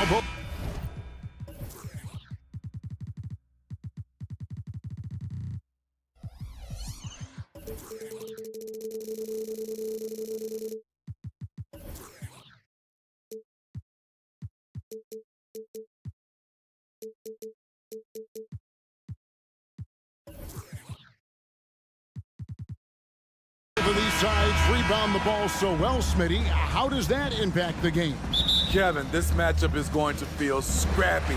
Elbow. These sides rebound the ball so well, Smitty. How does that impact the game? Kevin, this matchup is going to feel scrappy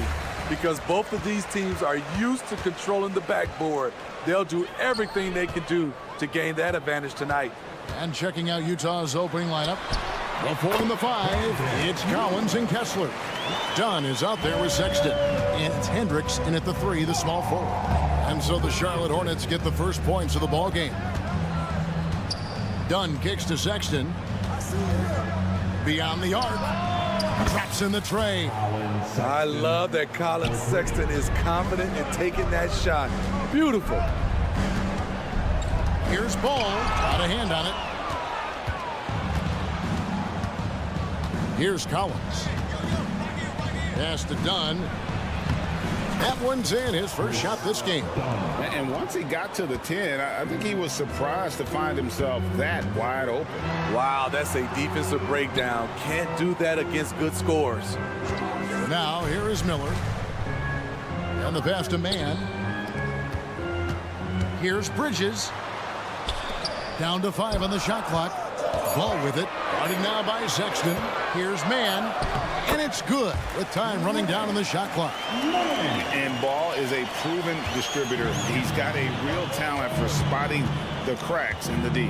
because both of these teams are used to controlling the backboard. They'll do everything they can do to gain that advantage tonight. And checking out Utah's opening lineup. The 4 and the 5, it's Collins and Kessler. Dunn is out there with Sexton. And it's Hendricks in at the 3, the small forward. And so the Charlotte Hornets get the first points of the ball game. Dunn kicks to Sexton. Beyond the arc. Drops in the tray. I love that Collins Sexton is confident in taking that shot. Beautiful. Here's Ball. Got a hand on it. Here's Collins. Pass to Dunn. That one's in, his first shot this game. And once he got to the 10, I think he was surprised to find himself that wide open. Wow, that's a defensive breakdown. Can't do that against good scores. Now, here is Miller. And the pass to Mann. Here's Bridges. Down to 5 on the shot clock. Ball with it. Guarded now by Sexton. Here's Mann. And it's good with time running down on the shot clock. And Ball is a proven distributor. He's got a real talent for spotting the cracks in the D.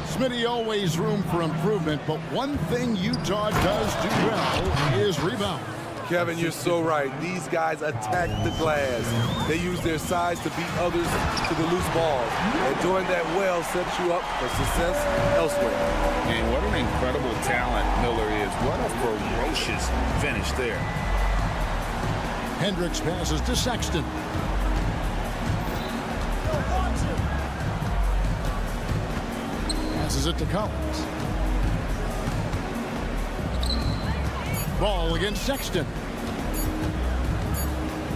Smitty, always room for improvement, but one thing Utah does do well is rebound. Kevin, you're so right. These guys attack the glass. They use their size to beat others to the loose balls. And doing that well sets you up for success elsewhere. And what an incredible talent Miller is. What a ferocious finish there. Hendricks passes to Sexton. Passes it to Collins. Ball against Sexton.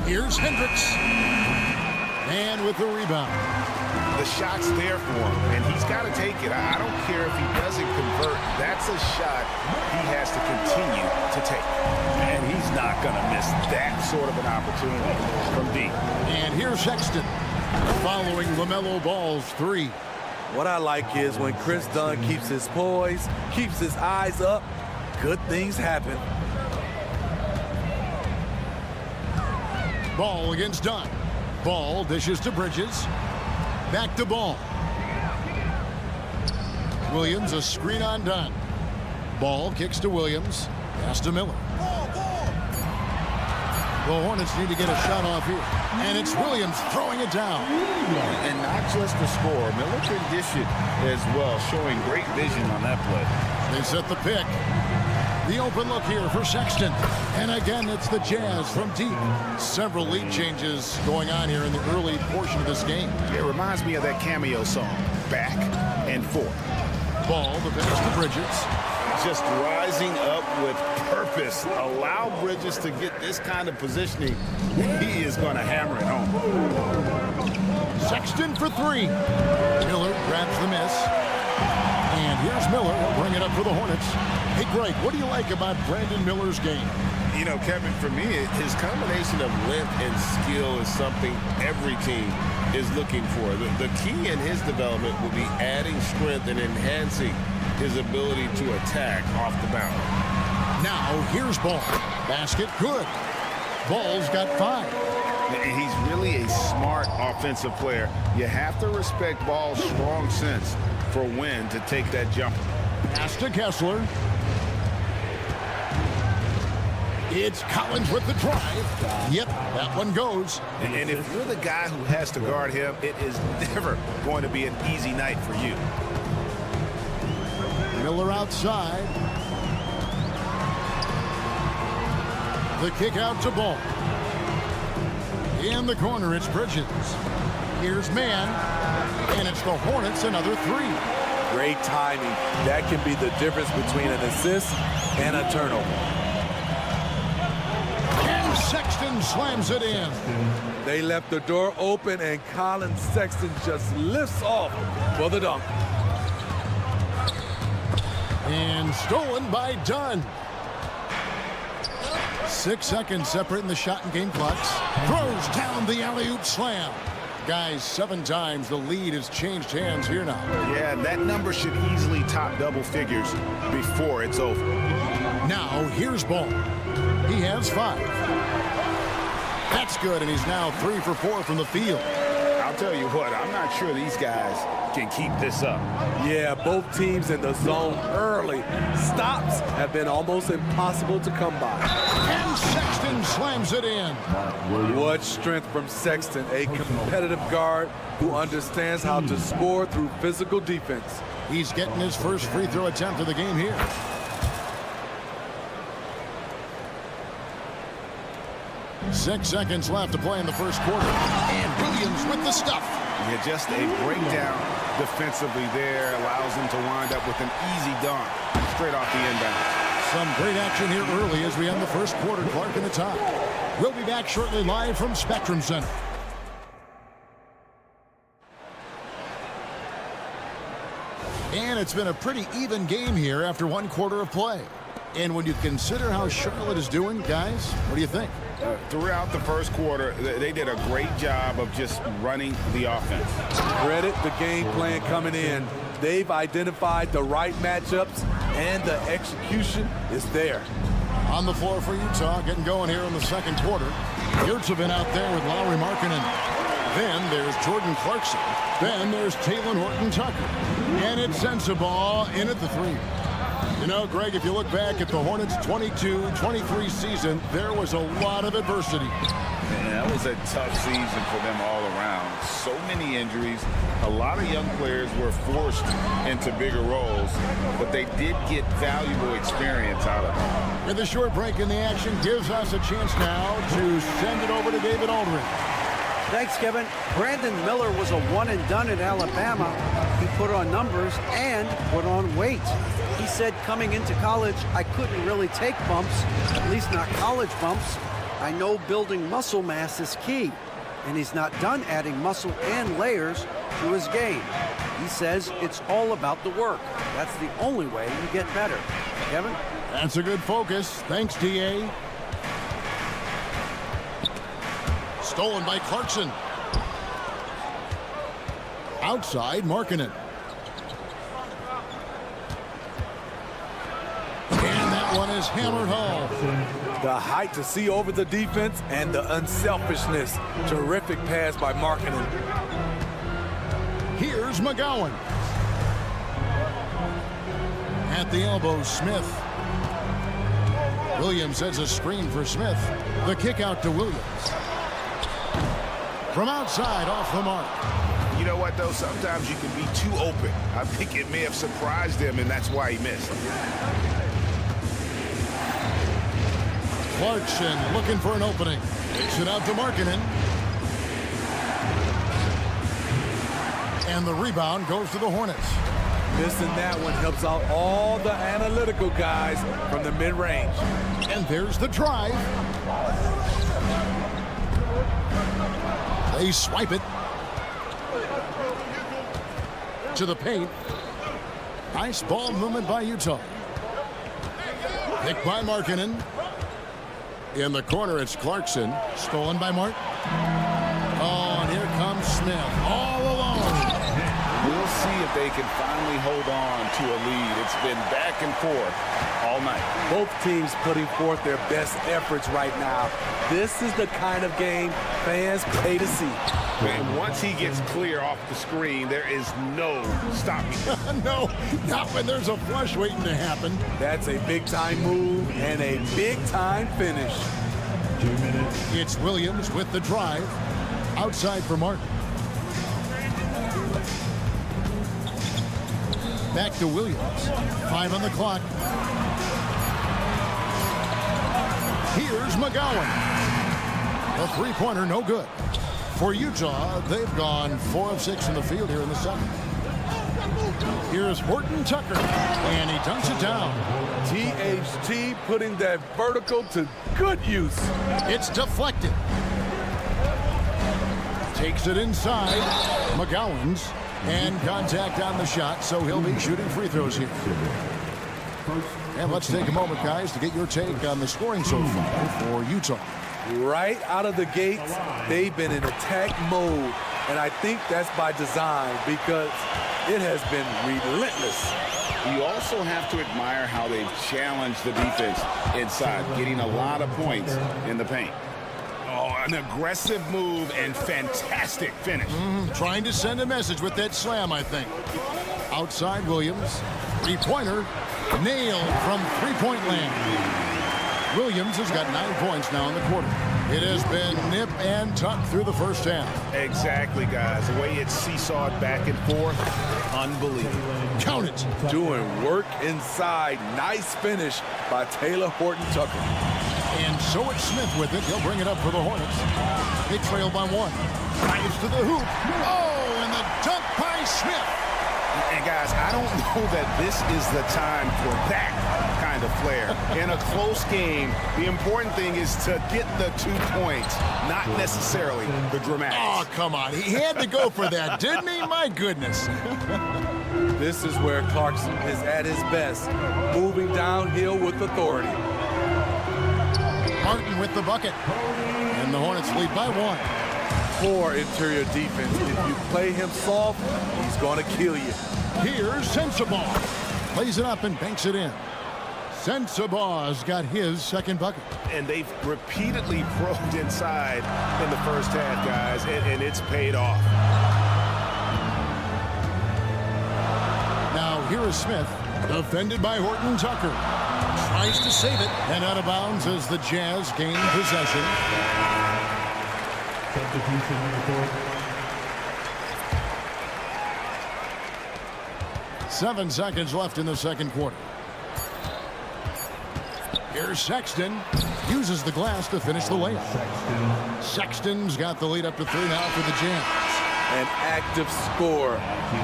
Here's Hendricks. And with the rebound. The shot's there for him, and he's got to take it. I don't care if he doesn't convert. That's a shot he has to continue to take. And he's not going to miss that sort of an opportunity from deep. And here's Sexton following LaMelo Ball's 3. What I like is when Chris Dunn keeps his poise, keeps his eyes up, good things happen. Ball against Dunn. Ball dishes to Bridges. Back to Ball. Williams, a screen on Dunn. Ball kicks to Williams. Pass to Miller. The Hornets need to get a shot off here. And it's Williams throwing it down. And not just the score. Miller can dish it as well, showing great vision on that play. They set the pick. The open look here for Sexton. And again, it's the Jazz from deep. Several lead changes going on here in the early portion of this game. It reminds me of that cameo song, Back and Forth. Ball, the pass to Bridges. Just rising up with purpose. Allow Bridges to get this kind of positioning. He is going to hammer it home. Sexton for 3. Miller grabs the miss. And here's Miller. He'll bring it up for the Hornets. Hey, Greg, what do you like about Brandon Miller's game? You know, Kevin, for me, his combination of length and skill is something every team is looking for. The key in his development will be adding strength and enhancing his ability to attack off the bounce. Now, here's Ball. Basket, good. Ball's got 5. And he's really a smart offensive player. You have to respect Ball's strong sense for when to take that jumper. Pass to Kessler. It's Collins with the drive. Yep, that one goes. And if you're the guy who has to guard him, it is never going to be an easy night for you. Miller outside. The kick out to Ball. In the corner, it's Bridges. Here's Mann. And it's the Hornets, another 3. Great timing. That can be the difference between an assist and a turnover. Sexton slams it in. They left the door open, and Colin Sexton just lifts off for the dunk. And stolen by Dunn. 6 seconds separating the shot and game clocks. Throws down the alley-oop slam. Guys, 7 times the lead has changed hands here now. Yeah, that number should easily top double figures before it's over. Now, here's Ball. He has 5. That's good, and he's now 3 for 4 from the field. I'll tell you what, I'm not sure these guys can keep this up. Yeah, both teams in the zone early. Stops have been almost impossible to come by. And Sexton slams it in. What strength from Sexton, a competitive guard who understands how to score through physical defense. He's getting his first free throw attempt of the game here. Six seconds left to play in the first quarter. And Williams with the stuff. Yeah, just a breakdown defensively there allows him to wind up with an easy dunk straight off the inbound. Some great action here early as we end the first quarter. Clark in the top. We'll be back shortly live from Spectrum Center. And it's been a pretty even game here after 1 quarter of play. And when you consider how Charlotte is doing, guys, what do you think? Throughout the first quarter, they did a great job of just running the offense. Credit the game plan coming in. They've identified the right matchups, and the execution is there. On the floor for Utah, getting going here in the second quarter. Yurtsevin out there with Lowry Markkanen. Then there's Jordan Clarkson. Then there's Taylor Horton-Tucker. And it's Sensabaugh in at the 3. You know, Greg, if you look back at the Hornets' 22-23 season, there was a lot of adversity. Man, that was a tough season for them all around. So many injuries. A lot of young players were forced into bigger roles, but they did get valuable experience out of it. With a short break in the action gives us a chance now to send it over to David Aldridge. Thanks, Kevin. Brandon Miller was a one-and-done at Alabama. He put on numbers and put on weight. He said coming into college, I couldn't really take bumps, at least not college bumps. I know building muscle mass is key, and he's not done adding muscle and layers to his game. He says it's all about the work. That's the only way you get better. Kevin? That's a good focus. Thanks, D.A. Stolen by Clarkson. Outside, Markkanen. And that one is hammered home. The height to see over the defense and the unselfishness. Terrific pass by Markkanen. Here's McGowan. At the elbow, Smith. Williams has a screen for Smith. The kick out to Williams. From outside, off the mark. You know what, though? Sometimes you can be too open. I think it may have surprised him, and that's why he missed. Clarkson looking for an opening. Takes it out to Markkanen. And the rebound goes to the Hornets. Missing that one helps out all the analytical guys from the mid-range. And there's the drive. They swipe it to the paint. Nice ball movement by Utah. Picked by Markkanen. In the corner, it's Clarkson. Stolen by Mark. Oh, and here comes Smith. All alone. We'll see if they can finally hold on to a lead. It's been back and forth all night. Both teams putting forth their best efforts right now. This is the kind of game fans pay to see. Man, once he gets clear off the screen, there is no stopping him. No, not when there's a flush waiting to happen. That's a big-time move and a big-time finish. 2 minutes. It's Williams with the drive. Outside for Martin. Back to Williams. 5 on the clock. Here's McGowan. The three-pointer, no good. For Utah, they've gone 4 of 6 in the field here in the second. Here's Horton Tucker, and he dunks it down. THT putting that vertical to good use. It's deflected. Takes it inside. McGowan's, and contact on the shot, so he'll be shooting free throws here. And let's take a moment, guys, to get your take on the scoring so far for Utah. Right out of the gates, they've been in attack mode, and I think that's by design because it has been relentless. You also have to admire how they've challenged the defense inside, getting a lot of points in the paint. Oh, an aggressive move and fantastic finish. Trying to send a message with that slam, I think. Outside Williams, three-pointer, nailed from three-point land. Williams has got 9 points now in the quarter. It has been nip and tuck through the first half. Exactly, guys. The way it's seesawed back and forth, unbelievable. Count it. Doing work inside. Nice finish by Taylor Horton Tucker. And so it's Smith with it. He'll bring it up for the Hornets. They trail by 1. Drives to the hoop. Oh, and the dunk by Smith. And guys, I don't know that this is the time for that kind of flair. In a close game, the important thing is to get the 2 points, not necessarily the dramatics. Oh, come on. He had to go for that, didn't he? My goodness. This is where Clarkson is at his best, moving downhill with authority. Martin with the bucket. And the Hornets lead by 1. Poor interior defense. If you play him soft, he's going to kill you. Here's Sensabaugh. Plays it up and banks it in. Sensabaugh's got his second bucket. And they've repeatedly probed inside in the first half, guys, and it's paid off. Now here is Smith, defended by Horton Tucker. Tries to save it, and out of bounds as the Jazz gain possession. Substitution report. 7 seconds left in the second quarter. Here's Sexton. Uses the glass to finish the layup. Sexton's got the lead up to 3 now for the Jazz. An active scorer.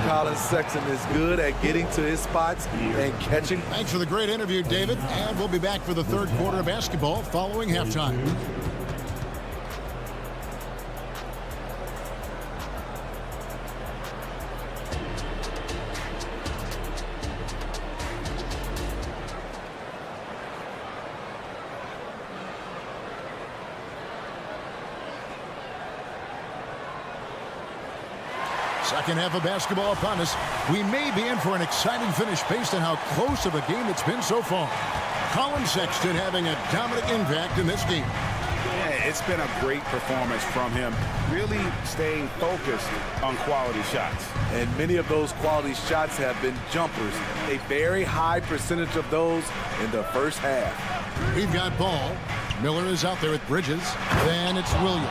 Colin Sexton is good at getting to his spots and catching. Thanks for the great interview, David. And we'll be back for the third quarter of basketball following halftime. Second half of basketball upon us. We may be in for an exciting finish based on how close of a game it's been so far. Colin Sexton having a dominant impact in this game. Yeah, it's been a great performance from him, really staying focused on quality shots. And many of those quality shots have been jumpers. A very high percentage of those in the first half. We've got ball. Miller is out there with Bridges. Then it's Williams.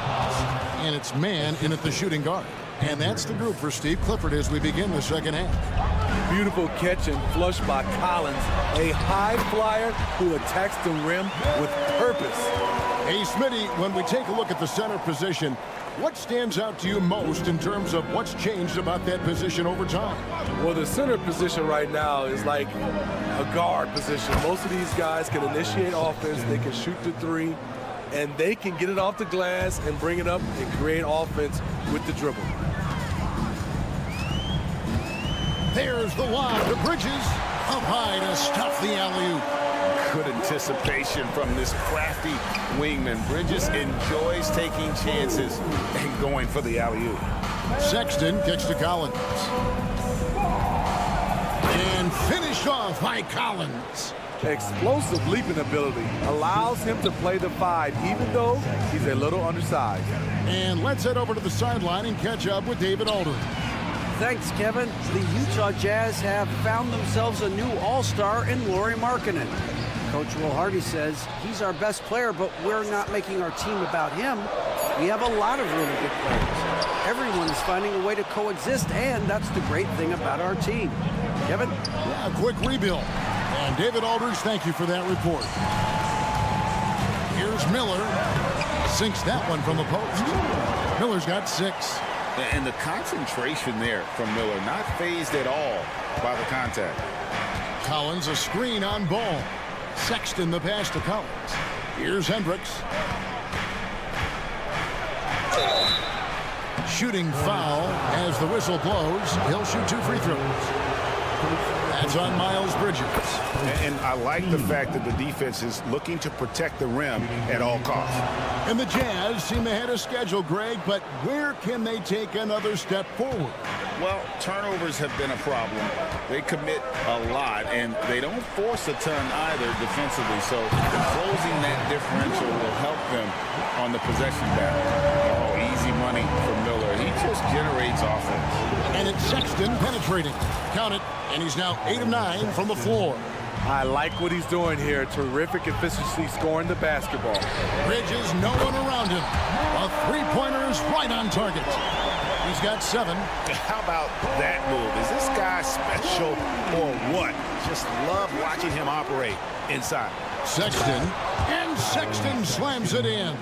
And it's man in at the shooting guard. And that's the group for Steve Clifford as we begin the second half. Beautiful catch and flush by Collins. A high flyer who attacks the rim with purpose. Hey, Smitty, when we take a look at the center position, what stands out to you most in terms of what's changed about that position over time? Well, the center position right now is like a guard position. Most of these guys can initiate offense. They can shoot the three, and they can get it off the glass and bring it up and create offense with the dribble. There's the lob to Bridges. Up high to stuff the alley-oop. Good anticipation from this crafty wingman. Bridges enjoys taking chances and going for the alley-oop. Sexton kicks to Collins. And finished off by Collins. Explosive leaping ability allows him to play the 5, even though he's a little undersized. And let's head over to the sideline and catch up with David Aldridge. Thanks, Kevin. The Utah Jazz have found themselves a new all-star in Lauri Markkanen. Coach Will Hardy says he's our best player, but we're not making our team about him. We have a lot of really good players. Everyone is finding a way to coexist, and that's the great thing about our team. Kevin? Yeah, a quick rebuild. And David Aldridge, thank you for that report. Here's Miller. Sinks that one from the post. Miller's got 6. And the concentration there from Miller, not phased at all by the contact. Collins a screen on ball. Sexton the pass to Collins. Here's Hendricks. Shooting foul as the whistle blows. He'll shoot 2 free throws. That's on Miles Bridges. And I like the fact that the defense is looking to protect the rim at all costs. And the Jazz seem ahead of schedule, Greg, but where can they take another step forward? Well, turnovers have been a problem. They commit a lot, and they don't force a ton either defensively. So closing that differential will help them on the possession battle. Oh, easy money for Miller. He just generates offense. And it's Sexton penetrating. Count it, and he's now 8 of 9 from the floor. I like what he's doing here. Terrific efficiency scoring the basketball. Bridges, no one around him. A three-pointer is right on target. He's got 7. How about that move? Is this guy special or what? Just love watching him operate inside. Sexton, and Sexton slams it in.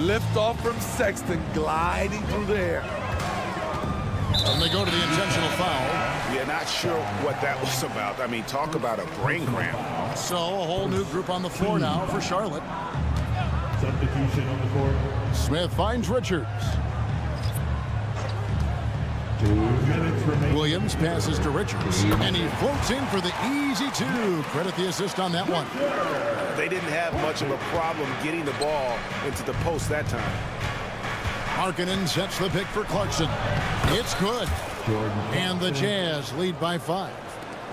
Lift off from Sexton, gliding through the air. And they go to the intentional foul. Yeah, not sure what that was about. I mean, talk about a brain cramp. So a whole new group on the floor now for Charlotte. Substitution on the court. Smith finds Richards. 2 minutes remaining. Williams passes to Richards, and he floats in for the easy 2. Credit the assist on that one. They didn't have much of a problem getting the ball into the post that time. Markkanen sets the pick for Clarkson. It's good. And the Jazz lead by 5.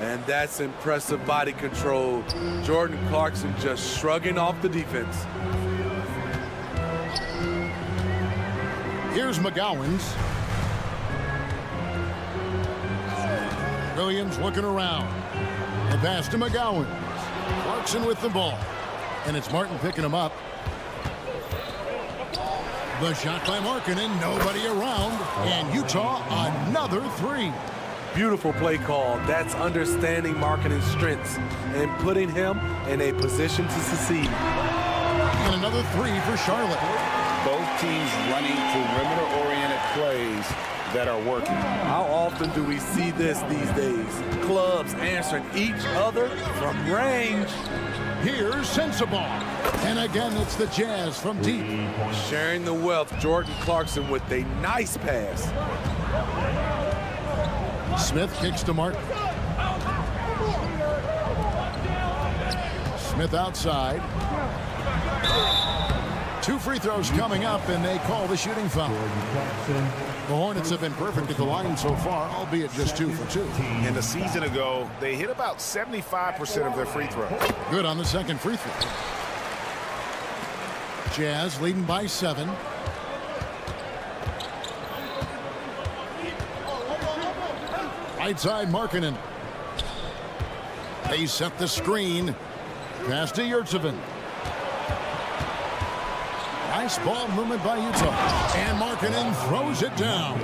And that's impressive body control. Jordan Clarkson just shrugging off the defense. Here's McGowan's. Williams looking around. The pass to McGowan. Clarkson with the ball. And it's Martin picking him up. The shot by Markkanen, nobody around. And Utah, another 3. Beautiful play call. That's understanding Markkanen's strengths and putting him in a position to succeed. And another 3 for Charlotte. Both teams running perimeter-oriented plays that are working. How often do we see this these days? Clubs answering each other from range. Here's Sensabaugh. And again, it's the Jazz from deep. Sharing the wealth, Jordan Clarkson with a nice pass. Smith kicks to Martin. Smith outside. 2 free throws coming up, and they call the shooting foul. The Hornets have been perfect at the line so far, albeit just 2 for 2. And a season ago, they hit about 75% of their free throws. Good on the second free throw. Jazz leading by 7. Right side, Markkanen. They set the screen. Pass to Yurtsevin. Nice ball movement by Utah. And Markkanen throws it down.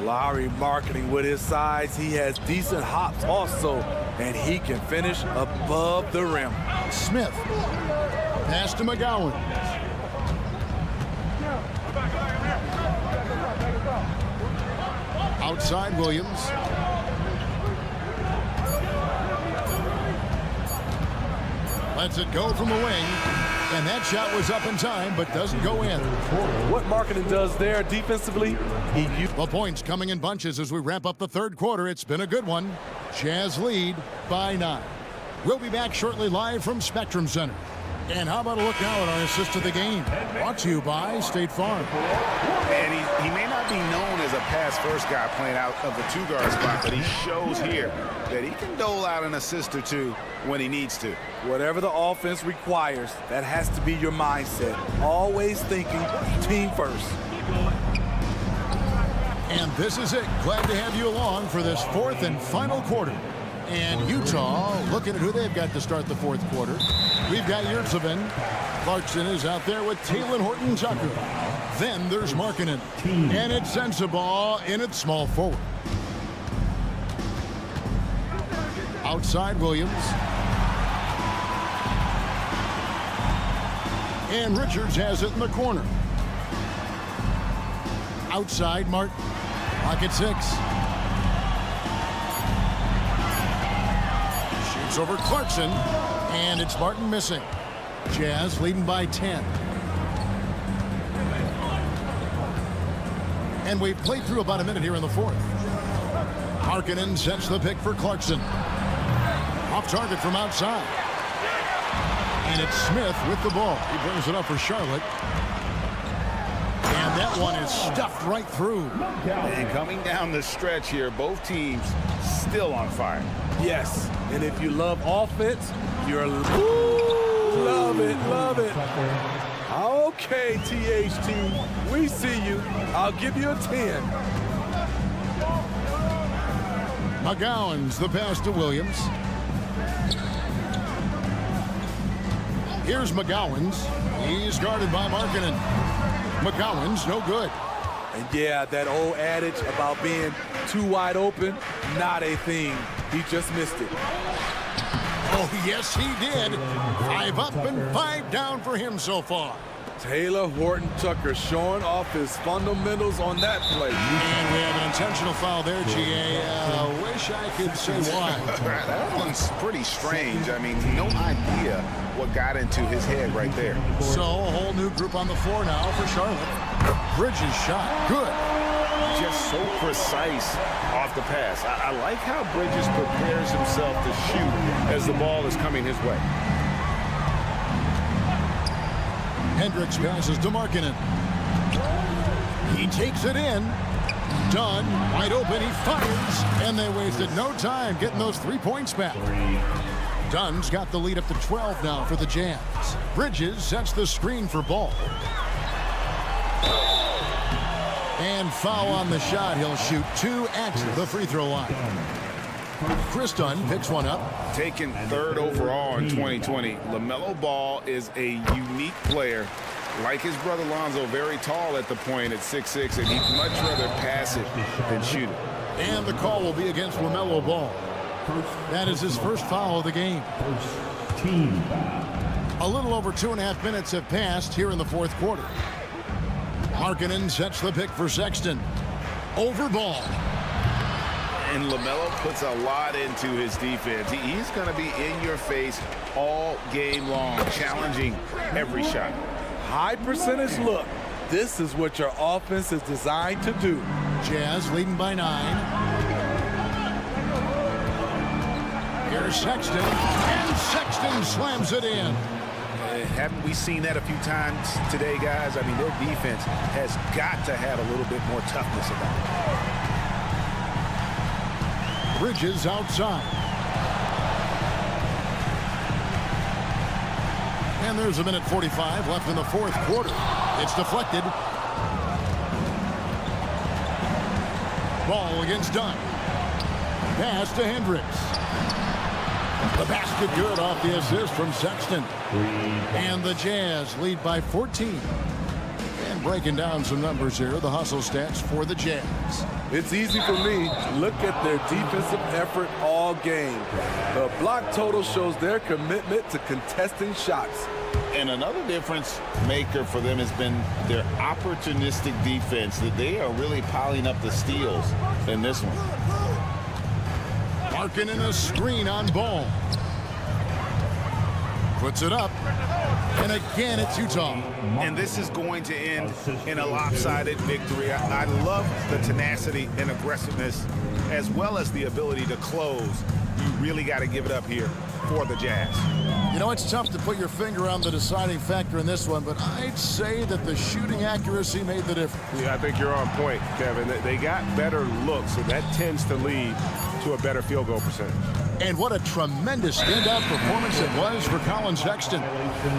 Lowry Markkanen with his size. He has decent hops also, and he can finish above the rim. Smith. Pass to McGowan. Outside Williams. Lets it go from the wing. And that shot was up in time, but doesn't go in. What Markkanen does there defensively, The points coming in bunches as we wrap up the third quarter. It's been a good one. Jazz lead by 9. We'll be back shortly live from Spectrum Center. And how about a look now at our assist of the game? Brought to you by State Farm. And he may not be known as a pass-first guy playing out of the 2-guard spot, but he shows here that he can dole out an assist or 2 when he needs to. whatever the offense requires, that has to be your mindset. Always thinking team first. And this is it. Glad to have you along for this fourth and final quarter. And Utah looking at who they've got to start the fourth quarter. We've got Yurtsevin. Clarkson is out there with Talen Horton-Tucker. Then there's Markkanen. And it's Sensabaugh in its small forward. Outside Williams. And Richards has it in the corner. Outside Martin. Clock at 6. Shoots over Clarkson, and it's Martin missing. Jazz leading by 10. And we've played through about a minute here in the fourth. Harkinen sets the pick for Clarkson. Off target from outside. And it's Smith with the ball. He brings it up for Charlotte. And that one is stuffed right through. And coming down the stretch here, both teams still on fire. Yes, and if you love offense, you're love it, love it. Okay, THT, we see you. I'll give you a 10. McGowan's the pass to Williams. Here's McGowan's. He's guarded by Markkanen. McGowan's no good. And yeah, that old adage about being too wide open, not a thing. He just missed it. Oh, yes, he did. 5 up and 5 down for him so far. Taylor Horton-Tucker showing off his fundamentals on that play. And we have an intentional foul there, GA. Wish I could say why. That one's pretty strange. I mean, no idea what got into his head right there. So a whole new group on the floor now for Charlotte. Bridges shot. Good. Just so precise off the pass. I like how Bridges prepares himself to shoot as the ball is coming his way. Hendricks passes to Markkanen. He takes it in. Dunn, wide open, he fires, and they wasted no time getting those 3 points back. Dunn's got the lead up to 12 now for the Jazz. Bridges sets the screen for Ball. And foul on the shot. He'll shoot 2 at the free throw line. Chris Dunn picks one up. Taken 3rd overall in 2020, LaMelo Ball is a unique player. Like his brother Lonzo, very tall at the point at 6'6", and he'd much rather pass it than shoot it. And the call will be against LaMelo Ball. That is his first foul of the game. Team. A little over 2.5 minutes have passed here in the fourth quarter. Markkanen sets the pick for Sexton. Over Ball. And LaMelo puts a lot into his defense. He's going to be in your face all game long, challenging every shot. High percentage look. This is what your offense is designed to do. Jazz leading by 9. Here's Sexton, and Sexton slams it in. Haven't we seen that a few times today, guys? I mean, their defense has got to have a little bit more toughness about it. Bridges outside. And there's 1:45 left in the fourth quarter. It's deflected. Ball against Dunn. Pass to Hendricks. The basket good off the assist from Sexton. And the Jazz lead by 14. And breaking down some numbers here, the hustle stats for the Jazz. It's easy for me. Look at their defensive effort all game. The block total shows their commitment to contesting shots. And another difference maker for them has been their opportunistic defense, that they are really piling up the steals in this one. Markkanen a screen on Ball. Puts it up. And again, it's Utah. And this is going to end in a lopsided victory. I love the tenacity and aggressiveness, as well as the ability to close. You really got to give it up here for the Jazz. You know, it's tough to put your finger on the deciding factor in this one, but I'd say that the shooting accuracy made the difference. Yeah, I think you're on point, Kevin. They got better looks, and that tends to lead to a better field goal percentage. And what a tremendous standout performance it was for Colin Sexton.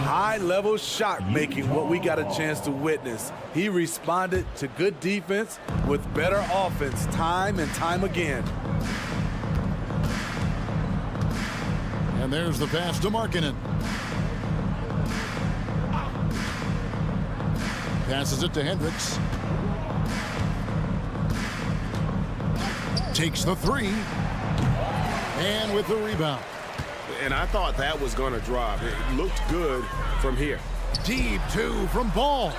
High-level shot making, what we got a chance to witness. He responded to good defense with better offense time and time again. And there's the pass to Markkanen. Passes it to Hendricks. Takes the 3. And with the rebound. And I thought that was going to drop. It looked good from here. Deep 2 from Ball.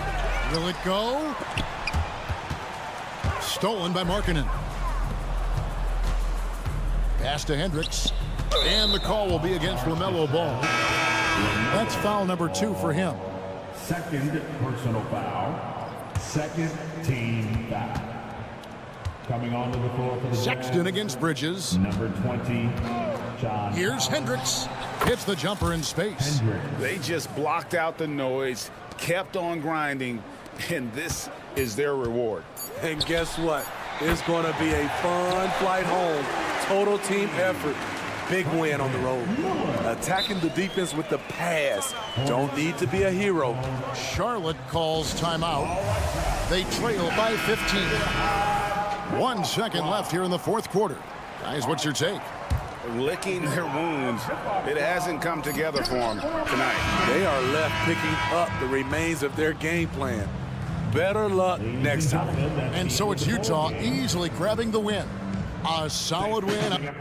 Will it go? Stolen by Markkanen. Pass to Hendricks. And the call will be against LaMelo Ball. That's foul number 2 for him. Second personal foul. Second team foul. Coming onto the floor for the Sexton Jazz, against Bridges. number 20, John. Here's Hendricks. Hits the jumper in space. Hendricks. They just blocked out the noise, kept on grinding, and this is their reward. And guess what? It's going to be a fun flight home. Total team effort. Big win on the road. Attacking the defense with the pass. Don't need to be a hero. Charlotte calls timeout. They trail by 15. 1 second left here in the fourth quarter. Guys, what's your take? Licking their wounds. It hasn't come together for them tonight. They are left picking up the remains of their game plan. Better luck next time. And so it's Utah easily grabbing the win. A solid win.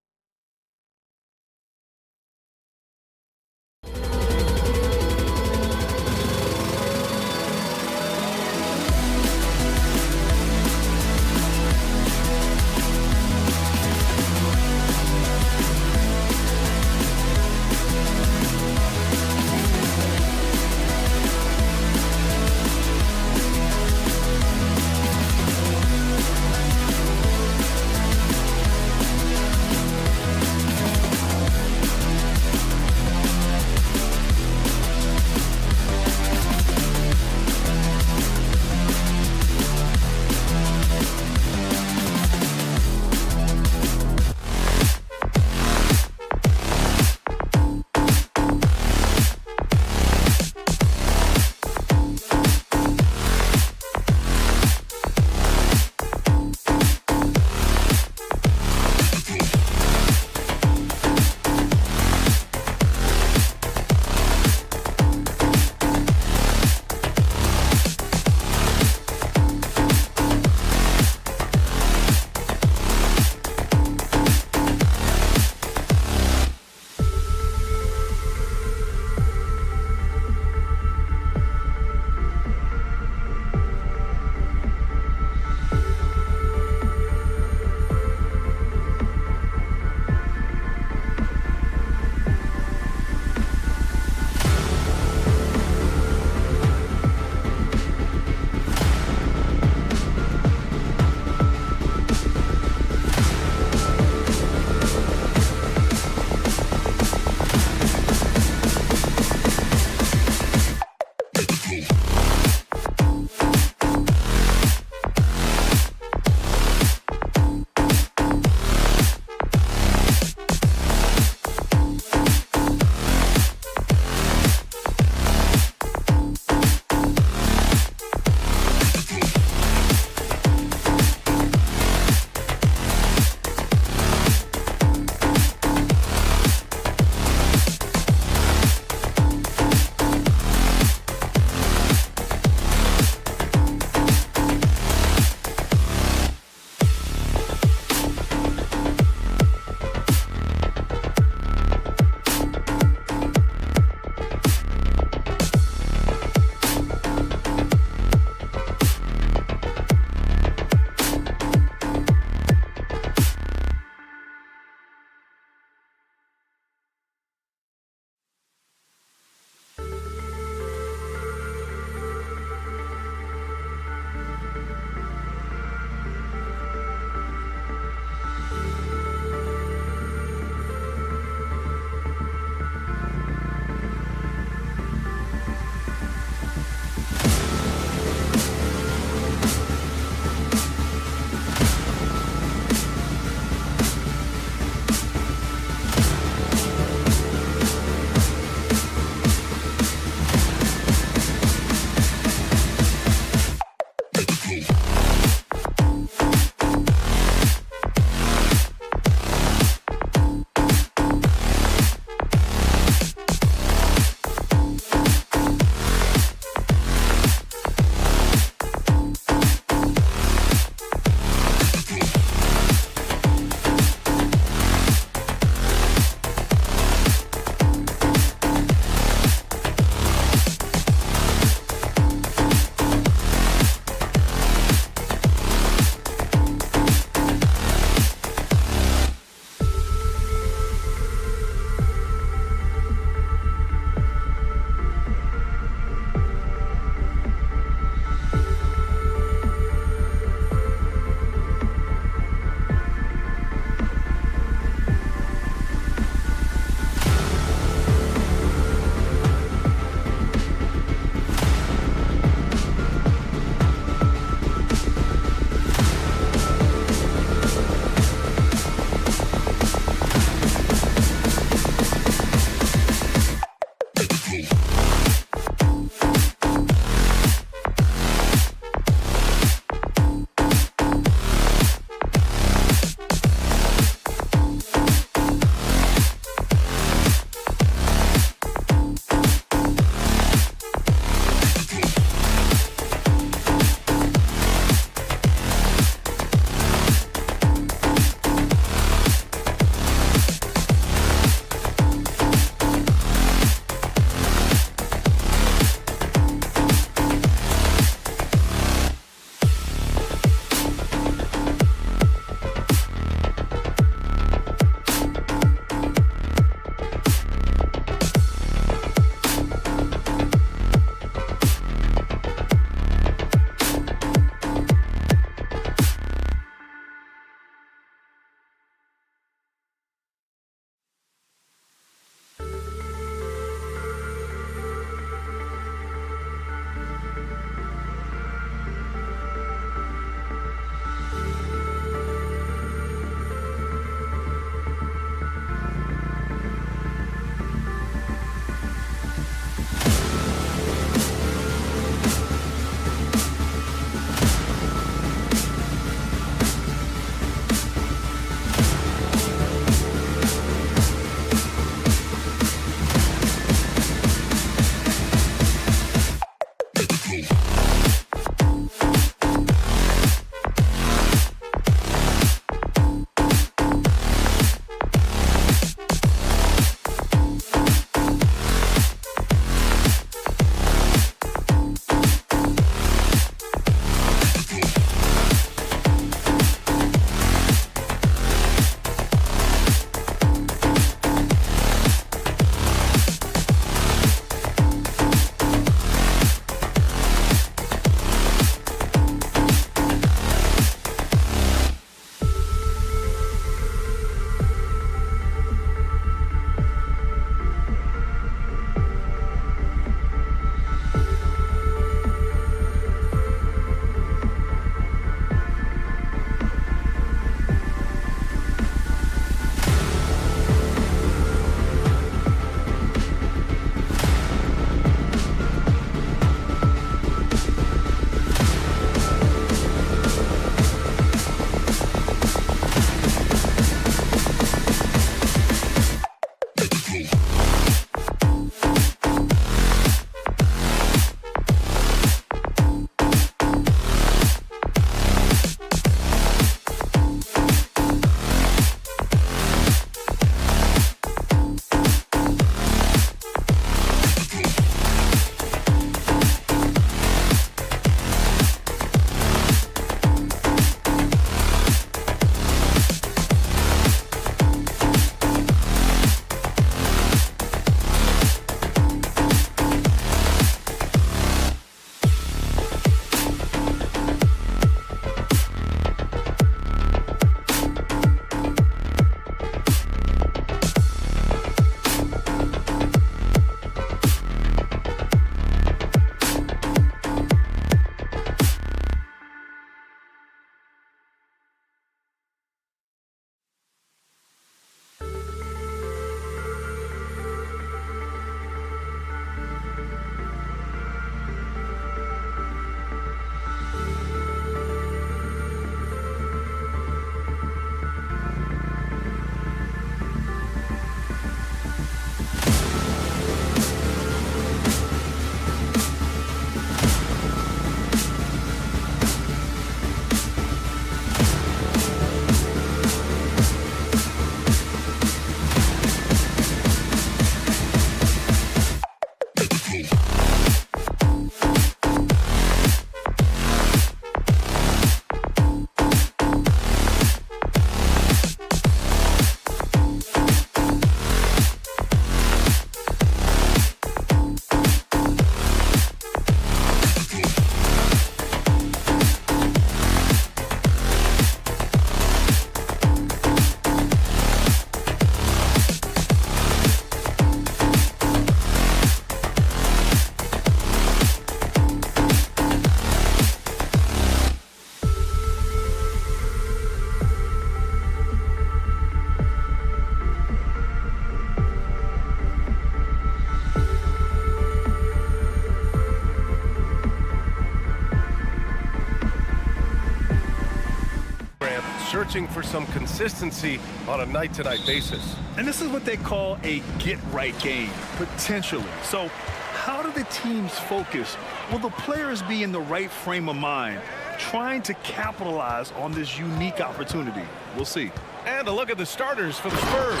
searching for some consistency on a night-to-night basis. And this is what they call a get-right game, potentially. So how do the teams focus? Will the players be in the right frame of mind, trying to capitalize on this unique opportunity? We'll see. And a look at the starters for the Spurs.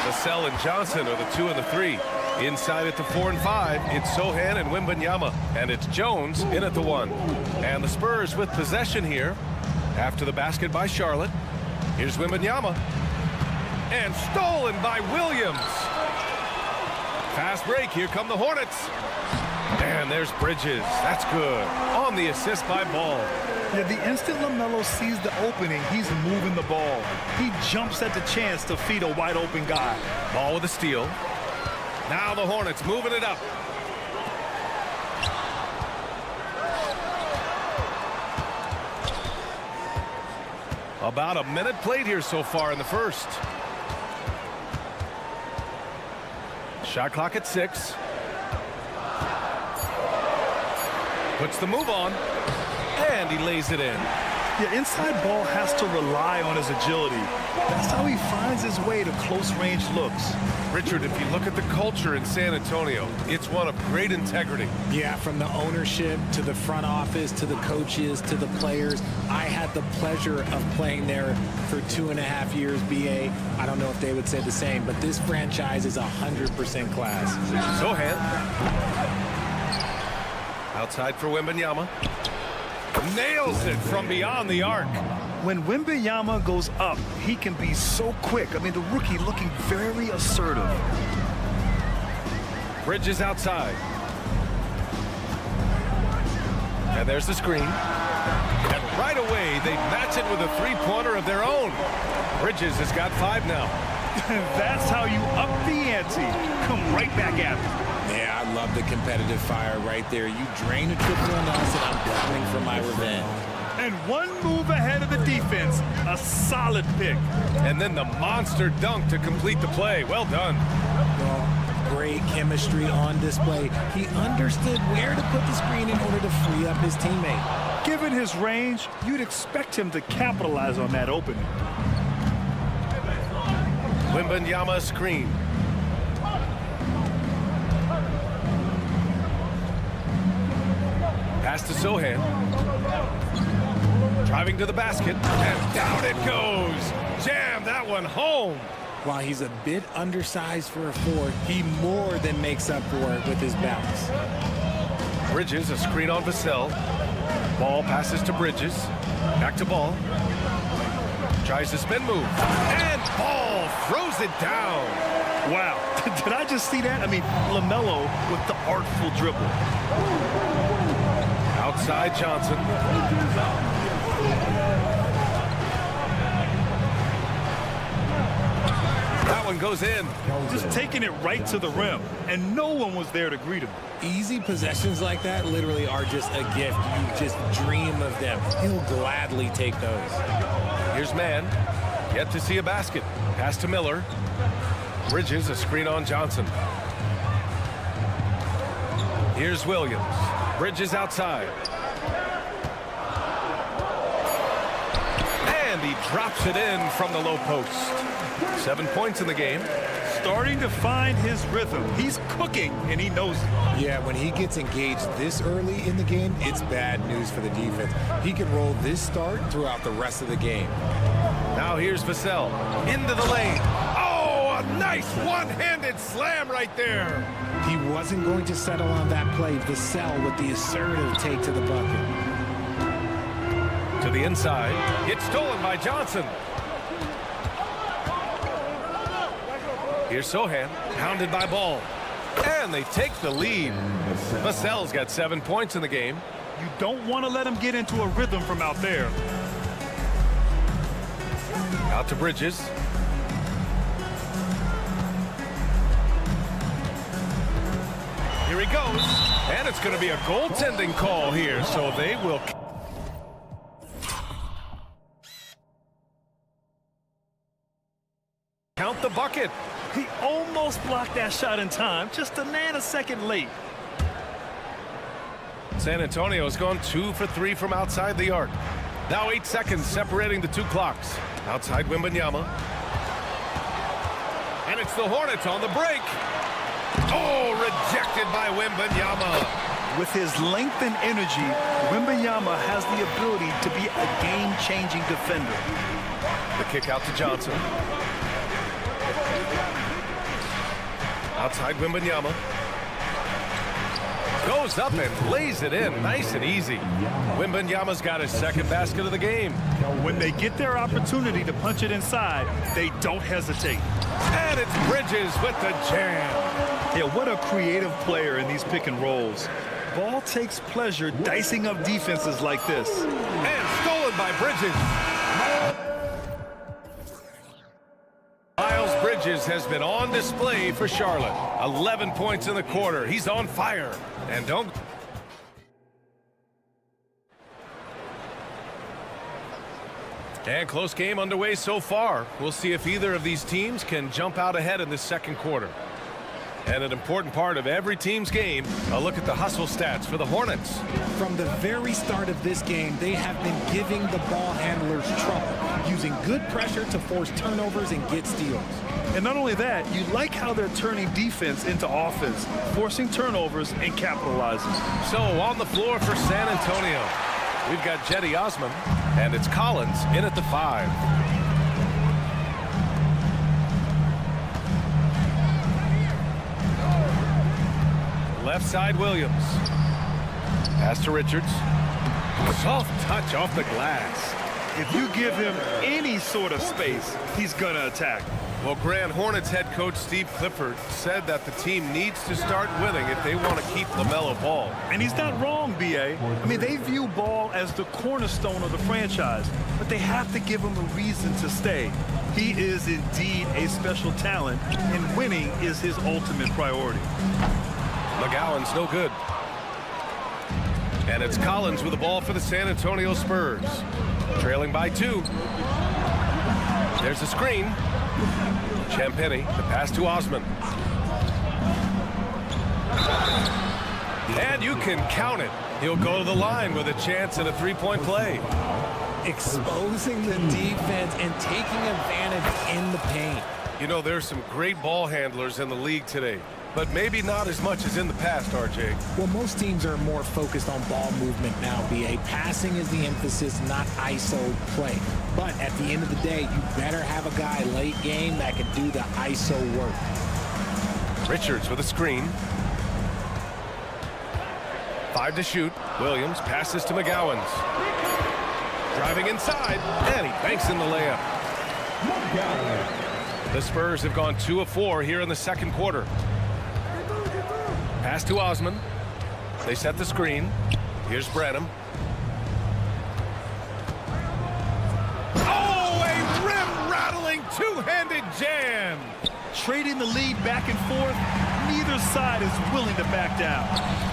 Vassell and Johnson are the 2 and the 3. Inside at the 4 and 5, it's Sohan and Wembanyama. And it's Jones in at the 1. And the Spurs with possession here after the basket by Charlotte. Here's Wembanyama. And stolen by Williams. Fast break. Here come the Hornets. And there's Bridges. That's good. On the assist by Ball. Yeah, the instant LaMelo sees the opening, he's moving the ball. He jumps at the chance to feed a wide-open guy. Ball with a steal. Now the Hornets moving it up. About a minute played here so far in the first. Shot clock at 6. Puts the move on. And he lays it in. Yeah, inside Ball has to rely on his agility. That's how he finds his way to close-range looks. Richard, if you look at the culture in San Antonio, it's one of great integrity. Yeah, from the ownership to the front office to the coaches to the players. I had the pleasure of playing there for 2.5 years, BA. I don't know if they would say the same, but this franchise is 100% class. Sohan. Outside for Wembanyama. Nails it from beyond the arc. When Wembanyama goes up, he can be so quick. I mean, the rookie looking very assertive. Bridges outside. And there's the screen. And right away, they match it with a three-pointer of their own. Bridges has got 5 now. That's how you up the ante. Come right back at him. Yeah, I love the competitive fire right there. You drain a triple on us, and I'm coming for my revenge. And one move ahead of the defense. A solid pick. And then the monster dunk to complete the play. Well done. Well, great chemistry on display. He understood where to put the screen in order to free up his teammate. Given his range, you'd expect him to capitalize on that opening. Wembanyama screen. Pass to Sohan. Driving to the basket. And down it goes. Jam that one home. While he's a bit undersized for a 4, he more than makes up for it with his bounce. Bridges, a screen on Vassell. Ball passes to Bridges. Back to Ball. Tries the spin move. And Ball throws it down. Wow. Did I just see that? I mean, LaMelo with the artful dribble. Outside Johnson. That one goes in. Just taking it right to the rim, and no one was there to greet him. Easy possessions like that literally are just a gift. You just dream of them. He'll gladly take those. Here's Mann. Yet to see a basket. Pass to Miller. Bridges, a screen on Johnson. Here's Williams. Bridges outside. And he drops it in from the low post. 7 points in the game. Starting to find his rhythm. He's cooking, and he knows it. Yeah, when he gets engaged this early in the game, it's bad news for the defense. He can roll this start throughout the rest of the game. Now here's Vassell. Into the lane. Oh, a nice one-handed slam right there. He wasn't going to settle on that play. Vassell with the assertive take to the bucket. To the inside. It's stolen by Johnson. Here's Sohan, pounded by Ball. And they take the lead. Vassell's got 7 points in the game. You don't want to let him get into a rhythm from out there. Out to Bridges. Here he goes. And it's going to be a goaltending call here, so they will count the bucket. He almost blocked that shot in time, just a nanosecond late. San Antonio's gone 2 for 3 from outside the arc. Now 8 seconds separating the two clocks. Outside Wembanyama. And it's the Hornets on the break. Oh, rejected by Wembanyama. With his length and energy, Wembanyama has the ability to be a game-changing defender. The kick out to Johnson. Outside Wembanyama. Goes up and lays it in nice and easy. Wembanyama's got his second basket of the game. When they get their opportunity to punch it inside, they don't hesitate. And it's Bridges with the jam. Yeah, what a creative player in these pick and rolls. Ball takes pleasure dicing up defenses like this. And stolen by Bridges. Miles Bridges has been on display for Charlotte. 11 points in the quarter. He's on fire. And don't... And close game underway so far. We'll see if either of these teams can jump out ahead in this second quarter. And an important part of every team's game, a look at the hustle stats for the Hornets. From the very start of this game, they have been giving the ball handlers trouble, using good pressure to force turnovers and get steals. And not only that, you like how they're turning defense into offense, forcing turnovers and capitalizing. So on the floor for San Antonio, we've got Cedi Osman, and it's Collins in at the 5. Left side, Williams. Pass to Richards. Soft touch off the glass. If you give him any sort of space, he's going to attack. Well, Grand Hornets head coach Steve Clifford said that the team needs to start winning if they want to keep LaMelo Ball. And he's not wrong, B.A. I mean, they view Ball as the cornerstone of the franchise, but they have to give him a reason to stay. He is indeed a special talent, and winning is his ultimate priority. McGowan's no good. And it's Collins with the ball for the San Antonio Spurs. Trailing by 2. There's a screen. Champagny, the pass to Osman. And you can count it. He'll go to the line with a chance at a three-point play. Exposing the defense and taking advantage in the paint. You know, there's some great ball handlers in the league today, but maybe not as much as in the past, RJ. Well, most teams are more focused on ball movement now, B.A. Passing is the emphasis, not ISO play. But at the end of the day, you better have a guy late game that can do the ISO work. Richards with a screen. 5 to shoot. Williams passes to McGowan's. Driving inside, and he banks in the layup. The Spurs have gone 2 of 4 here in the second quarter. Pass to Osman. They set the screen. Here's Venom. Oh, a rim-rattling two-handed jam. Trading the lead back and forth, neither side is willing to back down.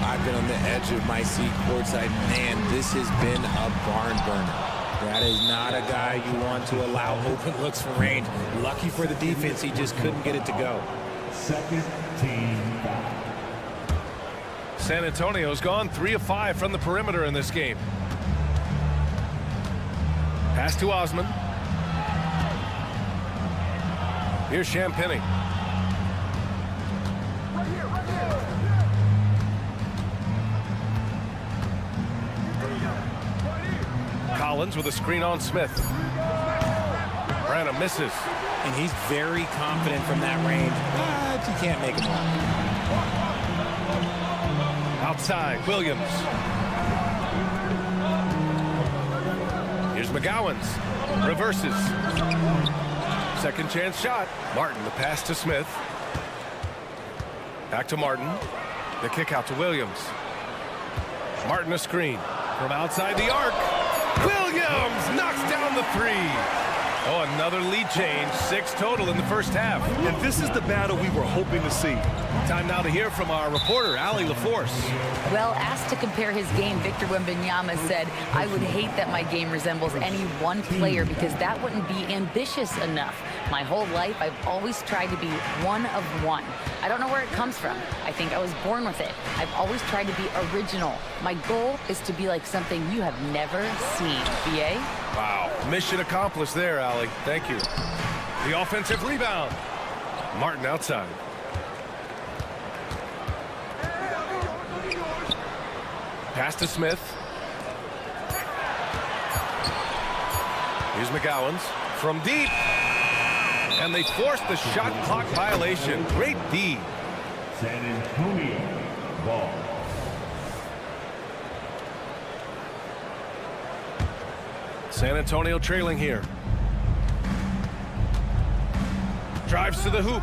I've been on the edge of my seat courtside. Man, this has been a barn burner. That is not a guy you want to allow open looks from range. Lucky for the defense, he just couldn't get it to go. Second team foul. San Antonio's gone 3 of 5 from the perimeter in this game. Pass to Osman. Here's Champagny. Collins with a screen on Smith. Venom misses. And he's very confident from that range, but you can't make it work. Outside, Williams. Here's McGowan's. Reverses. Second chance shot. Martin, the pass to Smith. Back to Martin. The kick out to Williams. Martin a screen. From outside the arc. Williams knocks down the 3. Oh, another lead change. 6 total in the first half. And this is the battle we were hoping to see. Time now to hear from our reporter, Allie LaForce. Well, asked to compare his game, Victor Wembanyama said, "I would hate that my game resembles any one player because that wouldn't be ambitious enough. My whole life, I've always tried to be one of one. I don't know where it comes from. I think I was born with it. I've always tried to be original. My goal is to be like something you have never seen." VA? Wow. Mission accomplished there, Allie. Thank you. The offensive rebound. Martin outside. Pass to Smith. Here's McGowan's from deep. And they forced the shot clock violation. Great D. San Antonio ball. San Antonio trailing here. Drives to the hoop.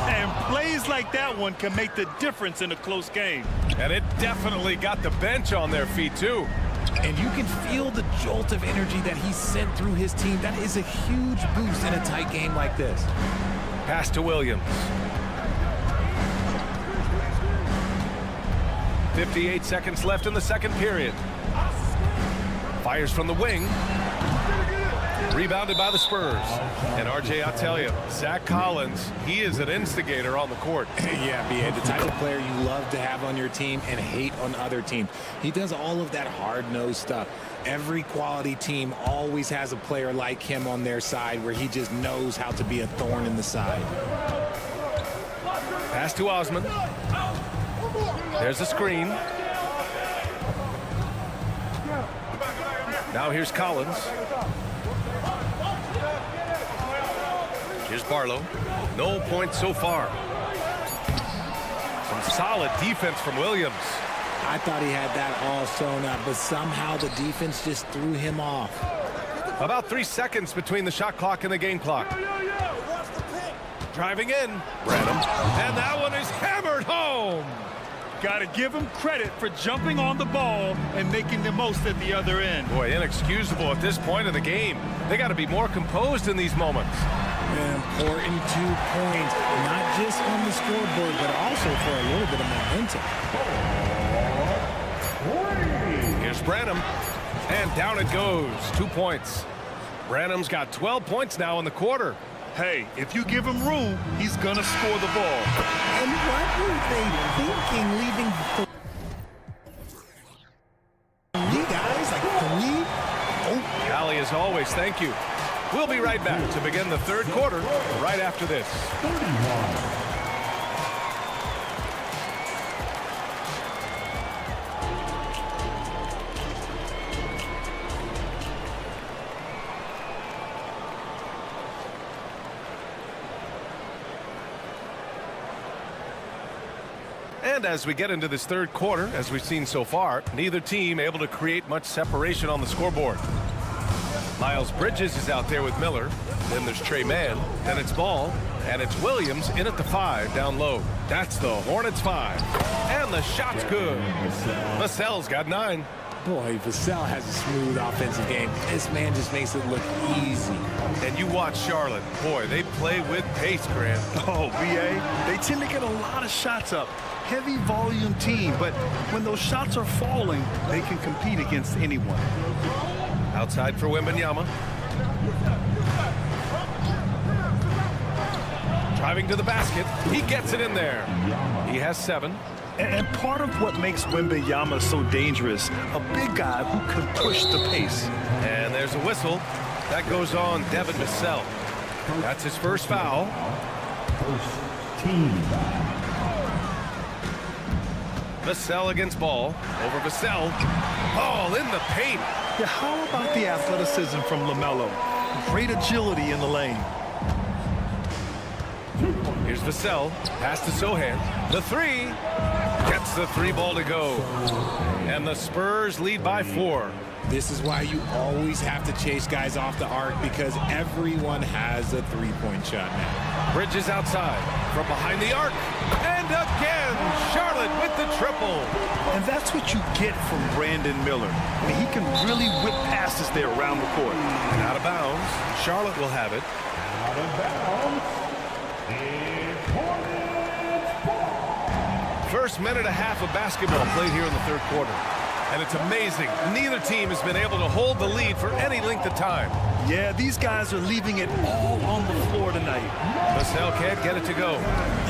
And plays like that one can make the difference in a close game. And it definitely got the bench on their feet, too. And you can feel the jolt of energy that he sent through his team. That is a huge boost in a tight game like this. Pass to Williams. 58 seconds left in the second period. Fires from the wing. Rebounded by the Spurs. And RJ, I'll tell you, Zach Collins, he is an instigator on the court. Yeah, B.A., the type of player you love to have on your team and hate on other teams. He does all of that hard-nosed stuff. Every quality team always has a player like him on their side where he just knows how to be a thorn in the side. Pass to Osman. There's a screen. Now here's Collins. Here's Barlow. No points so far. Some solid defense from Williams. I thought he had that all sewn up, but somehow the defense just threw him off. About 3 seconds between the shot clock and the game clock. Driving in. Venom. And that one is hammered home. Got to give him credit for jumping on the ball and making the most at the other end. Boy, inexcusable at this point of the game. They got to be more composed in these moments. An important 2 points, not just on the scoreboard, but also for a little bit of momentum. Here's Branham, and down it goes. 2 points. Branham's got 12 points now in the quarter. Hey, if you give him room, he's going to score the ball. And what were they thinking leaving 3 guys? Like 3? Oh, Allie, as always, thank you. We'll be right back to begin the third quarter right after this. 31. And as we get into this third quarter, as we've seen so far, neither team able to create much separation on the scoreboard. Miles Bridges is out there with Miller. Then there's Trey Mann. Then it's Ball. And it's Williams in at the 5 down low. That's the Hornets 5. And the shot's good. Vassell's got 9. Boy, Vassell has a smooth offensive game. This man just makes it look easy. And you watch Charlotte. Boy, they play with pace, Grant. Oh, BA, they tend to get a lot of shots up. Heavy volume team, but when those shots are falling, they can compete against anyone. Outside for Wembanyama. Driving to the basket. He gets it in there. He has 7. And part of what makes Wembanyama so dangerous, a big guy who can push the pace. And there's a whistle. That goes on Devin Vassell. That's his first foul. First team foul. Vassell against Ball. Over Vassell. Ball in the paint. Yeah, how about the athleticism from LaMelo? Great agility in the lane. Here's Vassell. Pass to Sohan. The 3. Gets the 3 ball to go. And the Spurs lead by 4. This is why you always have to chase guys off the arc, because everyone has a 3-point shot now. Bridges outside from behind the arc. And again, Charlotte with the triple. And that's what you get from Brandon Miller. I mean, he can really whip passes there around the court. And out of bounds. Charlotte will have it. Out of bounds. It's Hornets ball. first minute and a half of basketball played here in the third quarter. And it's amazing. Neither team has been able to hold the lead for any length of time. Yeah, these guys are leaving it all on the floor tonight. Vassell can't get it to go.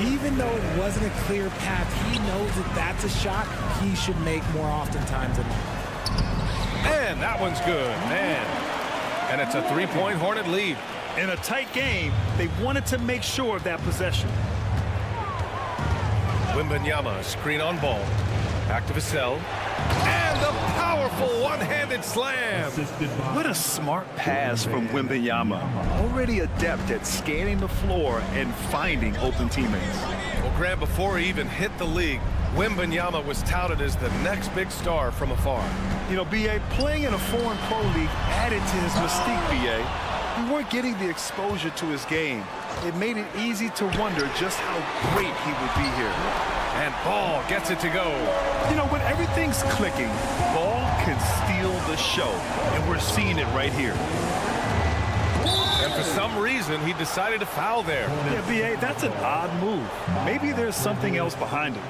Even though it wasn't a clear path, he knows that that's a shot he should make more oftentimes than not. And that one's good, man. And it's a three-point Hornet lead. In a tight game, they wanted to make sure of that possession. Wembanyama, screen on ball. Back to Vassell. And the powerful one-handed slam. What a smart pass from Wembanyama. Already adept at scanning the floor and finding open teammates. Well, Grant, before he even hit the league, Wembanyama was touted as the next big star from afar. You know, B.A., playing in a foreign pro league added to his mystique, B.A. We weren't getting the exposure to his game. It made it easy to wonder just how great he would be here. And Ball gets it to go. You know, when everything's clicking, Ball can steal the show. And we're seeing it right here. And for some reason, he decided to foul there. Yeah, B.A., that's an odd move. Maybe there's something else behind it.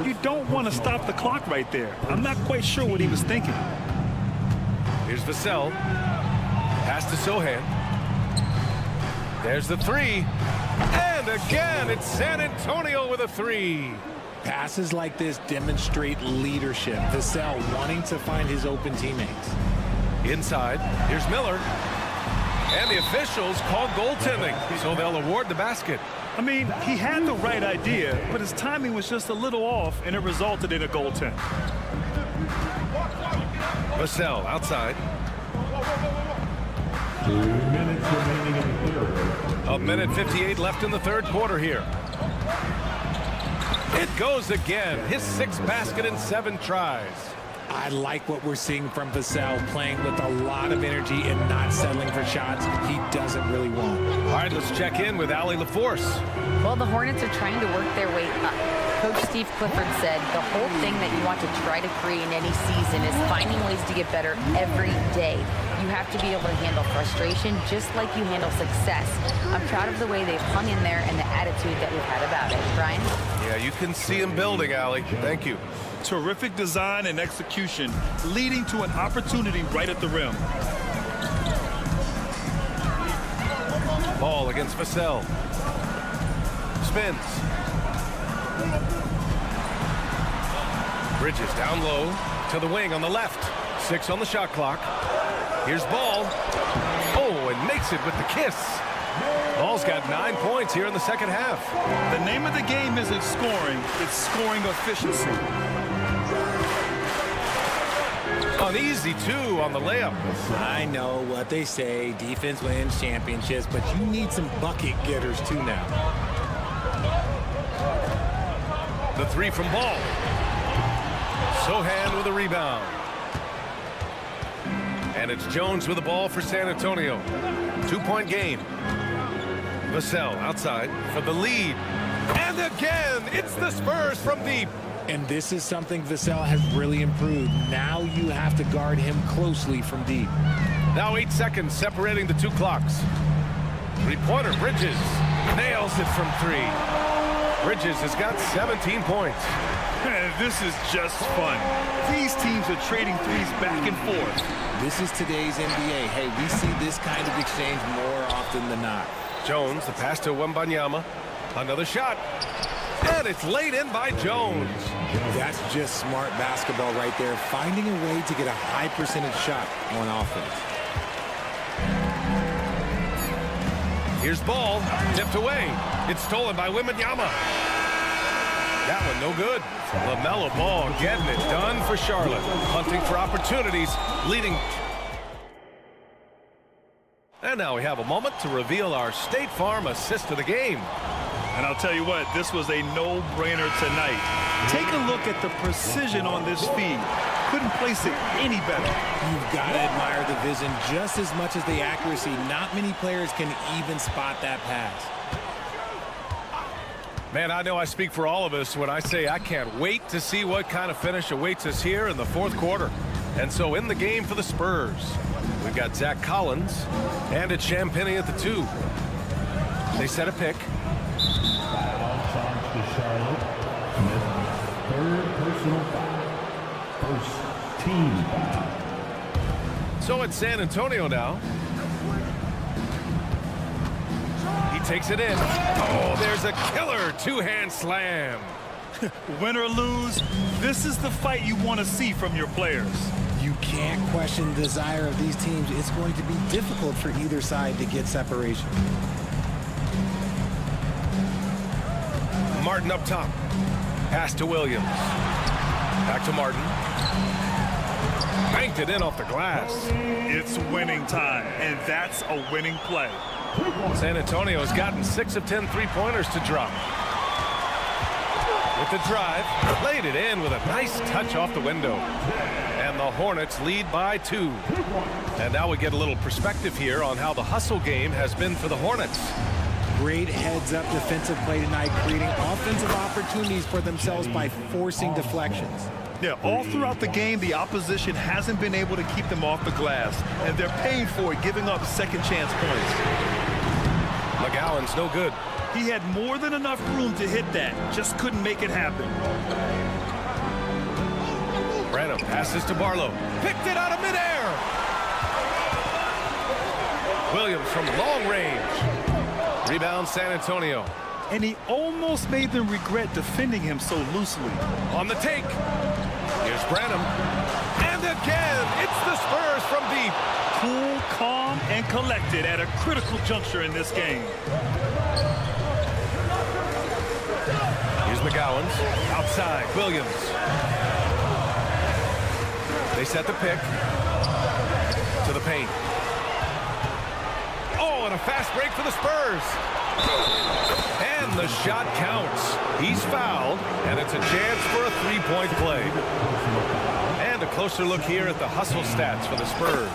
You don't want to stop the clock right there. I'm not quite sure what he was thinking. Here's Vassell. Pass to Sohan. There's the three. And again, it's San Antonio with a three. Passes like this demonstrate leadership. Vassell wanting to find his open teammates. Inside, here's Miller. And the officials call goaltending, so they'll award the basket. I mean, he had the right idea, but his timing was just a little off, and it resulted in a goaltend. Vassell outside. 2 minutes remaining in the third. A minute 58 left in the third quarter here. It goes again. His sixth basket in 7 tries. I like what we're seeing from Vassell, playing with a lot of energy and not settling for shots he doesn't really want. All right, let's check in with Allie LaForce. Well, the Hornets are trying to work their way up. Coach Steve Clifford said the whole thing that you want to try to create in any season is finding ways to get better every day. You have to be able to handle frustration just like you handle success. I'm proud of the way they've hung in there and the attitude that we've had about it. Brian? Yeah, you can see him building, Allie. Thank you. Terrific design and execution, leading to an opportunity right at the rim. Ball against Vassell. Spins. Bridges down low to the wing on the left. 6 on the shot clock. Here's Ball. Oh, and makes it with the kiss. Ball's got 9 points here in the second half. The name of the game isn't scoring, it's scoring efficiency. An easy 2 on the layup. I know what they say, defense wins championships, but you need some bucket getters too now. The 3 from Ball. Sohan with a rebound. And it's Jones with the ball for San Antonio. 2-point game. Vassell outside for the lead. And again, it's the Spurs from deep. And this is something Vassell has really improved. Now you have to guard him closely from deep. Now 8 seconds separating the 2 clocks. 3-pointer, Bridges nails it from 3. Bridges has got 17 points. This is just fun. These teams are trading threes back and forth. This is today's NBA. Hey, we see this kind of exchange more often than not. Jones, the pass to Wembanyama. Another shot. And it's laid in by Jones. That's just smart basketball right there, finding a way to get a high percentage shot on offense. Here's Ball, tipped away. It's stolen by Wembanyama. That one no good. LaMelo Ball getting it done for Charlotte. Hunting for opportunities, leading. And now we have a moment to reveal our State Farm assist of the game. And I'll tell you what, this was a no-brainer tonight. Take a look at the precision on this feed. Couldn't place it any better. You've got to admire the vision just as much as the accuracy. Not many players can even spot that pass. Man, I know I speak for all of us when I say I can't wait to see what kind of finish awaits us here in the fourth quarter. And so in the game for the Spurs, we've got Zach Collins and it's Champagny at the 2. They set a pick. Foul charge to Charlotte. Smith, third personal foul. First team foul. So it's San Antonio now. He takes it in. Oh, there's a killer two-hand slam. Win or lose, this is the fight you want to see from your players. You can't question the desire of these teams. It's going to be difficult for either side to get separation. Martin up top. Pass to Williams. Back to Martin. Banked it in off the glass. It's winning time, and that's a winning play. San Antonio has gotten 6 of 10 three-pointers to drop. With the drive, laid it in with a nice touch off the window. And the Hornets lead by 2. And now we get a little perspective here on how the hustle game has been for the Hornets. Great heads-up defensive play tonight, creating offensive opportunities for themselves by forcing deflections. Yeah, all throughout the game, the opposition hasn't been able to keep them off the glass, and they're paying for it, giving up second chance points. McGowan's no good. He had more than enough room to hit that, just couldn't make it happen. Venom passes to Barlow. Picked it out of midair. Williams from long range. Rebound San Antonio. And he almost made them regret defending him so loosely. On the take. Here's Venom. And again, it's the Spurs from deep. Cool, calm, and collected at a critical juncture in this game. Here's McGowan's. Outside, Williams. They set the pick. To the paint. Oh, and a fast break for the Spurs. And the shot counts. He's fouled, and it's a chance for a three-point play. And a closer look here at the hustle stats for the Spurs.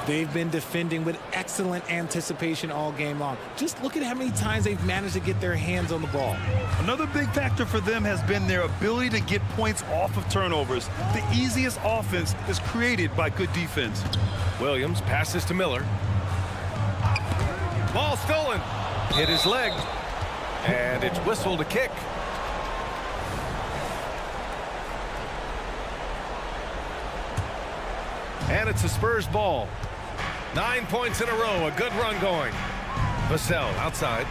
They've been defending with excellent anticipation all game long. Just look at how many times they've managed to get their hands on the ball. Another big factor for them has been their ability to get points off of turnovers. The easiest offense is created by good defense. Williams passes to Miller. Ball stolen. Hit his leg. And it's whistled a kick. And it's a Spurs ball. 9 points in a row. A good run going. Vassell outside.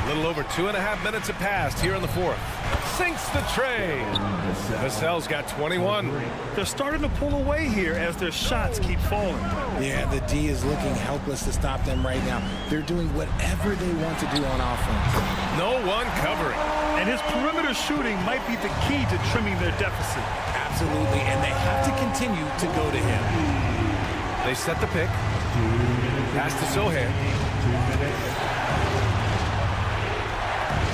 A little over 2.5 minutes have passed here in the fourth. Sinks the tray. Vassell's got 21. They're starting to pull away here as their shots keep falling. Yeah, the D is looking helpless to stop them right now. They're doing whatever they want to do on offense. No one covering. And his perimeter shooting might be the key to trimming their deficit. Absolutely, and they have to continue to go to him. They set the pick. Pass to Sohan.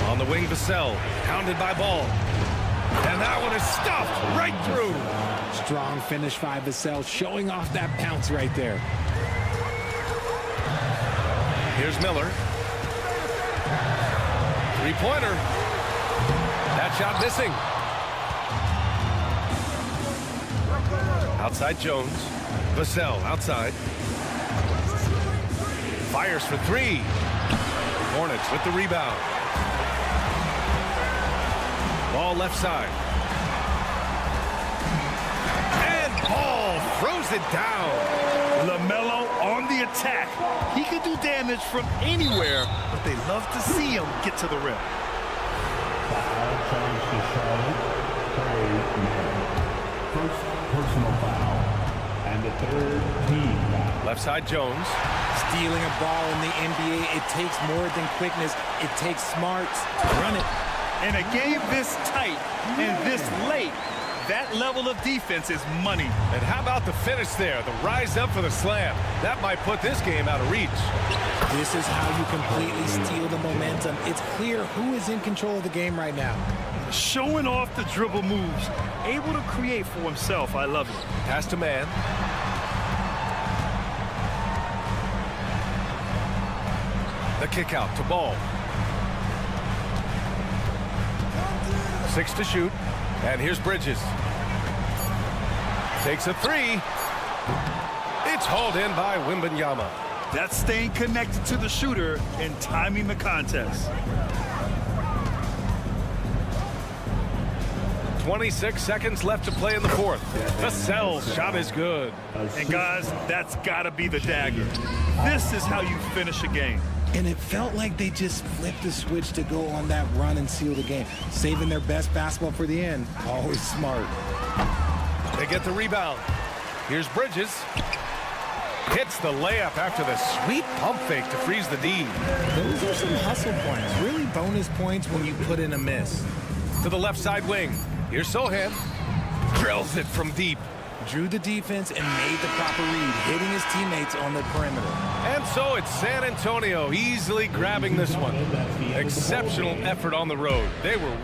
On the wing, Vassell, pounded by Ball. And that one is stuffed right through. Strong finish by Vassell, showing off that bounce right there. Here's Miller. Three-pointer. That shot missing. Outside Jones. Vassell outside. Fires for 3. Hornets with the rebound. Ball left side. And Ball throws it down. LaMelo on the attack. He can do damage from anywhere, but they love to see him get to the rim. Foul charge to Charlotte. First personal foul. And the third team foul. Left side Jones. Stealing a ball in the NBA, it takes more than quickness. It takes smarts. Run it. In a game this tight and this late, that level of defense is money. And how about the finish there? The rise up for the slam. That might put this game out of reach. This is how you completely steal the momentum. It's clear who is in control of the game right now. Showing off the dribble moves. Able to create for himself. I love it. Pass to man. The kick out to Ball. 6 to shoot. And here's Bridges. Takes a 3. It's hauled in by Wembanyama. That's staying connected to the shooter and timing the contest. 26 seconds left to play in the fourth. Vassell's shot is good. And guys, that's got to be the dagger. This is how you finish a game. And it felt like they just flipped the switch to go on that run and seal the game. Saving their best basketball for the end. Always smart. They get the rebound. Here's Bridges. Hits the layup after the sweet pump fake to freeze the D. Those are some hustle points. Really bonus points when you put in a miss. To the left side wing. Here's Sohan. Drills it from deep. Drew the defense and made the proper read, hitting his teammates on the perimeter. And so it's San Antonio easily grabbing this one. Exceptional effort on the road. They were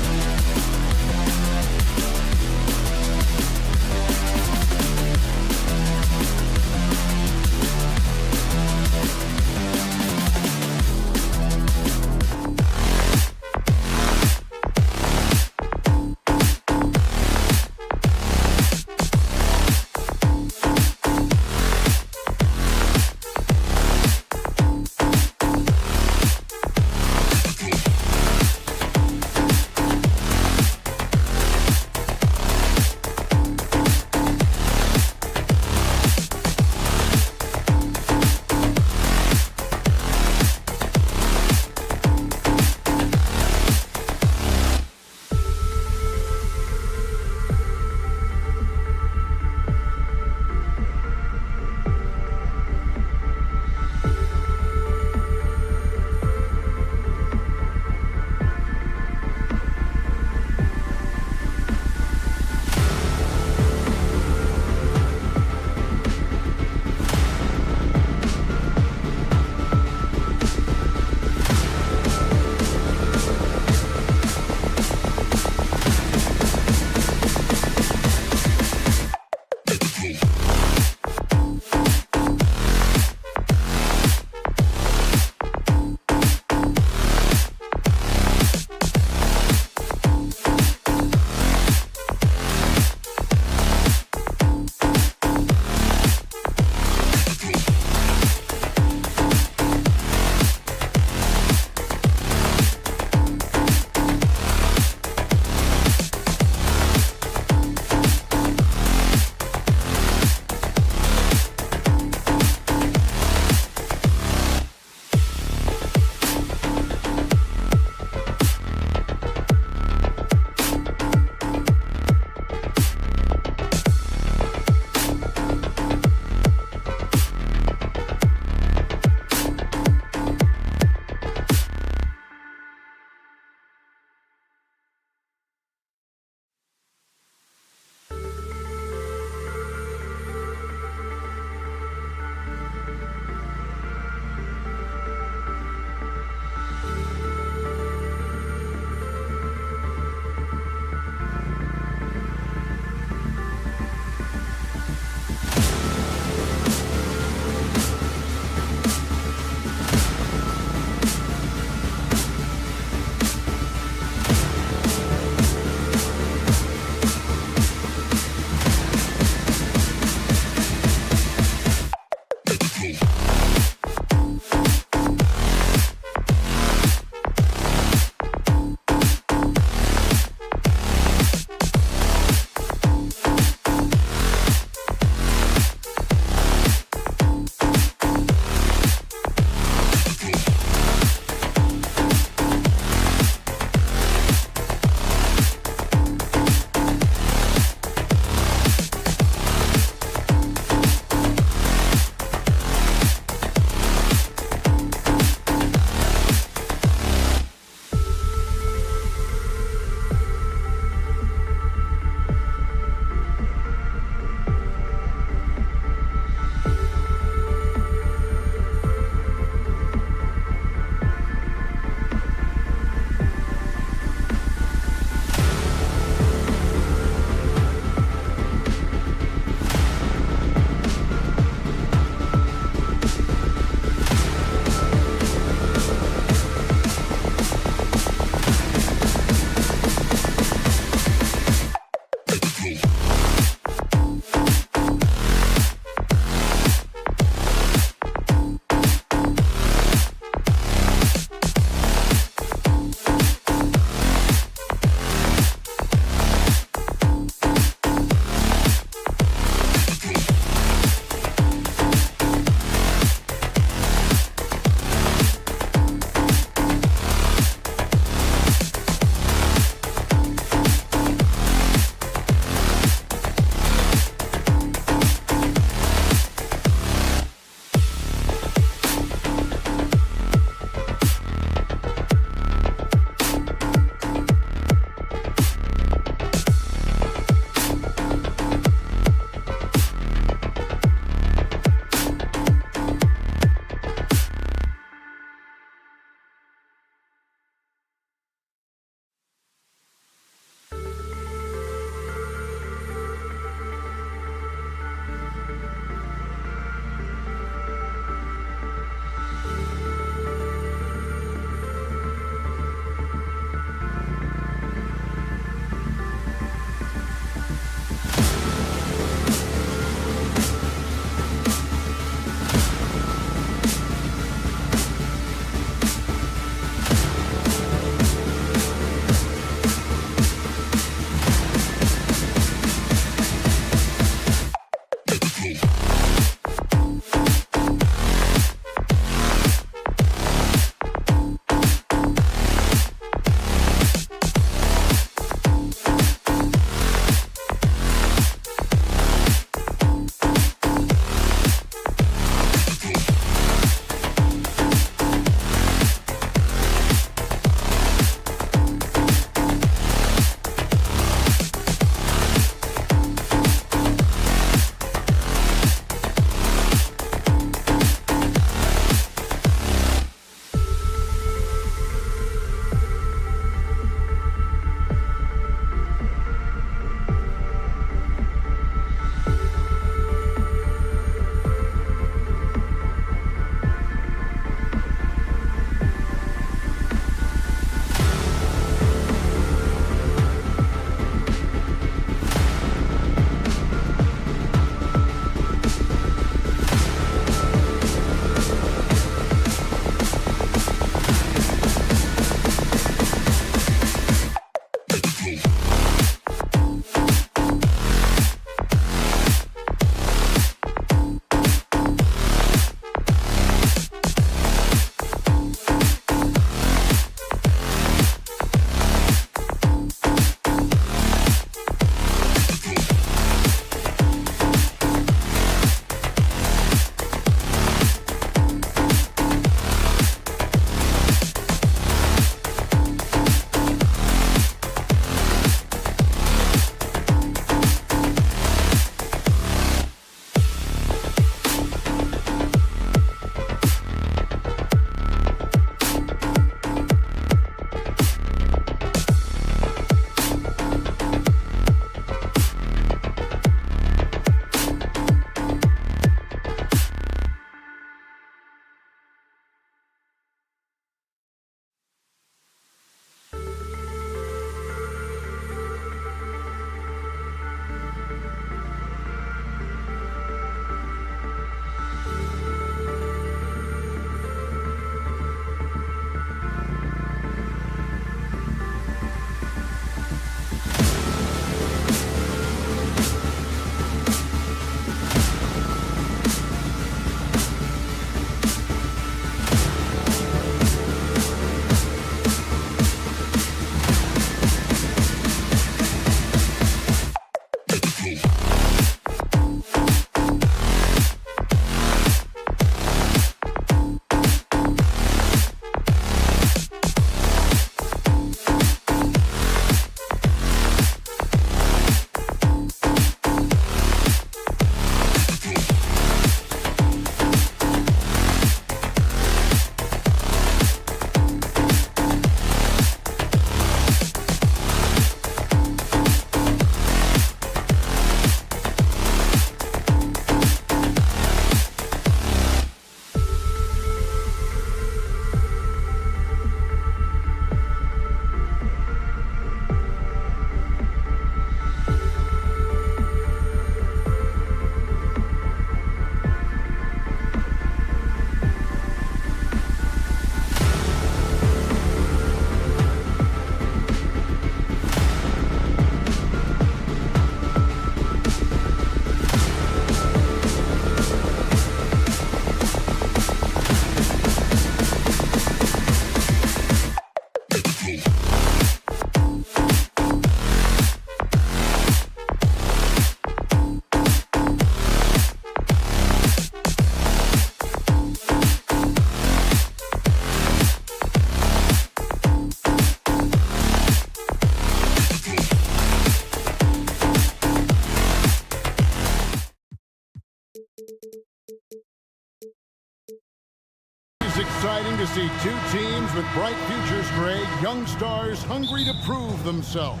exciting to see two teams with bright futures, Greg. Young stars hungry to prove themselves.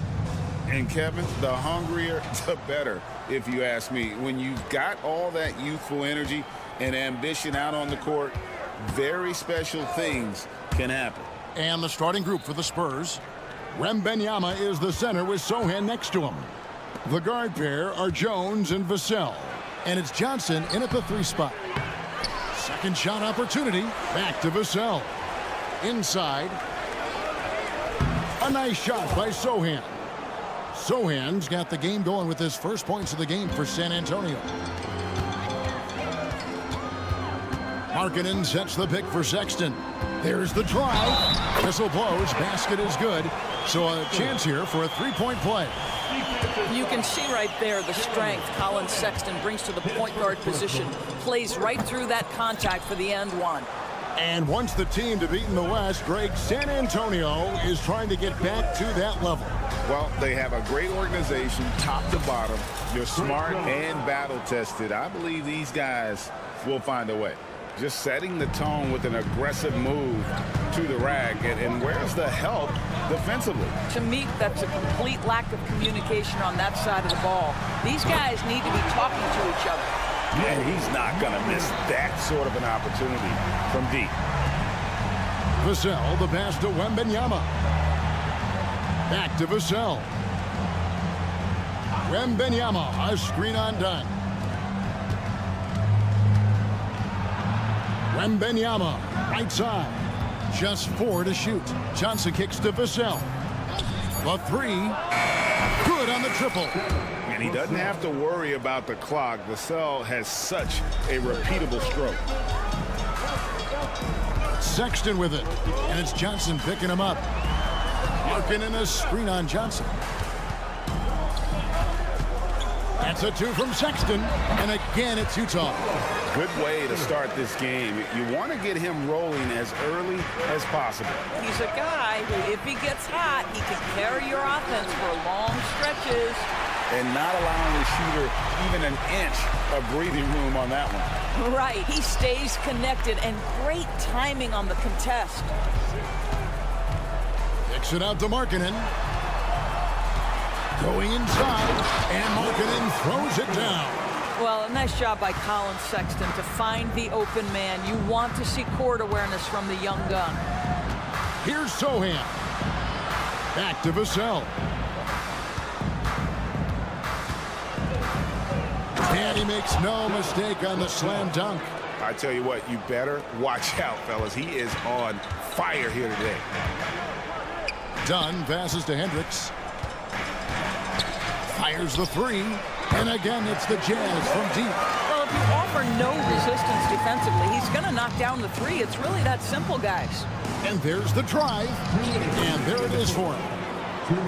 And Kevin, the hungrier, the better, if you ask me. When you've got all that youthful energy and ambition out on the court, very special things can happen. And the starting group for the Spurs. Wembanyama is the center with Sohan next to him. The guard pair are Jones and Vassell. And it's Johnson in at the 3 spot. Second shot opportunity. Back to Vassell. Inside. A nice shot by Sohan. Sohan's got the game going with his first points of the game for San Antonio. Markkanen sets the pick for Sexton. There's the drive. Whistle blows. Basket is good. So a chance here for a 3-point play. You can see right there the strength Colin Sexton brings to the point guard position. Plays right through that contact for the end one. And once the team to beat in the West, Greg, San Antonio is trying to get back to that level. Well, they have a great organization, top to bottom. They're smart and battle-tested. I believe these guys will find a way. Just setting the tone with an aggressive move to the rack. And where's the help defensively? To me, that's a complete lack of communication on that side of the ball. These guys need to be talking to each other. And he's not going to miss that sort of an opportunity from deep. Vassell, the pass to Wembanyama. Back to Vassell. Wembanyama, a screen on Dunn. Wembanyama, right side. Just 4 to shoot. Johnson kicks to Vassell. The 3. Good on the triple. And he doesn't have to worry about the clock. Vassell has such a repeatable stroke. Sexton with it. And it's Johnson picking him up. Markkanen a screen on Johnson. That's a 2 from Sexton. And again, it's Utah. Good way to start this game. You want to get him rolling as early as possible. He's a guy who, if he gets hot, he can carry your offense for long stretches. And not allowing the shooter even an inch of breathing room on that one. Right. He stays connected, and great timing on the contest. Kicks it out to Markkanen. Going inside, and Markkanen throws it down. Well, a nice job by Colin Sexton to find the open man. You want to see court awareness from the young gun. Here's Sohan. Back to Vassell. And he makes no mistake on the slam dunk. I tell you what, you better watch out, fellas. He is on fire here today. Dunn passes to Hendricks. Fires the 3. And again, it's the Jazz from deep. Well, if you offer no resistance defensively, he's going to knock down the 3. It's really that simple, guys. And there's the drive. And there it is for him.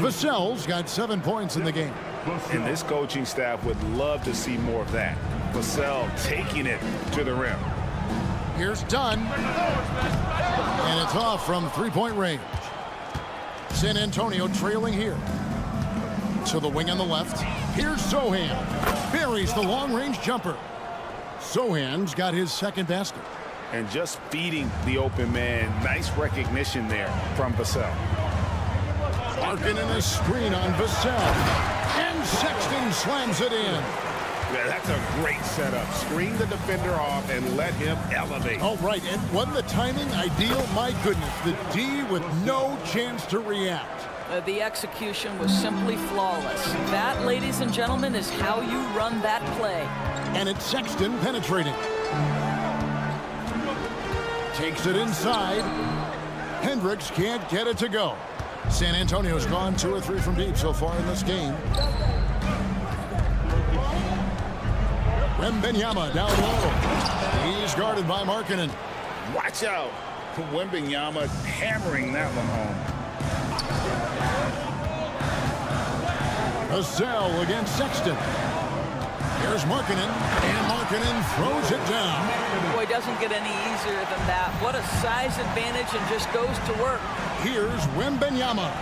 Vassell's got 7 points in the game. And this coaching staff would love to see more of that. Vassell taking it to the rim. Here's Dunn. And it's off from 3-point range. San Antonio trailing here. To the wing on the left. Here's Sohan. Buries the long-range jumper. Sohan's got his second basket. And just feeding the open man. Nice recognition there from Vassell. Markkanen a screen on Vassell. And Sexton slams it in. Yeah, that's a great setup. Screen the defender off and let him elevate. Oh, right. And wasn't the timing ideal? My goodness. The D with no chance to react. The execution was simply flawless. That, ladies and gentlemen, is how you run that play. And it's Sexton penetrating. Takes it inside. Hendricks can't get it to go. San Antonio's gone 2 or 3 from deep so far in this game. Wembanyama down low. He's guarded by Markkanen. Watch out. Wembanyama hammering that one home. Vassell against Sexton. Here's Markkanen, and Markkanen throws it down. Boy, doesn't get any easier than that. What a size advantage, and just goes to work. Here's Wembanyama.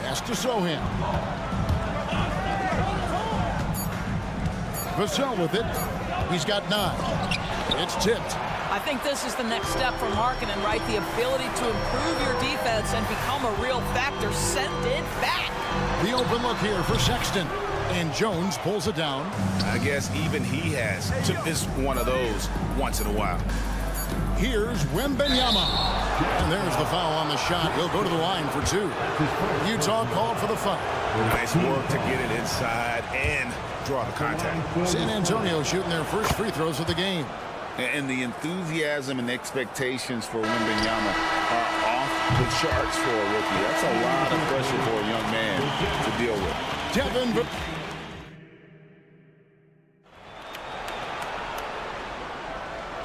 Pass to Sohan. Vassell with it. He's got 9. It's tipped. I think this is the next step for Markkanen, right? The ability to improve your defense and become a real factor. Send it back. The open look here for Sexton. And Jones pulls it down. I guess even he has to miss one of those once in a while. Here's Wembanyama. And there's the foul on the shot. He'll go to the line for 2. Utah called for the foul. Nice work to get it inside and draw the contact. San Antonio shooting their first free throws of the game. And the enthusiasm and expectations for Wembanyama are off the charts for a rookie. That's a lot of pressure for a young man to deal with. Devin.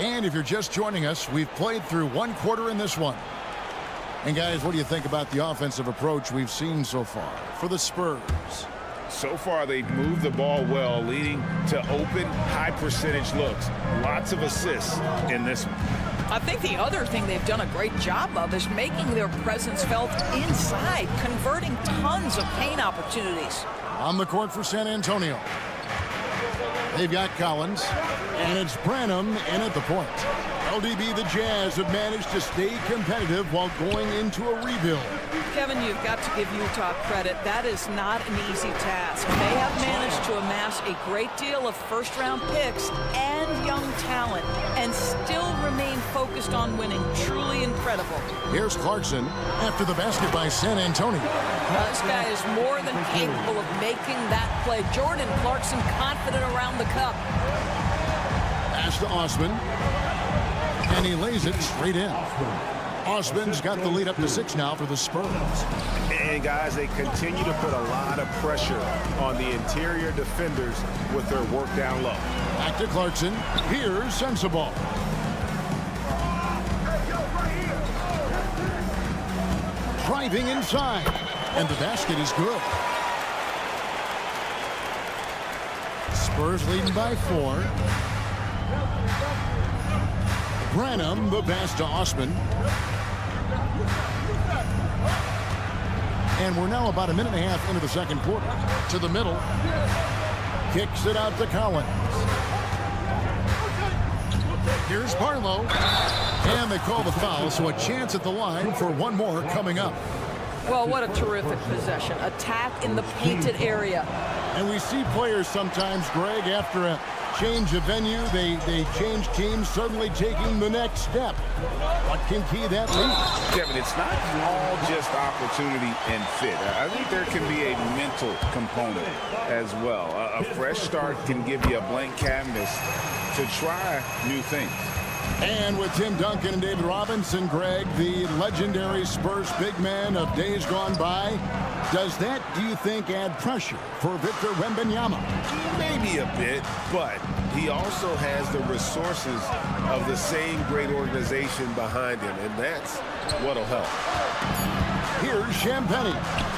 And if you're just joining us, we've played through 1 quarter in this one. And guys, what do you think about the offensive approach we've seen so far for the Spurs? So far, they've moved the ball well, leading to open, high-percentage looks. Lots of assists in this one. I think the other thing they've done a great job of is making their presence felt inside, converting tons of paint opportunities. On the court for San Antonio. They've got Collins, and it's Branham in at the point. LDB, the Jazz have managed to stay competitive while going into a rebuild. Kevin, you've got to give Utah credit. That is not an easy task. They have managed to amass a great deal of first-round picks and young talent and still remain focused on winning. Truly incredible. Here's Clarkson after the basket by San Antonio. This guy is more than capable of making that play. Jordan Clarkson confident around the cup. Pass to Osman. And he lays it straight in. Osman's got the lead up to 6 now for the Spurs. And guys, they continue to put a lot of pressure on the interior defenders with their work down low. Back to Clarkson. Here's Sensabaugh. Driving inside. And the basket is good. Spurs leading by 4. Branham, the pass to Osman. And we're now about a minute and a half into the second quarter. To the middle. Kicks it out to Collins. Here's Barlow. And they call the foul, so a chance at the line for one more coming up. Well, what a terrific possession. Attack in the painted area. And we see players sometimes, Greg, after a change of venue, they change teams, suddenly taking the next step. What can key that lead? Kevin, it's not all just opportunity and fit. I think there can be a mental component as well. A fresh start can give you a blank canvas to try new things. And with Tim Duncan and David Robinson, Greg, the legendary Spurs big man of days gone by, does that, do you think, add pressure for Victor Wembanyama? Maybe a bit, but he also has the resources of the same great organization behind him, and that's what'll help. Here's Champagnie.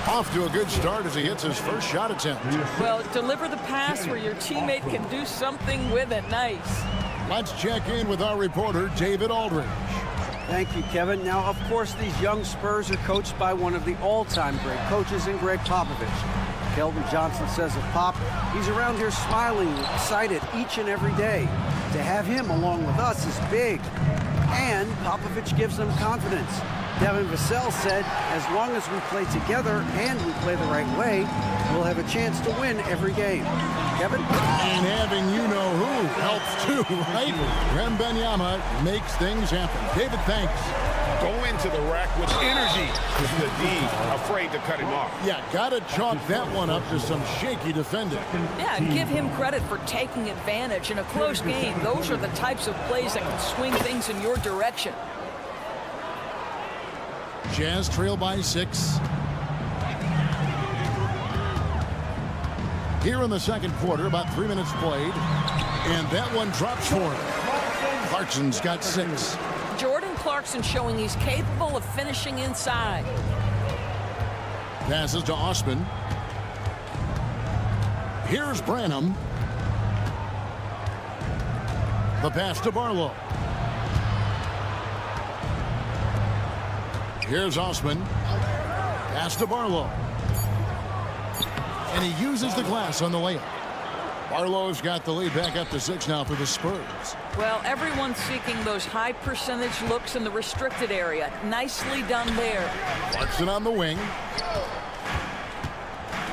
Off to a good start as he hits his first shot attempt. Well, deliver the pass where your teammate can do something with it. Nice. Let's check in with our reporter, David Aldridge. Thank you, Kevin. Now, of course, these young Spurs are coached by one of the all-time great coaches in Greg Popovich. Keldon Johnson says of Pop, he's around here smiling, excited each and every day. To have him along with us is big. And Popovich gives them confidence. Devin Vassell said, as long as we play together and we play the right way, we'll have a chance to win every game. Kevin? And having you-know-who helps too, right? Wembanyama makes things happen. David, thanks. Go into the rack with energy. Is the D afraid to cut him off? Yeah, gotta chalk that one up to some shaky defending. Yeah, give him credit for taking advantage in a close game. Those are the types of plays that can swing things in your direction. Jazz trail by 6. Here in the second quarter, about 3 minutes played. And that one drops for him. Clarkson's got 6. Jordan Clarkson showing he's capable of finishing inside. Passes to Osman. Here's Branham. The pass to Barlow. Here's Osman. Pass to Barlow. and he uses the glass on the layup. Barlow's got the lead back up to 6 now for the Spurs. Well, everyone's seeking those high percentage looks in the restricted area. Nicely done there. Clarkson on the wing.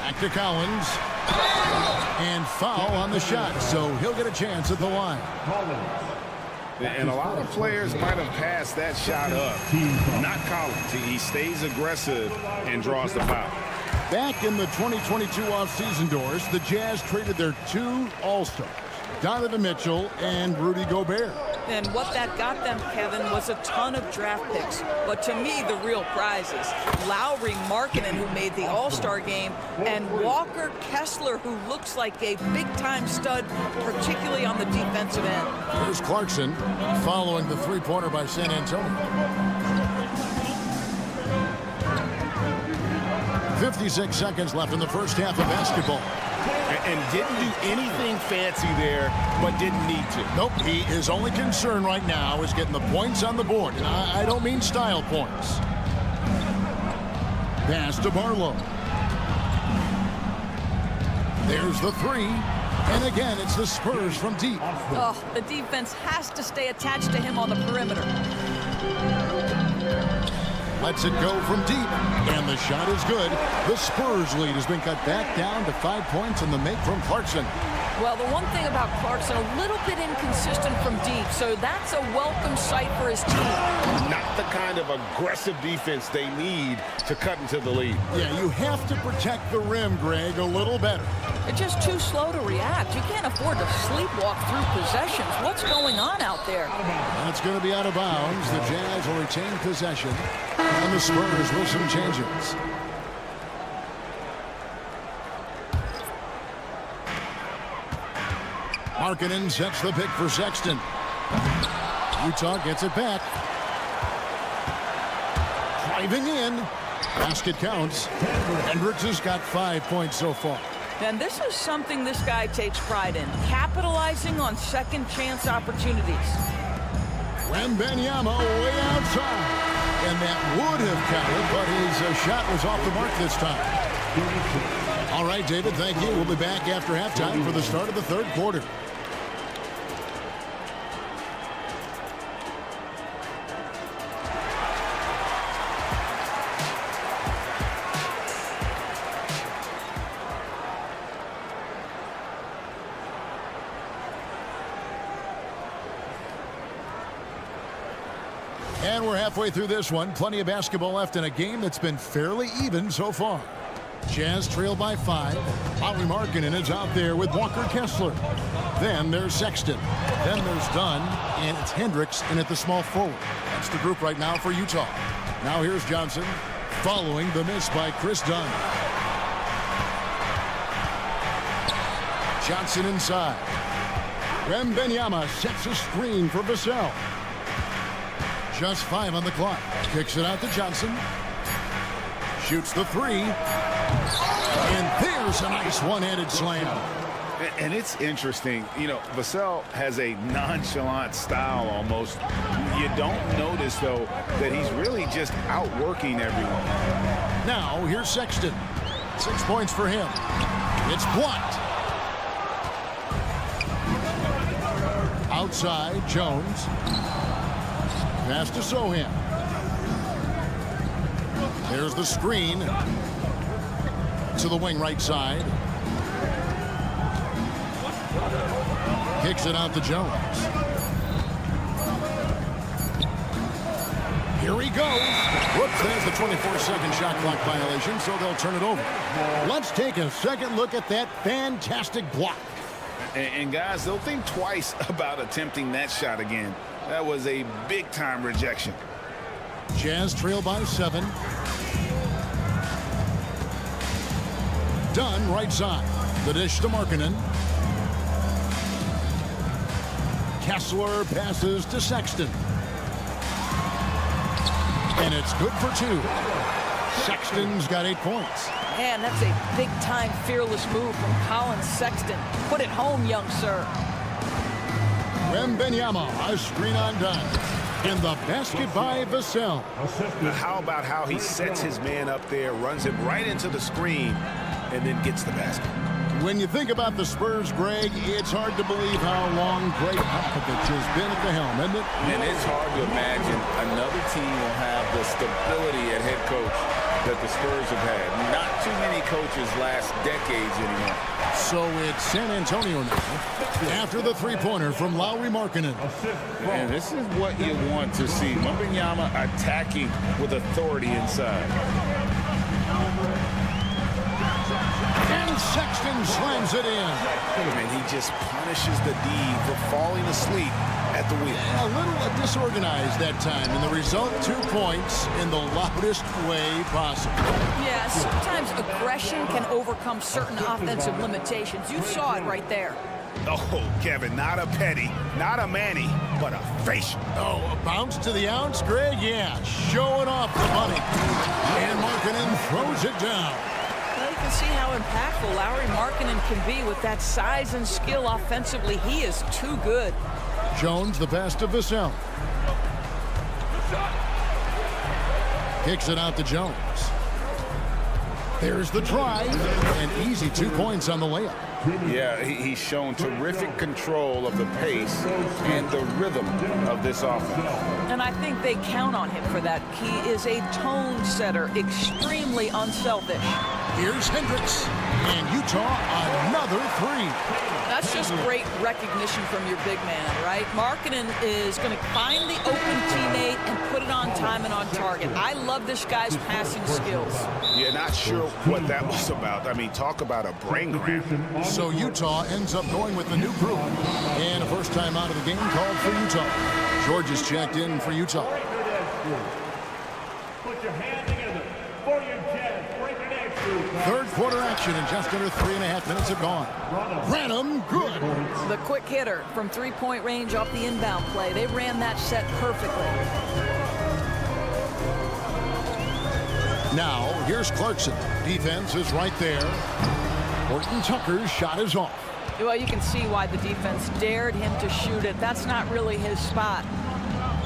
Back to Collins. And foul on the shot, so he'll get a chance at the line. And a lot of players might have passed that shot up. Not Collins. He stays aggressive and draws the foul. Back in the 2022 offseason doors, the Jazz traded their 2 All-Stars, Donovan Mitchell and Rudy Gobert. And what that got them, Kevin, was a ton of draft picks. But to me, the real prizes, Lowry Markkanen, who made the All-Star game, and Walker Kessler, who looks like a big-time stud, particularly on the defensive end. Here's Clarkson following the three-pointer by San Antonio. 56 seconds left in the first half of basketball. And didn't do anything fancy there, but didn't need to. Nope, his only concern right now is getting the points on the board. And I don't mean style points. Pass to Barlow. There's the 3. And again, it's the Spurs from deep. Oh, the defense has to stay attached to him on the perimeter. Lets it go from deep, and the shot is good. The Spurs lead has been cut back down to 5 points in the make from Clarkson. Well, the one thing about Clarkson, a little bit inconsistent from deep, so that's a welcome sight for his team. Not the kind of aggressive defense they need to cut into the lead. Yeah, you have to protect the rim, Greg, a little better. They're just too slow to react. You can't afford to sleepwalk through possessions. What's going on out there? That's going to be out of bounds. The Jazz will retain possession, and the Spurs with some changes. Markkanen sets the pick for Sexton. Utah gets it back. Driving in. Basket counts. Hendricks has got 5 points so far. And this is something this guy takes pride in, capitalizing on second chance opportunities. Wembanyama way outside. And that would have counted, but his shot was off the mark this time. All right, David, thank you. We'll be back after halftime for the start of the third quarter. And we're halfway through this one. Plenty of basketball left in a game that's been fairly even so far. Jazz trail by 5. Lauri Markkanen is out there with Walker Kessler. Then there's Sexton. Then there's Dunn. And it's Hendricks in at the small forward. That's the group right now for Utah. Now here's Johnson following the miss by Chris Dunn. Johnson inside. Wembanyama sets a screen for Vassell. Just 5 on the clock. Kicks it out to Johnson. Shoots the 3. And there's a nice one-handed slam. And it's interesting. You know, Vassell has a nonchalant style almost. You don't notice, though, that he's really just outworking everyone. Now, here's Sexton. 6 points for him. It's blocked. Outside, Jones. Pass to Sohan. There's the screen to the wing right side. Kicks it out to Jones. Here he goes. Whoops, there's the 24-second shot clock violation, so they'll turn it over. Let's take a second look at that fantastic block. And guys, they'll think twice about attempting that shot again. That was a big-time rejection. Jazz trail by 7. Dunn right side. The dish to Markkanen. Kessler passes to Sexton. And it's good for 2. Sexton's got 8 points. Man, that's a big-time fearless move from Colin Sexton. Put it home, young sir. Wembanyama, a screen on Dunn. And the basket by Vassell. How about how he sets his man up there, runs him right into the screen, and then gets the basket. When you think about the Spurs, Greg, it's hard to believe how long Greg Popovich has been at the helm, isn't it? And it's hard to imagine another team will have the stability at head coach that the Spurs have had. Not too many coaches last decades anymore. So it's San Antonio now, after the three-pointer from Lauri Markkanen. And this is what you want to see. Wembanyama attacking with authority inside. And Sexton slams it in. And he just punishes the D for falling asleep at the wheel. A little disorganized that time, and the result, 2 points in the loudest way possible. Yeah, sometimes aggression can overcome certain offensive limitations. You saw it right there. Oh, Kevin, not a petty, not a Manny, but a facial. Oh, a bounce to the ounce, Greg? Yeah, showing off the money. And Markkanen throws it down. Well, you can see how impactful Lauri Markkanen can be with that size and skill offensively. He is too good. Jones, the pass to Vassell. Kicks it out to Jones. There's the try. An easy 2 points on the layup. Yeah, he's shown terrific control of the pace and the rhythm of this offense. And I think they count on him for that. He is a tone setter, extremely unselfish. Here's Hendricks. And Utah, another three. That's just great recognition from your big man, right? Markkanen is going to find the open teammate and put it on time and on target. I love this guy's passing skills. Yeah, not sure what that was about. I mean, talk about a brain cramp. So Utah ends up going with the new group. And a first time out of the game called for Utah. George is checked in for Utah. Put your hand together for your Jazz. Break your neck through. Third quarter action, and just under 3.5 minutes have gone. Venom, good. The quick hitter from three-point range off the inbound play. They ran that set perfectly. Now, here's Clarkson. Defense is right there. Horton Tucker's shot is off. Well, you can see why the defense dared him to shoot it. That's not really his spot.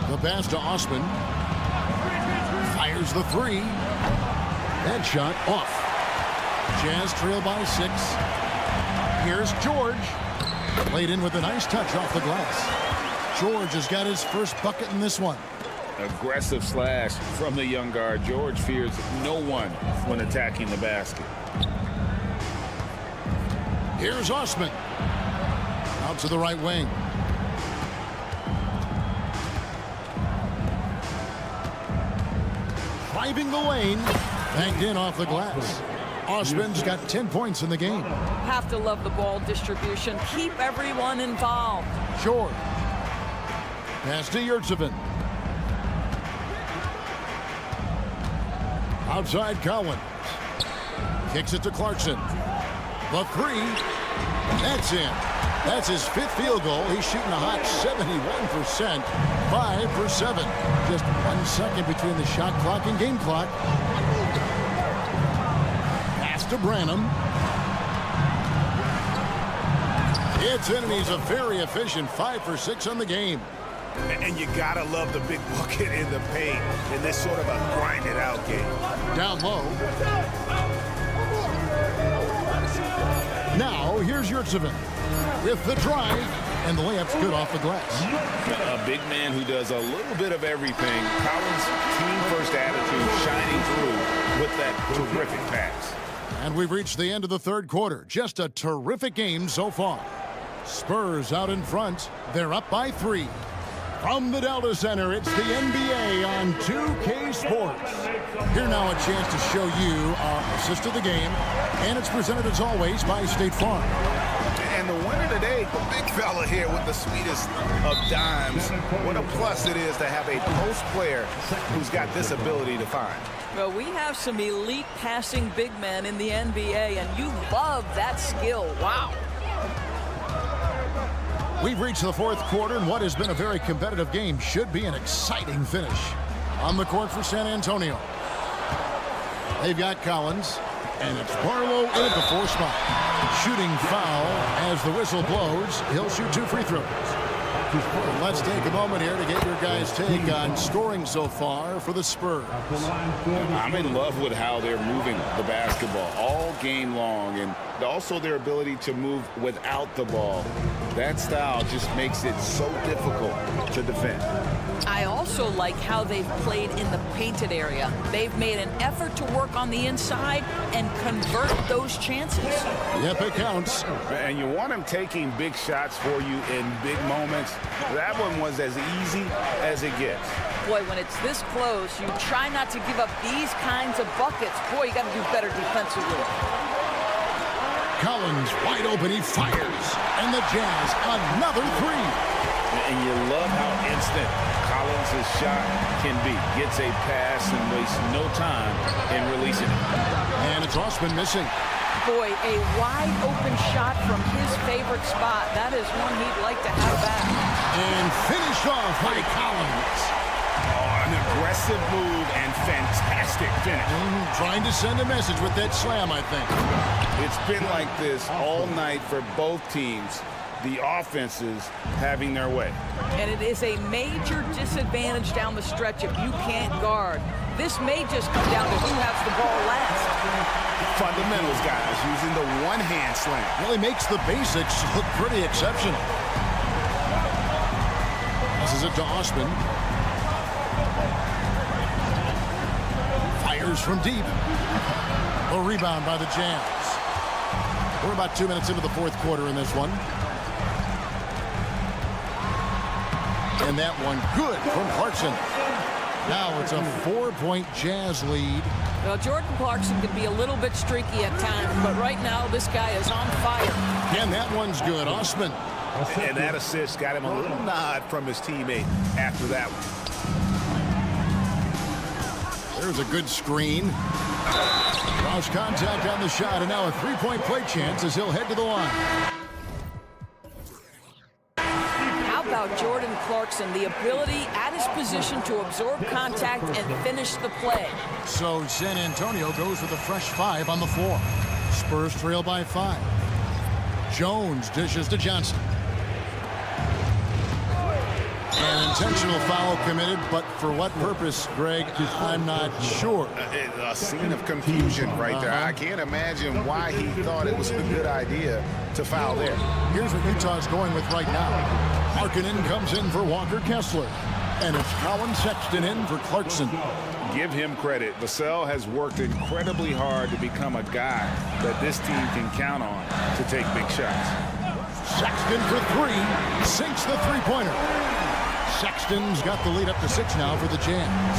The pass to Osman. Fires the three. That shot off. Jazz trail by 6. Here's George. Laid in with a nice touch off the glass. George has got his first bucket in this one. Aggressive slash from the young guard. George fears no one when attacking the basket. Here's Osman. Out to the right wing. Driving the lane. Banked in off the glass. Osman's got 10 points in the game. Have to love the ball distribution. Keep everyone involved. George. Pass to Yurtsevin. Outside Collins. Kicks it to Clarkson. The three. That's in. That's his 5th field goal. He's shooting a hot 71%. 5 for 7. Just 1 second between the shot clock and game clock. Pass to Branham. It's in, and he's a very efficient 5 for 6 on the game. And you gotta love the big bucket in the paint in this sort of a grinded out game. Down low. Now here's Yurtsevin with the drive, and the layup's good off the glass. A big man who does a little bit of everything. Collins' team-first attitude shining through with that terrific pass. And we've reached the end of the third quarter. Just a terrific game so far. Spurs out in front. They're up by 3. From the Delta Center, it's the NBA on 2K Sports. Here now a chance to show you our assist of the game, and it's presented as always by State Farm. And the winner today, the big fella here with the sweetest of dimes. What a plus it is to have a post player who's got this ability to find. Well, we have some elite passing big men in the NBA, and you love that skill. Wow. We've reached the fourth quarter, and what has been a very competitive game should be an exciting finish. On the court for San Antonio. They've got Collins, and it's Barlow in at the 4 spot. Shooting foul as the whistle blows. He'll shoot 2 free throws. Let's take a moment here to get your guys' take on scoring so far for the Spurs. I'm in love with how they're moving the basketball all game long, and also their ability to move without the ball. That style just makes it so difficult to defend. I also like how they've played in the painted area. They've made an effort to work on the inside and convert those chances. Yep, it counts. And you want them taking big shots for you in big moments. That one was as easy as it gets. Boy, when it's this close, you try not to give up these kinds of buckets. Boy, you got to do better defensively. Collins wide open, he fires. And the Jazz, another three. And you love how instant Collins' shot can be. Gets a pass and wastes no time in releasing it. And it's Osman missing. Boy, a wide open shot from his favorite spot. That is one he'd like to have back. And finished off by Collins. Oh, an aggressive move and fantastic finish. Trying to send a message with that slam, I think. It's been like this all night for both teams. The offenses having their way. And it is a major disadvantage down the stretch if you can't guard. This may just come down to who has the ball last. Fundamentals, guys, using the one-hand slam. Really makes the basics look pretty exceptional. Passes it to Osman. Fires from deep. A rebound by the Jazz. We're about 2 minutes into the fourth quarter in this one. And that one good from Clarkson. Now it's a 4-point Jazz lead. Well, Jordan Clarkson can be a little bit streaky at times, but right now this guy is on fire. And that one's good. Osman. And that assist got him a little nod from his teammate after that one. There's a good screen. Cross contact on the shot, and now a three-point play chance as he'll head to the line. How about Jordan Clarkson, the ability at his position to absorb contact and finish the play? So San Antonio goes with a fresh 5 on the floor. Spurs trail by 5. Jones dishes to Johnson. An intentional foul committed, but for what purpose, Greg, I'm not sure. A scene of confusion right there. I can't imagine why he thought it was a good idea to foul there. Here's what Utah's going with right now. Markkanen comes in for Walker Kessler. And it's Colin Sexton in for Clarkson. Give him credit. Vassell has worked incredibly hard to become a guy that this team can count on to take big shots. Sexton for 3. Sinks the three-pointer. Sexton's got the lead up to 6 now for the Jazz.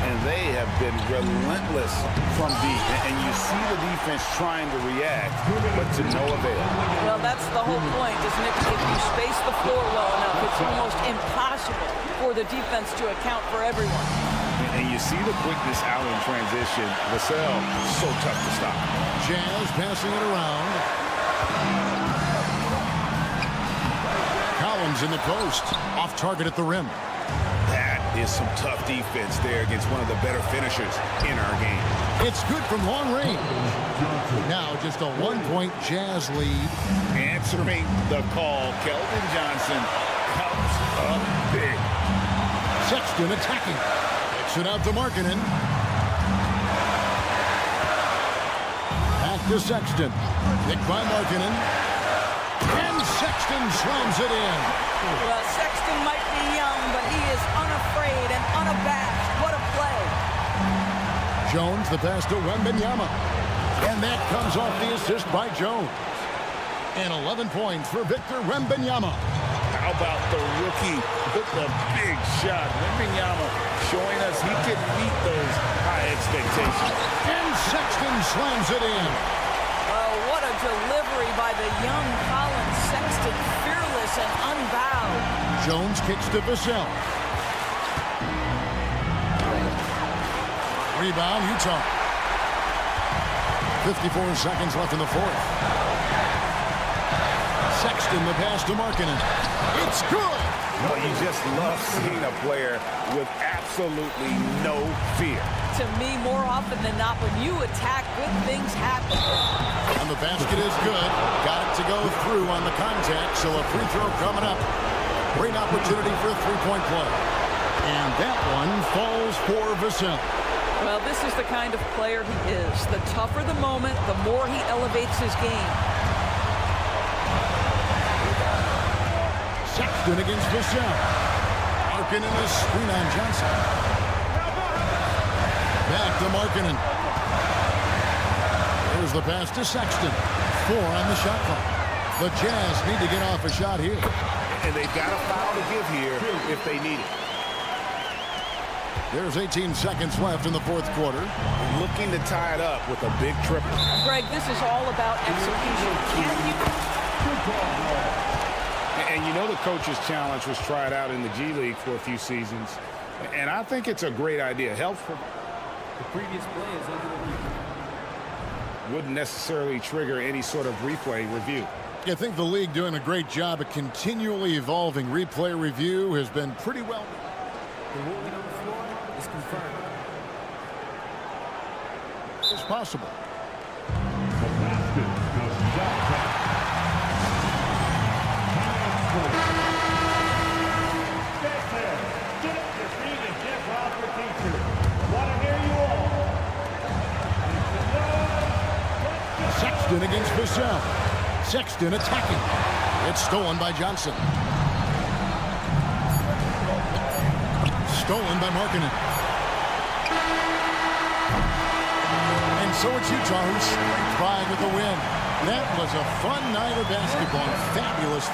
And they have been relentless from deep. And you see the defense trying to react, but to no avail. Well, that's the whole point, isn't it? If you space the floor well enough, it's almost impossible for the defense to account for everyone. And you see the quickness out in transition. Vassell, so tough to stop. Jazz passing it around. Collins in the post. Off target at the rim. That is some tough defense there against one of the better finishers in our game. It's good from long range. Now just a 1-point Jazz lead. Answering the call, Keldon Johnson comes up big. Sexton attacking. Kicks it out to Markkanen. Back to Sexton. Picked by Markkanen. And Sexton slams it in. Well, Sexton might be young, but he is unafraid and unabashed. What a play. Jones, the pass to Wembanyama. And that comes off the assist by Jones. And 11 points for Victor Wembanyama. How about the rookie with the big shot? Wembanyama showing us he can meet those high expectations. And Sexton slams it in. Oh, what a delivery by the young Colin Sexton. Fearless and unbowed. Jones kicks to Vassell. Rebound, Utah. 54 seconds left in the fourth. Sexton, the pass to Markkanen. It's good! Well, you just love seeing a player with absolutely no fear. To me, more often than not, when you attack, good things happen. And the basket is good. Got it to go through on the contact, so a free throw coming up. Great opportunity for a three-point play. And that one falls for Vassell. Well, this is the kind of player he is. The tougher the moment, the more he elevates his game. Sexton against Vassell. Markkanen a screen on Johnson. Back to Markkanen. There's the pass to Sexton. 4 on the shot clock. The Jazz need to get off a shot here. And they've got a foul to give here if they need it. There's 18 seconds left in the fourth quarter. Looking to tie it up with a big triple. Greg, this is all about execution. And you know the coach's challenge was try it out in the G League for a few seasons. And I think it's a great idea. Helpful. The previous play is under review. Wouldn't necessarily trigger any sort of replay review. I think the league doing a great job at continually evolving replay review has been pretty well. The ruling on the floor is confirmed. It's possible. Sexton against Vassell. Sexton attacking. It's stolen by Johnson. Stolen by Markkanen. And so it's Utah who's straight by with the win. That was a fun night of basketball. Fabulous.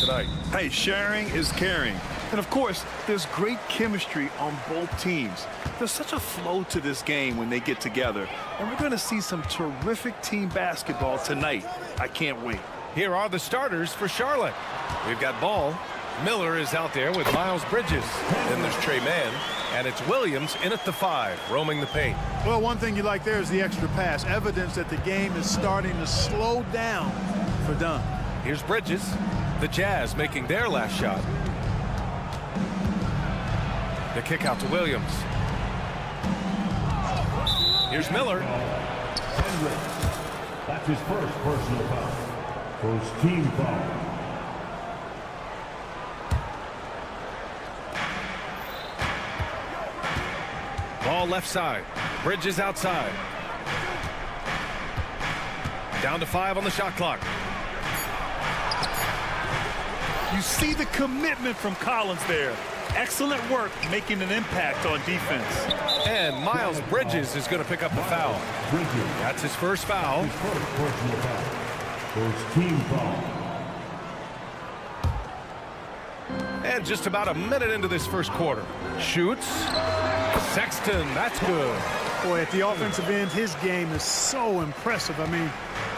tonight. Hey, sharing is caring. And of course, there's great chemistry on both teams. There's such a flow to this game when they get together. And we're going to see some terrific team basketball tonight. I can't wait. Here are the starters for Charlotte. We've got Ball. Miller is out there with Miles Bridges. Then there's Trey Mann. And it's Williams in at the 5, roaming the paint. Well, one thing you like there is the extra pass. Evidence that the game is starting to slow down for Dunn. Here's Bridges. The Jazz making their last shot. The kick out to Williams. Here's Miller. That's his first personal foul. First team foul. Ball left side. Bridges outside. Down to 5 on the shot clock. You see the commitment from Collins there. Excellent work making an impact on defense. And Miles Bridges is going to pick up the foul. That's his first foul. His first personal foul. First team foul. And just about a minute into this first quarter. Shoots. Sexton, that's good. Boy, at the offensive end, his game is so impressive. I mean,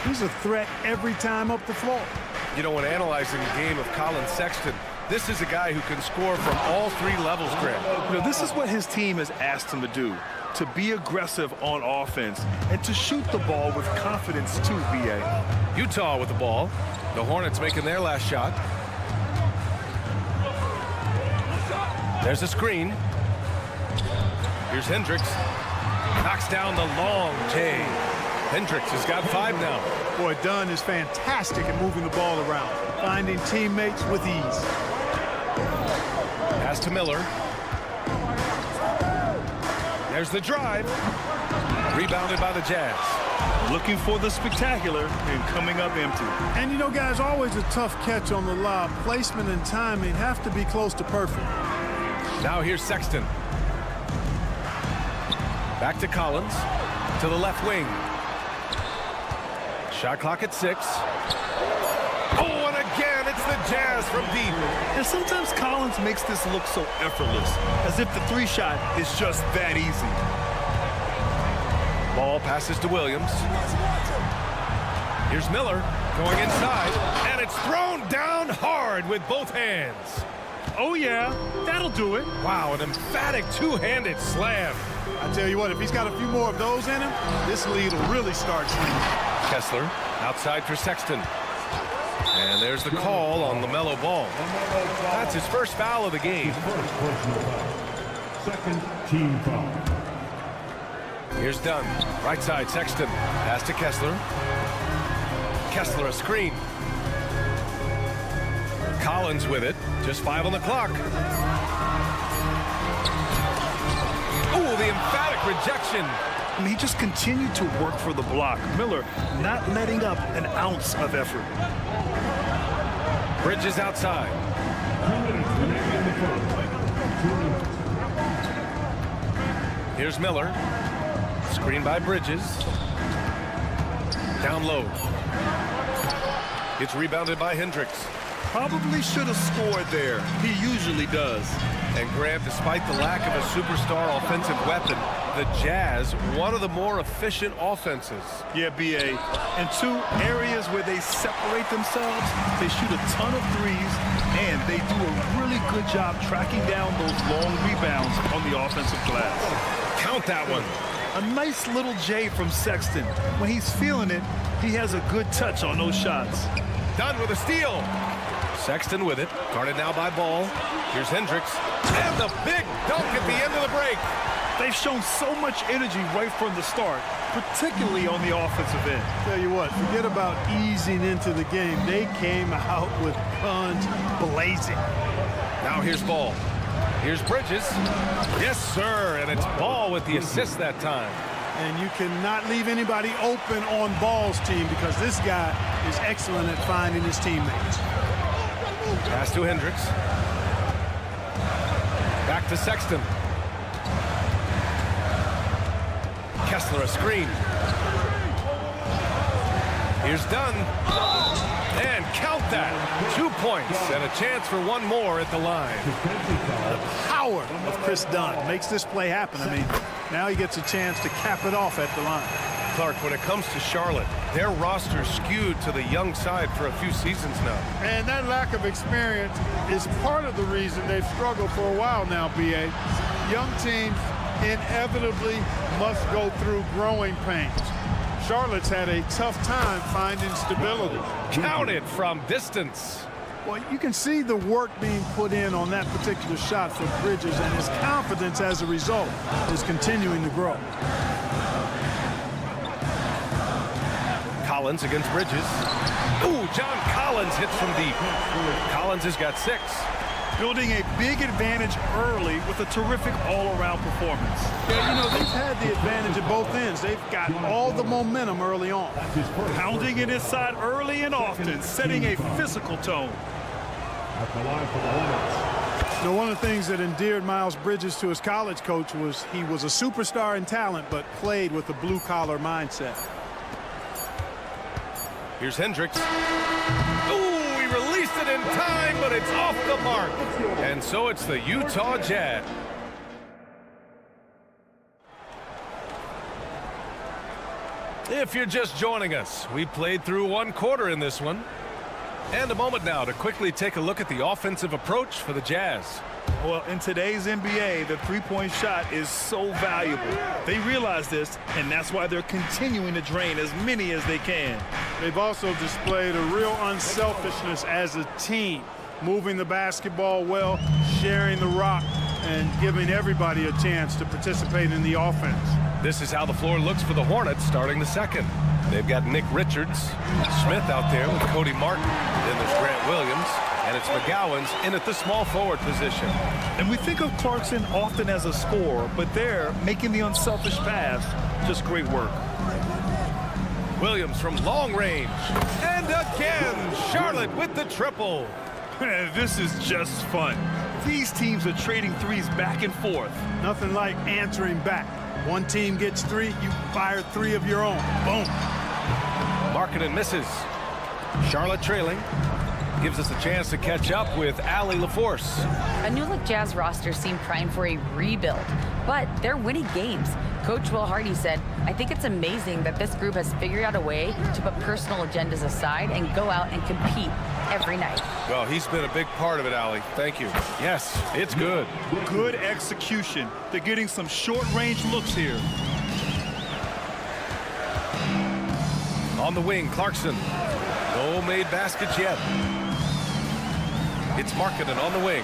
he's a threat every time up the floor. You know, when analyzing the game of Colin Sexton, this is a guy who can score from all 3 levels, Grant. You know, this is what his team has asked him to do, to be aggressive on offense and to shoot the ball with confidence too, B.A. Utah with the ball. The Hornets making their last shot. There's a screen. Here's Hendricks. Knocks down the long J. Hendricks has got 5 now. Boy, Dunn is fantastic at moving the ball around, finding teammates with ease. Pass to Miller. There's the drive. Rebounded by the Jazz. Looking for the spectacular and coming up empty. And you know, guys, always a tough catch on the lob. Placement and timing have to be close to perfect. Now here's Sexton. Back to Collins. To the left wing. Shot clock at 6. Oh, and again, it's the Jazz from deep. And sometimes Collins makes this look so effortless, as if the 3-shot is just that easy. Ball passes to Williams. Here's Miller going inside, and it's thrown down hard with both hands. Oh, yeah, that'll do it. Wow, an emphatic 2-handed slam. I tell you what, if he's got a few more of those in him, this lead will really start swinging. Kessler outside for Sexton. And there's the call on LaMelo Ball. That's his first foul of the game. First personal foul. Second team foul. Here's Dunn. Right side, Sexton. Pass to Kessler. Kessler a screen. Collins with it. Just 5 on the clock. Oh, the emphatic rejection. I mean, he just continued to work for the block. Miller not letting up an ounce of effort. Bridges outside. Here's Miller. Screen by Bridges. Down low. It's rebounded by Hendricks. Probably should have scored there. He usually does. And Grant, despite the lack of a superstar offensive weapon, the Jazz, one of the more efficient offenses. Yeah, B.A. In 2 areas where they separate themselves, they shoot a ton of threes, and they do a really good job tracking down those long rebounds on the offensive glass. Count that one. A nice little J from Sexton. When he's feeling it, he has a good touch on those shots. Dunn with a steal. Sexton with it. Guarded now by Ball. Here's Hendricks. And the big dunk at the end of the break. They've shown so much energy right from the start, particularly on the offensive end. Tell you what, forget about easing into the game. They came out with guns blazing. Now here's Ball. Here's Bridges. Yes, sir. And it's Ball with the assist that time. And you cannot leave anybody open on Ball's team because this guy is excellent at finding his teammates. Pass to Hendricks. Back to Sexton. Kessler a screen. Here's Dunn. And count that. 2 points and a chance for one more at the line. The power of Chris Dunn makes this play happen. I mean, now he gets a chance to cap it off at the line. Clark, when it comes to Charlotte, their roster skewed to the young side for a few seasons now. And that lack of experience is part of the reason they've struggled for a while now, B.A. young teams inevitably must go through growing pains. Charlotte's had a tough time finding stability. Counted from distance. Well, you can see the work being put in on that particular shot for Bridges, and his confidence as a result is continuing to grow. Collins against Bridges. Ooh, John Collins hits from deep. Collins has got 6. Building a big advantage early with a terrific all-around performance. Yeah, you know, they've had the advantage at both ends. They've got all the momentum early on. Pounding it inside early and often, setting a physical tone. At the line for the Hornets. You know, one of the things that endeared Miles Bridges to his college coach was he was a superstar in talent, but played with a blue-collar mindset. Here's Hendricks. Ooh, he released it in time, but it's off the mark. And so it's the Utah Jazz. If you're just joining us, we played through 1 quarter in this one. And a moment now to quickly take a look at the offensive approach for the Jazz. Well, in today's NBA, the three-point shot is so valuable. They realize this, and that's why they're continuing to drain as many as they can. They've also displayed a real unselfishness as a team, moving the basketball well, sharing the rock, and giving everybody a chance to participate in the offense. This is how the floor looks for the Hornets starting the second. They've got Nick Richards, Smith out there with Cody Martin. Then there's Grant Williams, and it's McGowan's in at the small forward position. And we think of Clarkson often as a scorer, but they're making the unselfish pass. Just great work. Williams from long range. And again, Charlotte with the triple. This is just fun. These teams are trading threes back and forth. Nothing like answering back. One team gets 3, you fire 3 of your own. Boom. Markkanen misses. Charlotte trailing. Gives us a chance to catch up with Allie LaForce. A new-look Jazz roster seemed primed for a rebuild, but they're winning games. Coach Will Hardy said, "I think it's amazing that this group has figured out a way to put personal agendas aside and go out and compete every night." Well, he's been a big part of it, Allie. Thank you. Yes, it's good. Good execution. They're getting some short-range looks here. On the wing, Clarkson. No made baskets yet. It's Markkanen on the wing.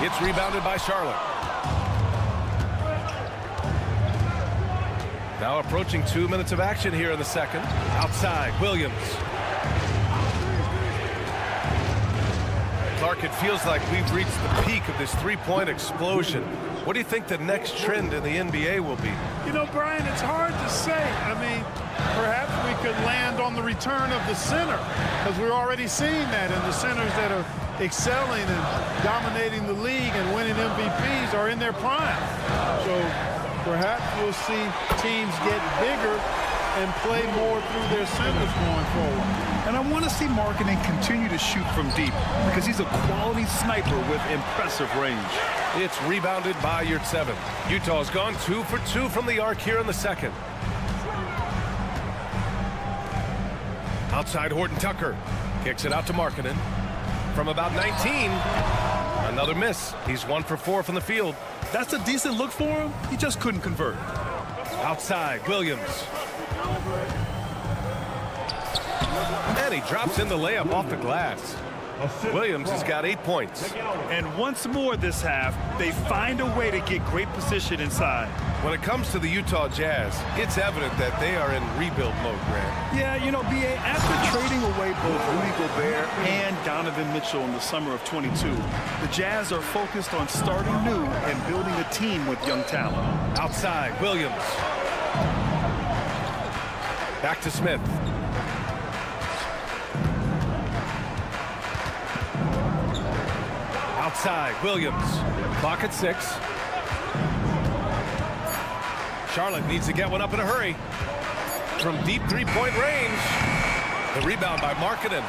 It's rebounded by Charlotte. Now approaching 2 minutes of action here in the second. Outside, Williams. Clark, it feels like we've reached the peak of this three-point explosion. What do you think the next trend in the NBA will be? You know, Brian, it's hard to say. I mean, perhaps we could land on the return of the center, because we're already seeing that, and the centers that are excelling and dominating the league and winning MVPs are in their prime. So perhaps we'll see teams get bigger and play more through their centers going forward. And I want to see Markkanen continue to shoot from deep because he's a quality sniper with impressive range. It's rebounded by Yurtseven. Utah's gone 2 for 2 from the arc here in the second. Outside Horton Tucker. Kicks it out to Markkanen. From about 19. Another miss. He's 1 for 4 from the field. That's a decent look for him. He just couldn't convert. Outside, Williams. And he drops in the layup off the glass. Williams has got 8 points. And once more this half, they find a way to get great position inside. When it comes to the Utah Jazz, it's evident that they are in rebuild mode, Grant. Yeah, you know, B.A., after trading away both Rudy Gobert and Donovan Mitchell in the summer of 22, the Jazz are focused on starting new and building a team with young talent. Outside, Williams. Back to Smith. Outside, Williams. Clock at 6. Charlotte needs to get one up in a hurry. From deep three-point range. The rebound by Markkanen.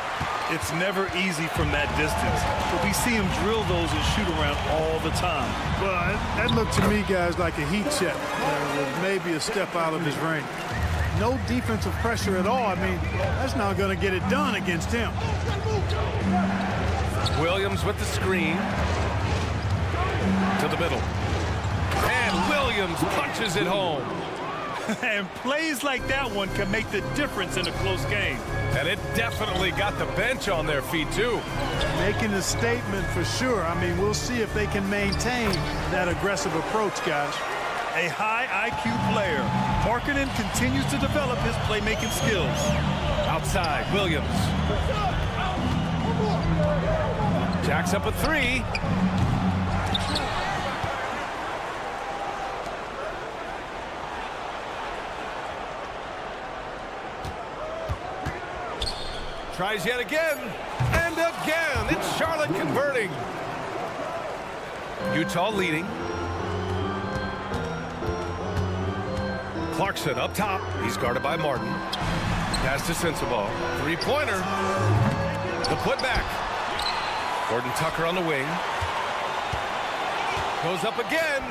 It's never easy from that distance, but we see him drill those and shoot around all the time. Well, that looked to me, guys, like a heat check. With maybe a step out of his range. No defensive pressure at all. I mean, that's not going to get it done against him. Williams with the screen. To the middle. And Williams punches it home. And plays like that one can make the difference in a close game. And it definitely got the bench on their feet, too. Making a statement for sure. I mean, we'll see if they can maintain that aggressive approach, guys. A high IQ player. Markkanen continues to develop his playmaking skills. Outside, Williams. Jacks up a three. Tries yet again, and again. It's Charlotte converting. Utah leading. Clarkson up top. He's guarded by Martin. Pass to Sensabaugh. Three-pointer. The putback. Gordon Tucker on the wing. Goes up again.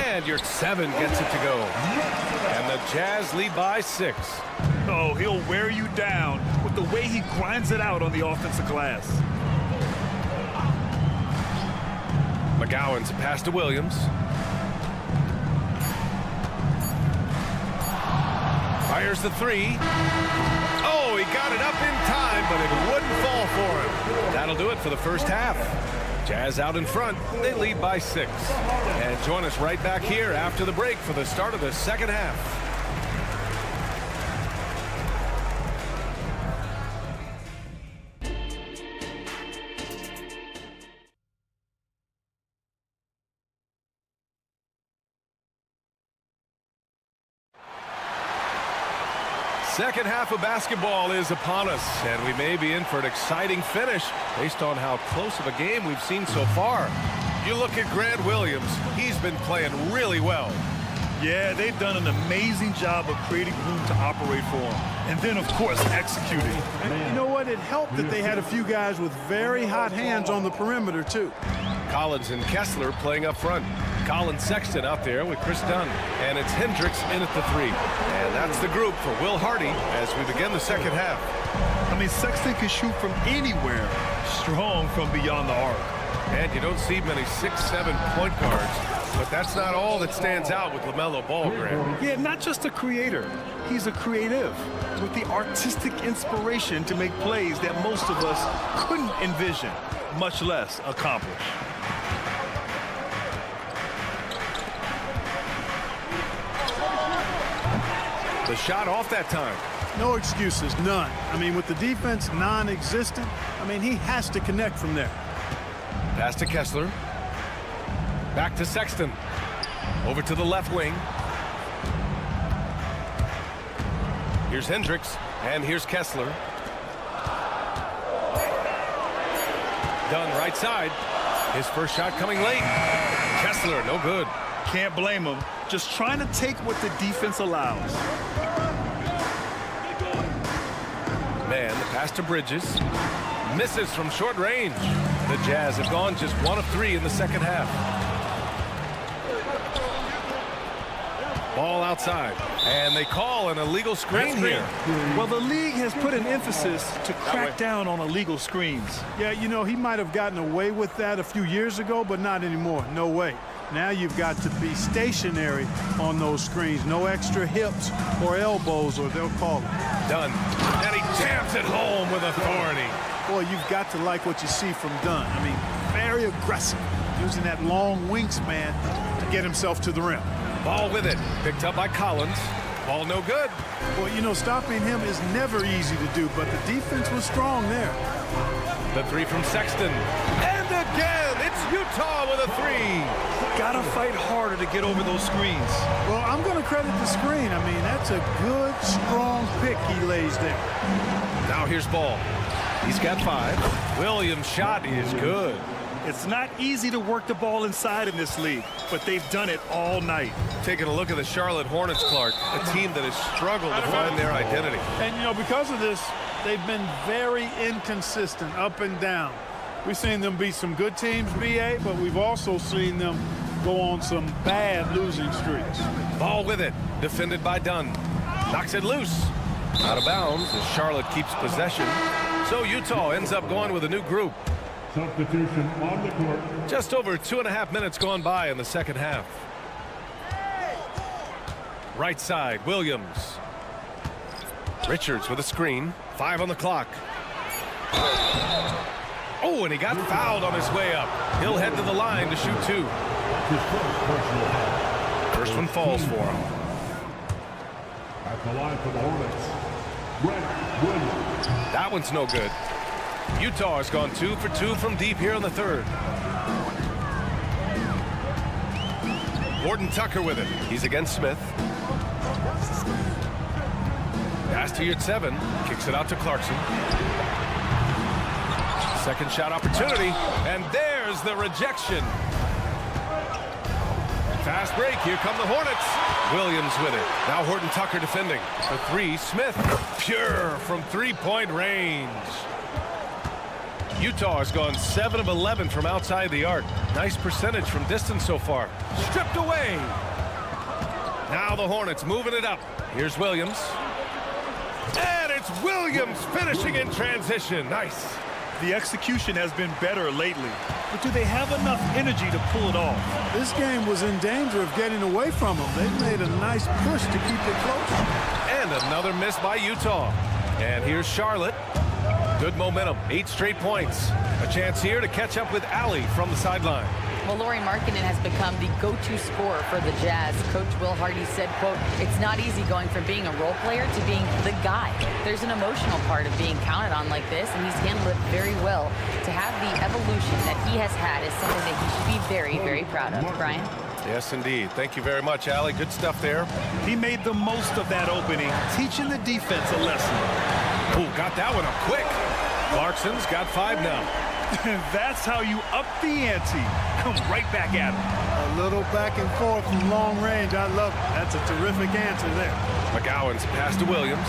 And your 7 gets it to go. And the Jazz lead by 6. Oh, he'll wear you down with the way he grinds it out on the offensive glass. McGowan's pass to Williams. Fires the 3. Oh, he got it up in time, but it wouldn't fall for him. That'll do it for the first half. Jazz out in front. They lead by 6. And join us right back here after the break for the start of the second half. Second half of basketball is upon us, and we may be in for an exciting finish based on how close of a game we've seen so far. You look at Grant Williams, he's been playing really well. Yeah, they've done an amazing job of creating room to operate for him. And then, of course, executing. And you know what? It helped that they had a few guys with very hot hands on the perimeter, too. Collins and Kessler playing up front. Colin Sexton out there with Chris Dunn. And it's Hendricks in at the 3. And that's the group for Will Hardy as we begin the second half. I mean, Sexton can shoot from anywhere, strong from beyond the arc. And you don't see many 6'7" point guards, but that's not all that stands out with LaMelo Ball, Grant. Yeah, not just a creator. He's a creative with the artistic inspiration to make plays that most of us couldn't envision, much less accomplish. The shot off that time. No excuses, none. I mean, with the defense non-existent, I mean, he has to connect from there. Pass to Kessler. Back to Sexton. Over to the left wing. Here's Hendricks, and here's Kessler. Dunn right side. His first shot coming late. Kessler, no good. Can't blame him. Just trying to take what the defense allows. Man, the pass to Bridges. Misses from short range. The Jazz have gone just 1 of 3 in the second half. Ball outside. And they call an illegal screen here. Well, the league has put an emphasis to crack down on illegal screens. Yeah, you know, he might have gotten away with that a few years ago, but not anymore. No way. Now you've got to be stationary on those screens. No extra hips or elbows, or they'll call it. Dunn. And he jams it home with authority. Boy, you've got to like what you see from Dunn. I mean, very aggressive, using that long wingspan to get himself to the rim. Ball with it. Picked up by Collins. Ball no good. Well, you know, stopping him is never easy to do, but the defense was strong there. The 3 from Sexton. And again, it's Utah with a 3. Gotta fight harder to get over those screens. Well, I'm going to credit the screen. I mean, that's a good, strong pick he lays there. Now here's Ball. He's got 5. Williams' shot is good. It's not easy to work the ball inside in this league, but they've done it all night. Taking a look at the Charlotte Hornets, Clark, a team that has struggled to find their identity. And, you know, because of this, they've been very inconsistent, up and down. We've seen them beat some good teams, BA, but we've also seen them go on some bad losing streaks. Ball with it, defended by Dunn. Knocks it loose. Out of bounds as Charlotte keeps possession. So Utah ends up going with a new group. Substitution on the court. Just over 2.5 minutes gone by in the second half. Right side, Williams. Richards with a screen. 5 on the clock. Oh, and he got fouled on his way up. He'll head to the line to shoot 2. First one falls for him. At the line for the Hornets, Williams. That one's no good. Utah has gone 2 for 2 from deep here in the third. Horton Tucker with it. He's against Smith. Pass to Yurt-7. Kicks it out to Clarkson. Second shot opportunity. And there's the rejection. Fast break. Here come the Hornets. Williams with it. Now Horton Tucker defending. For 3. Smith. Pure from 3-point range. Utah has gone 7 of 11 from outside the arc. Nice percentage from distance so far. Stripped away. Now the Hornets moving it up. Here's Williams. And it's Williams finishing in transition. Nice. The execution has been better lately, but do they have enough energy to pull it off? This game was in danger of getting away from them. They made a nice push to keep it close. And another miss by Utah. And here's Charlotte. Good momentum. 8 straight points. A chance here to catch up with Allie from the sideline. Well, Lauri Markkanen has become the go-to scorer for the Jazz. Coach Will Hardy said, quote, "It's not easy going from being a role player to being the guy. There's an emotional part of being counted on like this, and he's handled it very well. To have the evolution that he has had is something that he should be very, very proud of." Brian? Yes, indeed. Thank you very much, Allie. Good stuff there. He made the most of that opening, teaching the defense a lesson. Oh, got that one up quick. Clarkson's got 5 now. That's how you up the ante. Come right back at him. A little back and forth from long range. I love it. That's a terrific answer there. McGowan's pass to Williams.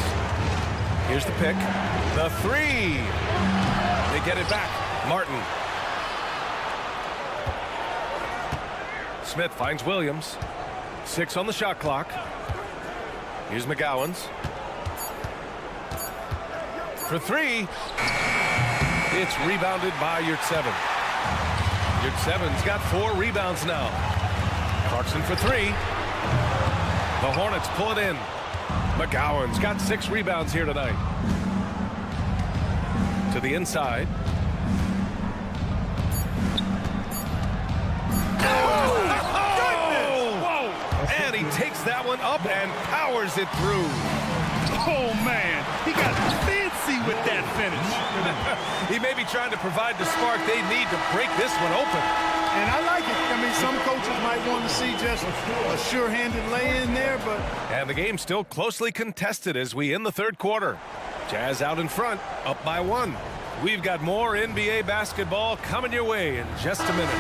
Here's the pick. The 3. They get it back. Martin. Smith finds Williams. 6 on the shot clock. Here's McGowan's. For 3. It's rebounded by Yurt-7. Yurt-7's got 4 rebounds now. Clarkson for 3. The Hornets pull it in. McGowan's got 6 rebounds here tonight. To the inside. Oh! And he takes that one up and powers it through. Oh, man. He got fancy with that finish. He may be trying to provide the spark they need to break this one open. And I like it. I mean, some coaches might want to see just a sure-handed lay-in there, but... And the game's still closely contested as we end the third quarter. Jazz out in front, up by 1. We've got more NBA basketball coming your way in just a minute.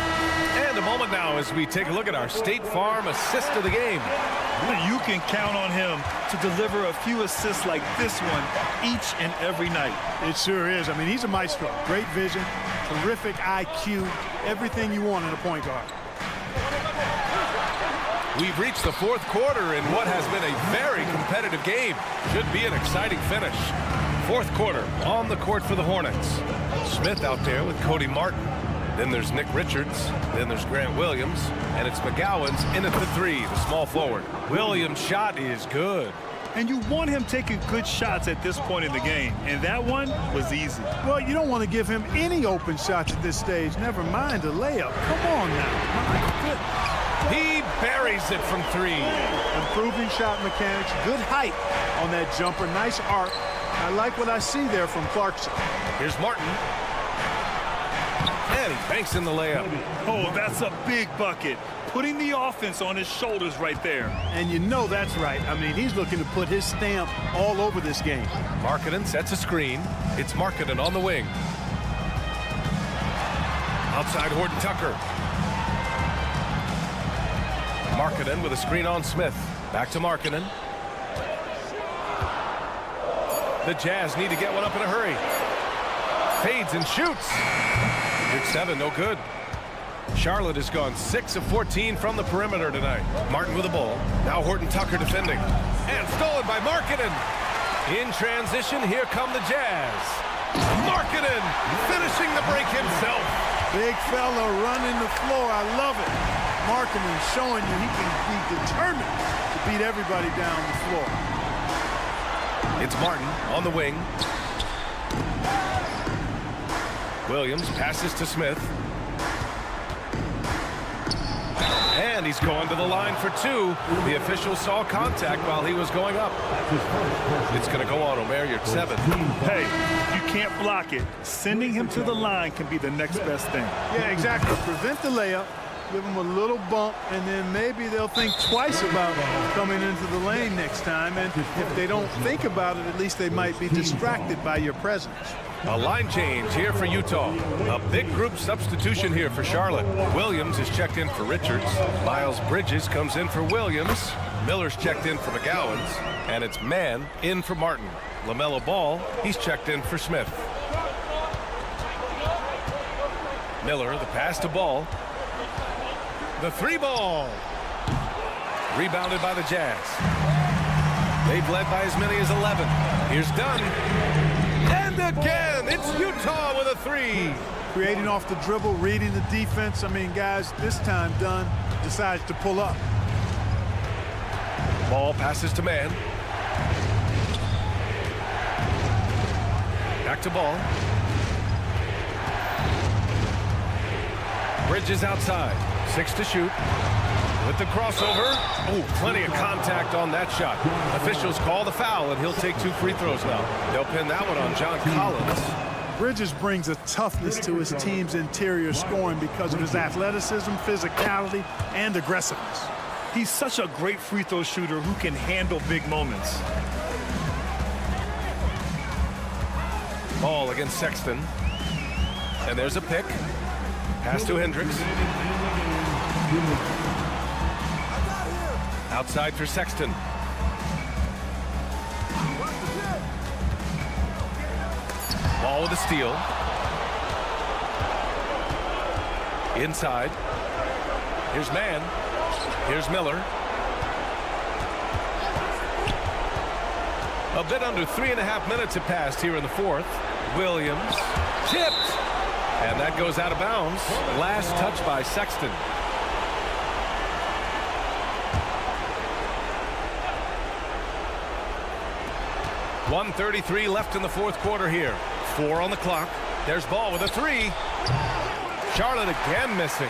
And a moment now as we take a look at our State Farm assist of the game. You can count on him to deliver a few assists like this one each and every night. It sure is. I mean, he's a maestro. Great vision, terrific IQ, everything you want in a point guard. We've reached the fourth quarter in what has been a very competitive game. Should be an exciting finish. Fourth quarter on the court for the Hornets. Smith out there with Cody Martin. Then there's Nick Richards. Then there's Grant Williams. And it's McGowan's in at the 3, the small forward. Williams' shot is good. And you want him taking good shots at this point in the game. And that one was easy. Well, you don't want to give him any open shots at this stage. Never mind a layup. Come on now. My goodness. He buries it from 3. Improving shot mechanics. Good height on that jumper. Nice arc. I like what I see there from Clarkson. Here's Martin. And he banks in the layup. Oh, that's a big bucket. Putting the offense on his shoulders right there. And you know that's right. I mean, he's looking to put his stamp all over this game. Markkanen sets a screen. It's Markkanen on the wing. Outside Horton Tucker. Markkanen with a screen on Smith. Back to Markkanen. The Jazz need to get one up in a hurry. Fades and shoots. Yurt-7, no good. Charlotte has gone 6 of 14 from the perimeter tonight. Martin with the ball. Now Horton Tucker defending. And stolen by Markkanen. In transition, here come the Jazz. Markkanen finishing the break himself. Big fella running the floor. I love it. Markkanen showing you he can be determined to beat everybody down the floor. It's Martin on the wing. Williams passes to Smith. And he's going to the line for two. The official saw contact while he was going up. It's going to go on Omer, your 7th. Hey, you can't block it. Sending him to the line can be the next best thing. Yeah, exactly. Prevent the layup, give them a little bump, and then maybe they'll think twice about coming into the lane next time. And if they don't think about it, at least they might be distracted by your presence. A line change here for Utah. A big group substitution here for Charlotte. Williams is checked in for Richards. Miles Bridges comes in for Williams. Miller's checked in for McGowan's. And it's Mann in for Martin. LaMelo Ball, he's checked in for Smith. Miller, the pass to Ball. The 3-ball. Rebounded by the Jazz. They've led by as many as 11. Here's Dunn. And again, it's Utah with a 3. Creating off the dribble, reading the defense. I mean, guys, this time Dunn decides to pull up. Ball passes to Mann. Back to Ball. Bridges outside. 6 to shoot. With the crossover. Oh, plenty of contact on that shot. Officials call the foul, and he'll take 2 free throws now. They'll pin that one on John Collins. Bridges brings a toughness to his team's interior scoring because of his athleticism, physicality, and aggressiveness. He's such a great free throw shooter who can handle big moments. Ball against Sexton. And there's a pick. Pass to Hendricks. Outside for Sexton. Ball with a steal. Inside. Here's Mann. Here's Miller. A bit under 3.5 minutes have passed here in the 4th. Williams tipped. And that goes out of bounds. Last touch by Sexton. .133 left in the 4th quarter here. 4 on the clock. There's Ball with a 3. Charlotte again missing.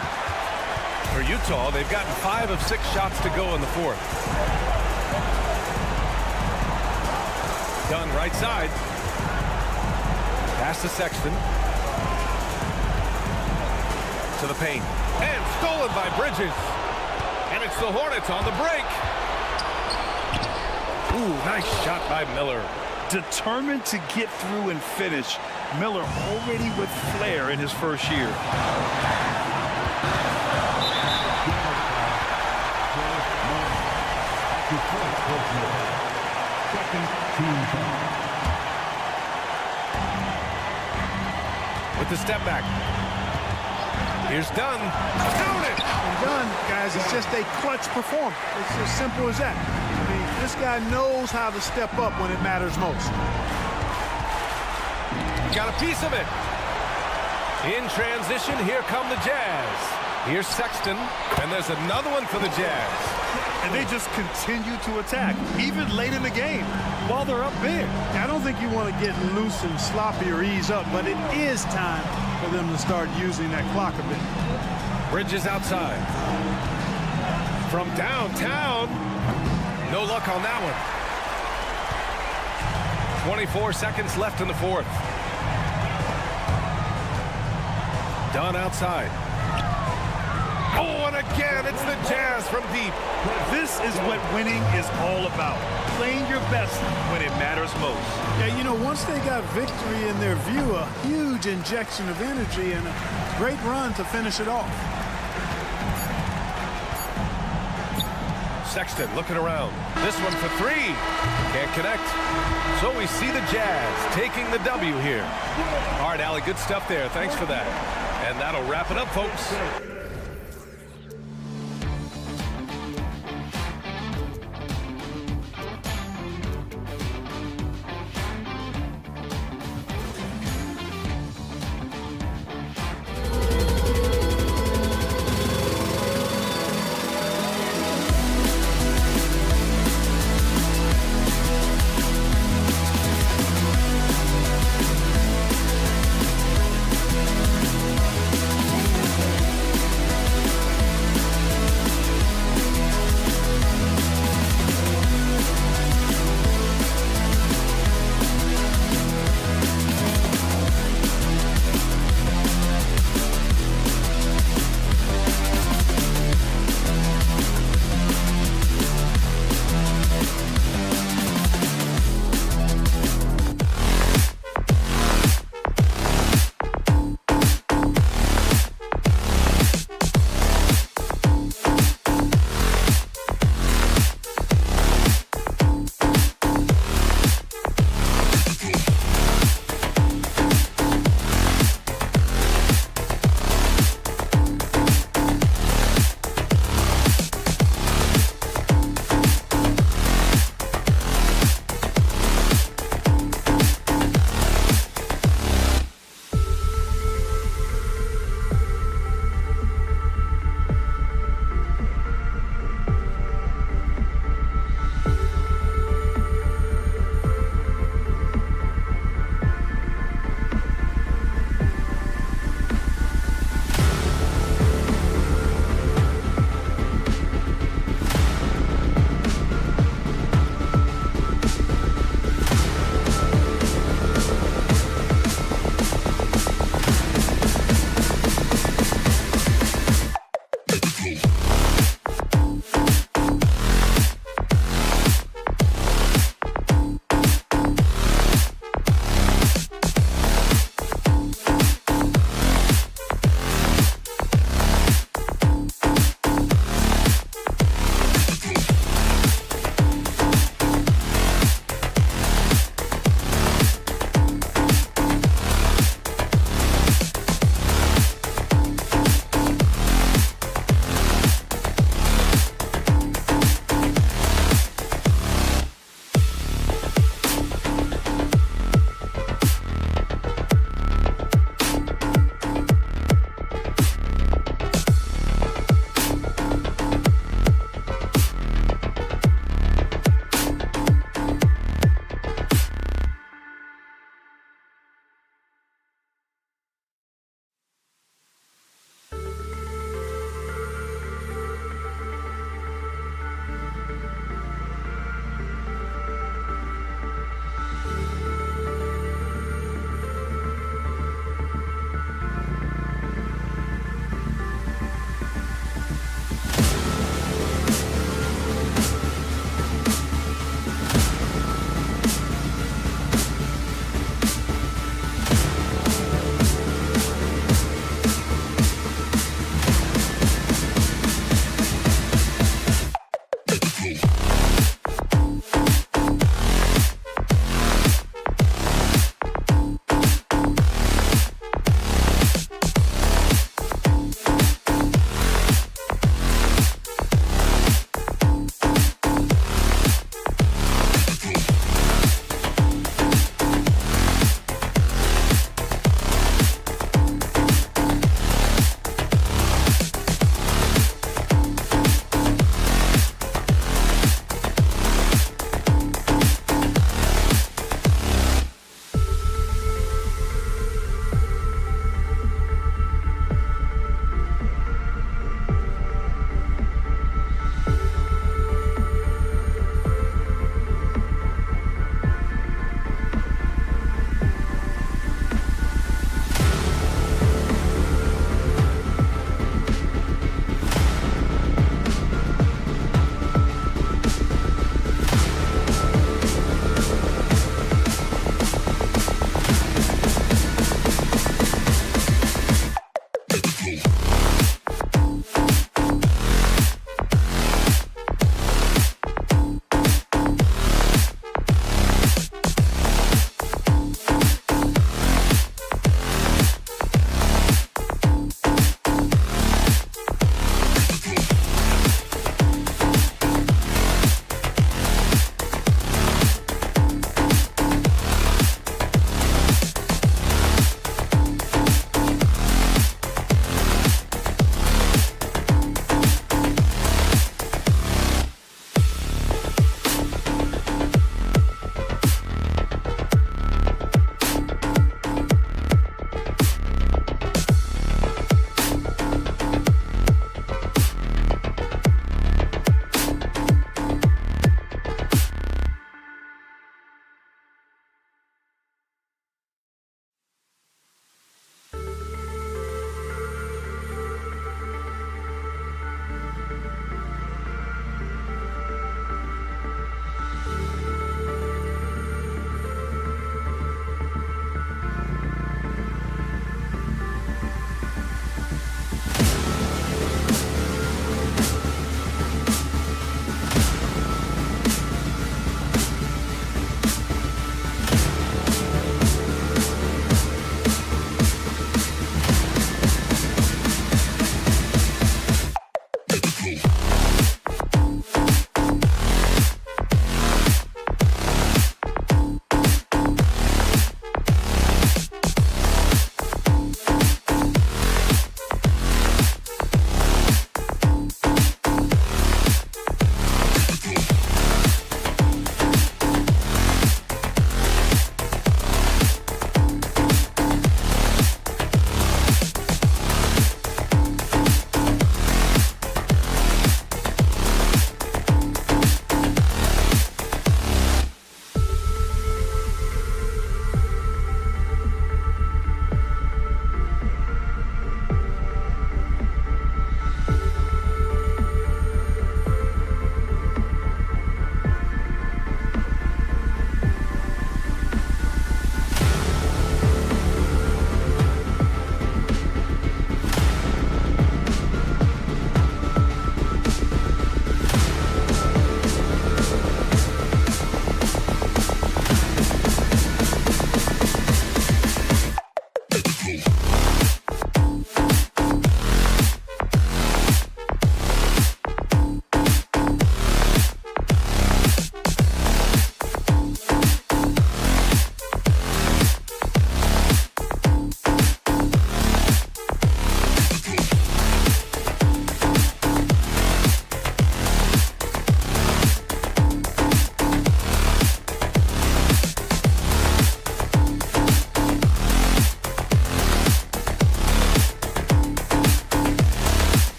For Utah, they've gotten 5 of 6 shots to go in the 4th. Dunn right side. Pass to Sexton. To the paint. And stolen by Bridges. And it's the Hornets on the break. Ooh, nice shot by Miller. Determined to get through and finish. Miller already with flair in his first year. With the step back. Here's Dunn. Count it! And Dunn, guys, it's just a clutch performance. It's as simple as that. I mean, this guy knows how to step up when it matters most. Got a piece of it. In transition, here come the Jazz. Here's Sexton, and there's another one for the Jazz. And they just continue to attack, even late in the game, while they're up big. I don't think you want to get loose and sloppy or ease up, but it is time for them to start using that clock a bit. Bridges outside. From downtown. No luck on that one. 24 seconds left in the 4th. Dunn outside. Oh, and again, it's the Jazz from deep. This is what winning is all about. Playing your best when it matters most. Yeah, you know, once they got victory in their view, a huge injection of energy and a great run to finish it off. Sexton looking around. This one for 3. Can't connect. So we see the Jazz taking the W here. All right, Allie, good stuff there. Thanks for that. And that'll wrap it up, folks.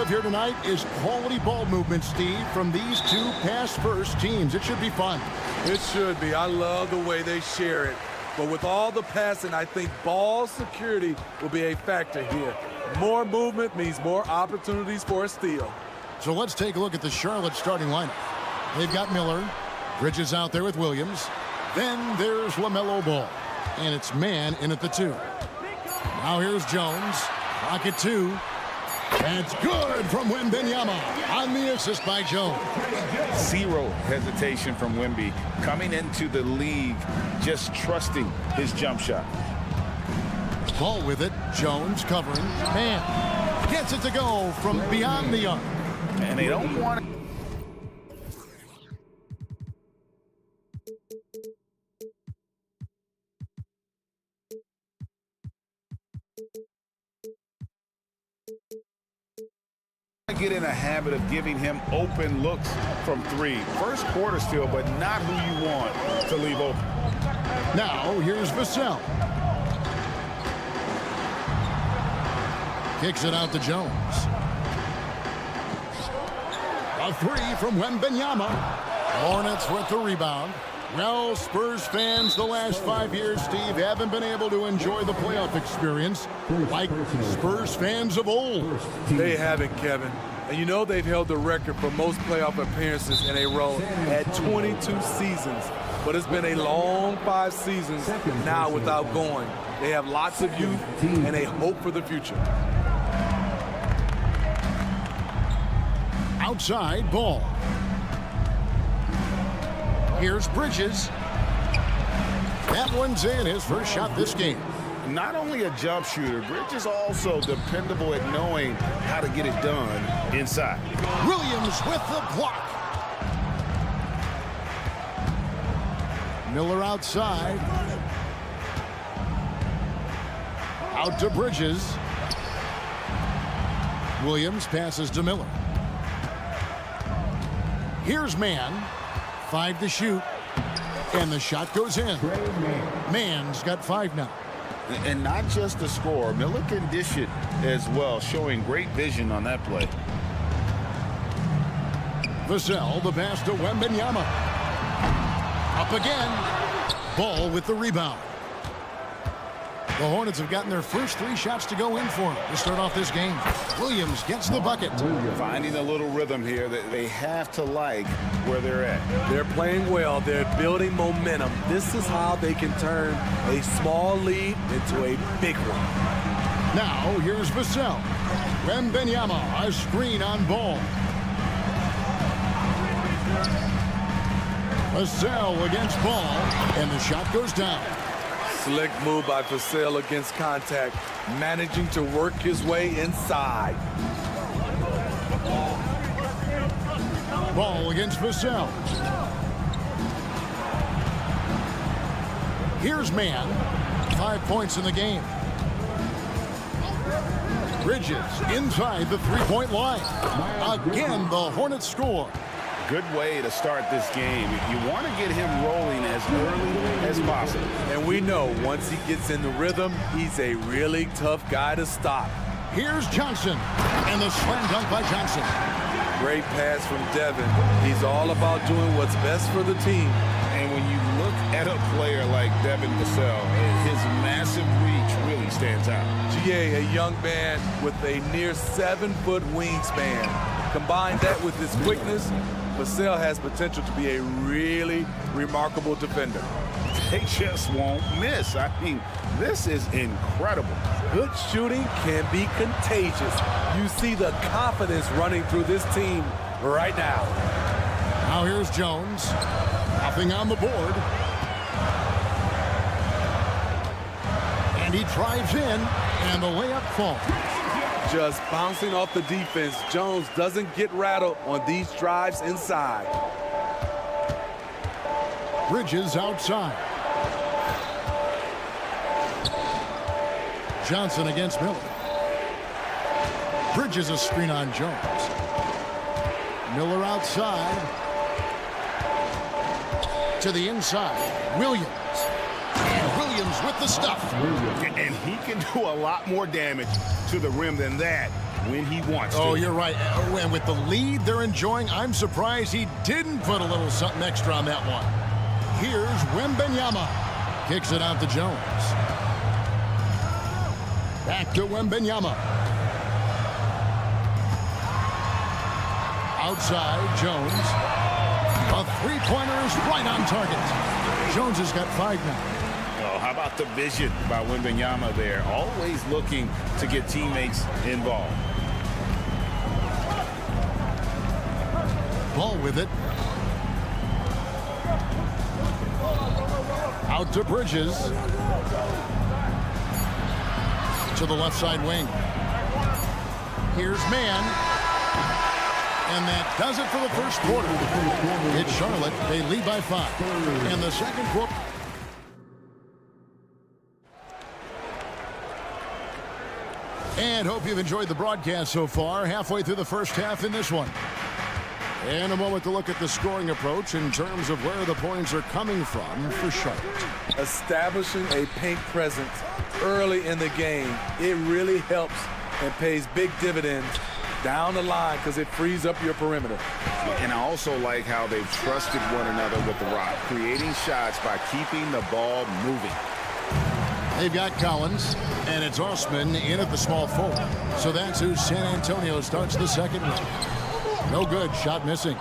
of here tonight is quality ball movement, Steve, from these two pass-first teams. It should be fun. It should be. I love the way they share it. But with all the passing, I think ball security will be a factor here. More movement means more opportunities for a steal. So let's take a look at the Charlotte starting lineup. They've got Miller. Bridges out there with Williams. Then there's LaMelo Ball. And it's man in at the 2. Now here's Jones. Clock at 2. That's good from Wembanyama on the assist by Jones. Zero hesitation from Wemby. Coming into the league, just trusting his jump shot. Ball with it. Jones covering. Man gets it to go from beyond the arc. And they don't want it. Get in a habit of giving him open looks from 3. First quarter still, but not who you want to leave open. Now here's Vassell. Kicks it out to Jones. A 3 from Wembanyama. Hornets with the rebound. Well, Spurs fans the last 5 years, Steve, haven't been able to enjoy the playoff experience like Spurs fans of old. They haven't, Kevin. And you know they've held the record for most playoff appearances in a row at 22 seasons. But it's been a long 5 seasons now without going. They have lots of youth and a hope for the future. Outside Ball. Here's Bridges. That one's in, his first shot this game. Not only a jump shooter, Bridges also dependable at knowing how to get it done inside. Williams with the block. Miller outside. Out to Bridges. Williams passes to Miller. Here's Mann. 5 to shoot. And the shot goes in. Mann's got 5 now. And not just the score. Miller can dish it as well, showing great vision on that play. Vassell, the pass to Wembanyama. Up again. Ball with the rebound. The Hornets have gotten their first 3 shots to go in for him to start off this game. Williams gets the bucket. Finding a little rhythm here that they have to like where they're at. They're playing well. They're building momentum. This is how they can turn a small lead into a big one. Now here's Vassell. Wembanyama, a screen on Ball. Vassell against Ball, and the shot goes down. Slick move by Vassell against contact, managing to work his way inside. Ball against Vassell. Here's Mann. 5 points in the game. Bridges inside the three-point line. Again, the Hornets score. Good way to start this game. You want to get him rolling as early as possible. And we know once he gets in the rhythm, he's a really tough guy to stop. Here's Johnson, and the slam dunk by Johnson. Great pass from Devin. He's all about doing what's best for the team. And when you look at a player like Devin Vassell, his massive reach really stands out. GA, a young man with a near 7-foot wingspan. Combine that with his quickness, Vassell has potential to be a really remarkable defender. They just won't miss. I mean, this is incredible. Good shooting can be contagious. You see the confidence running through this team right now. Now here's Jones. Nothing on the board. And he drives in, and the layup falls. Just bouncing off the defense. Jones doesn't get rattled on these drives inside. Bridges outside. Johnson against Miller. Bridges a screen on Jones. Miller outside. To the inside. Williams. And Williams with the stuff. And he can do a lot more damage to the rim than that when he wants to. Oh, you're right. And with the lead they're enjoying, I'm surprised he didn't put a little something extra on that one. Here's Wembanyama. Kicks it out to Jones. Back to Wembanyama. Outside, Jones. A three-pointer is right on target. Jones has got 5 now. Oh, how about the vision by Wembanyama there? Always looking to get teammates involved. Ball with it. Out to Bridges. To the left side wing. Here's Mann. And that does it for the first quarter. It's Charlotte. They lead by 5. In the second quarter. And hope you've enjoyed the broadcast so far. Halfway through the first half in this one. And a moment to look at the scoring approach in terms of where the points are coming from for Charlotte. Establishing a paint presence early in the game, it really helps and pays big dividends down the line because it frees up your perimeter. And I also like how they've trusted one another with the rock, creating shots by keeping the ball moving. They've got Collins, and it's Osman in at the small forward. So that's who San Antonio starts the second with. No good, shot missing.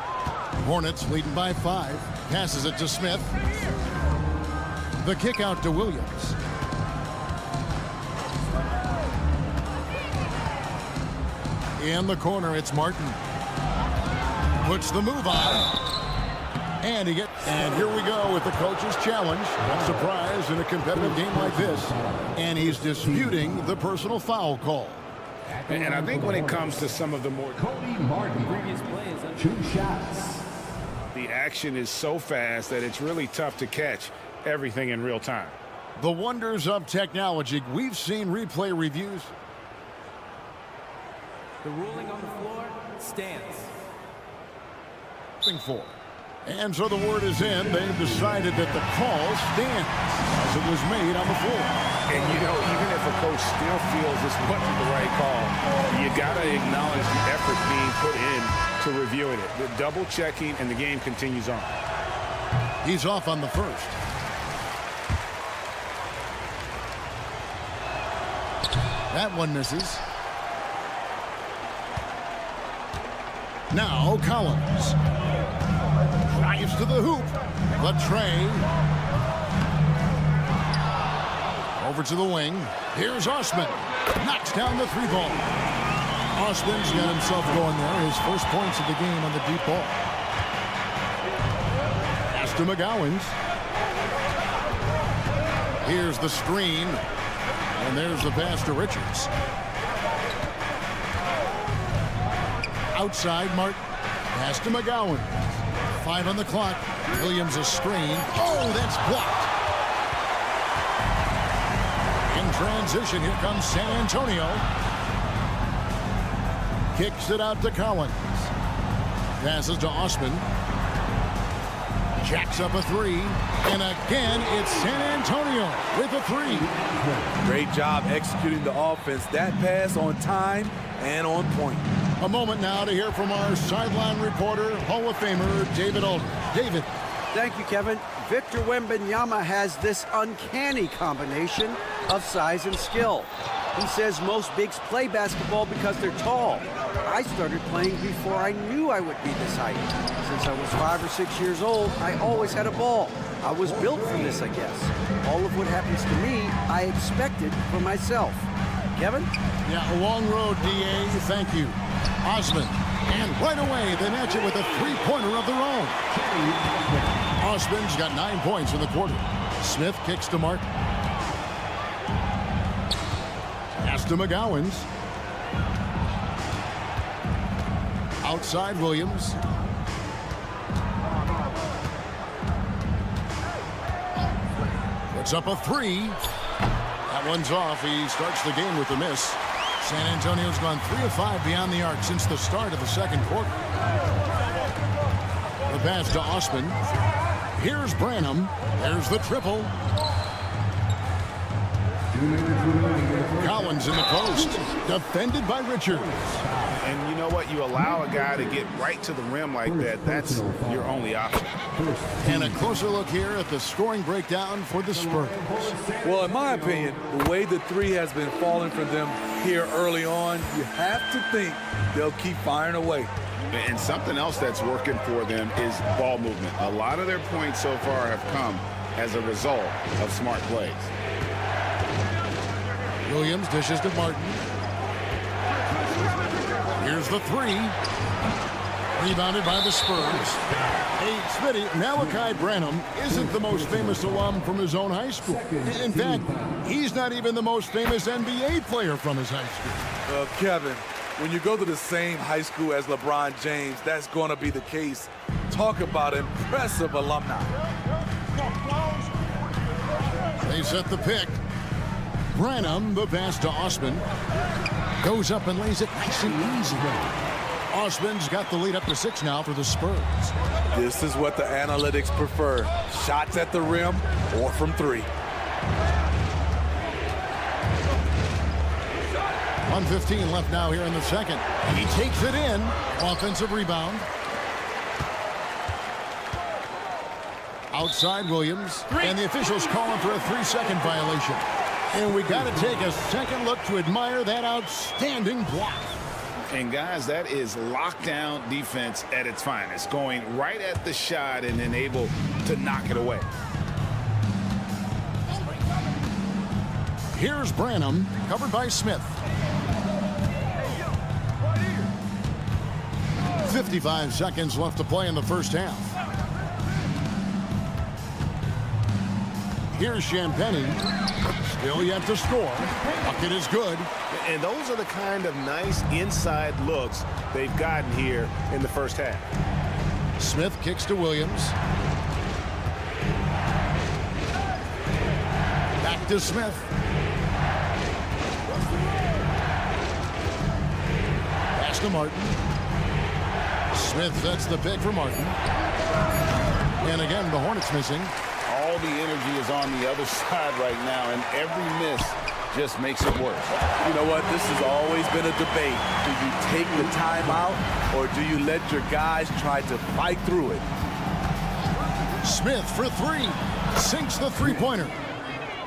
Hornets leading by 5. Passes it to Smith. The kick out to Williams. In the corner, it's Martin. Puts the move on. And here we go with the coach's challenge. No surprise in a competitive game like this. And he's disputing the personal foul call. And I think when it comes to some of the more Martin, 2 shots. the action is so fast that it's really tough to catch everything in real time. The wonders of technology. We've seen replay reviews. The ruling on the floor stands. For. And so the word is in. They've decided that the call stands as it was made on the floor. And, you know, even if a coach still feels this wasn't the right call, you got to acknowledge the effort being put in to reviewing it. The double checking, and the game continues on. He's off on the first. That one misses. Now Collins. Drives to the hoop. Latre. Over to the wing. Here's Osman. Knocks down the 3-ball. Osman's got himself going there. His first points of the game on the deep ball. Pass to McGowans. Here's the screen. And there's the pass to Richards. Outside, Martin. Pass to McGowan. 5 on the clock. Williams a screen. Oh, that's blocked. In transition, here comes San Antonio. Kicks it out to Collins. Passes to Osman. Jacks up a 3. And again, it's San Antonio with a 3. Great job executing the offense. That pass on time and on point. A moment now to hear from our sideline reporter, Hall of Famer David Aldridge. David. Thank you, Kevin. Victor Wembanyama has this uncanny combination of size and skill. He says most bigs play basketball because they're tall. I started playing before I knew I would be this height. Since I was 5 or 6 years old, I always had a ball. I was built for this, I guess. All of what happens to me, I expected for myself. Kevin? Yeah, a long road, D.A. Thank you. Osman. And right away, they match it with a 3-pointer of their own. Osman's got 9 points in the quarter. Smith kicks to Martin. Pass to McGowans. Outside Williams. Puts up a 3. That one's off. He starts the game with a miss. San Antonio's gone 3 of 5 beyond the arc since the start of the second quarter. The pass to Osman. Here's Branham. There's the triple. Collins in the post, defended by Richards. And you know what? You allow a guy to get right to the rim like that. That's your only option. And a closer look here at the scoring breakdown for the Spurs. Well, in my opinion, the way the three has been falling for them here early on, you have to think they'll keep firing away. And something else that's working for them is ball movement. A lot of their points so far have come as a result of smart plays. Williams dishes to Martin. Here's the three. Rebounded by the Spurs. Hey, Smitty, Malachi Branham isn't the most famous alum from his own high school. In fact, he's not even the most famous NBA player from his high school. Kevin, when you go to the same high school as LeBron James, that's going to be the case. Talk about impressive alumni. They set the pick. Branham, the pass to Osman. Goes up and lays it nice and easy. Osman's got the lead up to 6 now for the Spurs. This is what the analytics prefer. Shots at the rim or from 3. 1:15 left now here in the second. He takes it in. Offensive rebound. Outside Williams. And the officials calling for a 3-second violation. And we got to take a second look to admire that outstanding block. And guys, that is lockdown defense at its finest, going right at the shot and then able to knock it away. Here's Branham, covered by Smith. 55 seconds left to play in the first half. Here's Champagny. Still yet to score. Bucket is good. And those are the kind of nice inside looks they've gotten here in the first half. Smith kicks to Williams. Back to Smith. Pass to Martin. Smith sets the pick for Martin. And again, the Hornets missing. All the energy is on the other side right now, and every miss just makes it worse. You know what? This has always been a debate. Do you take the timeout or do you let your guys try to fight through it? Smith for 3. Sinks the three-pointer.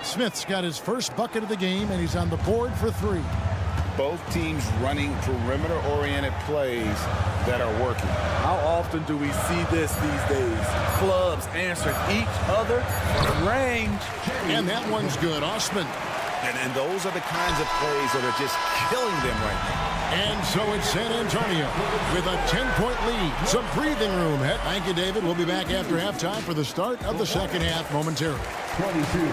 Smith's got his first bucket of the game, and he's on the board for 3. Both teams running perimeter-oriented plays that are working. How often do we see this these days? Clubs answering each other from range. And that one's good. Osman. And those are the kinds of plays that are just killing them right now. And so it's San Antonio with a 10-point lead. Some breathing room. Thank you, David. We'll be back after halftime for the start of the second half momentarily. 22.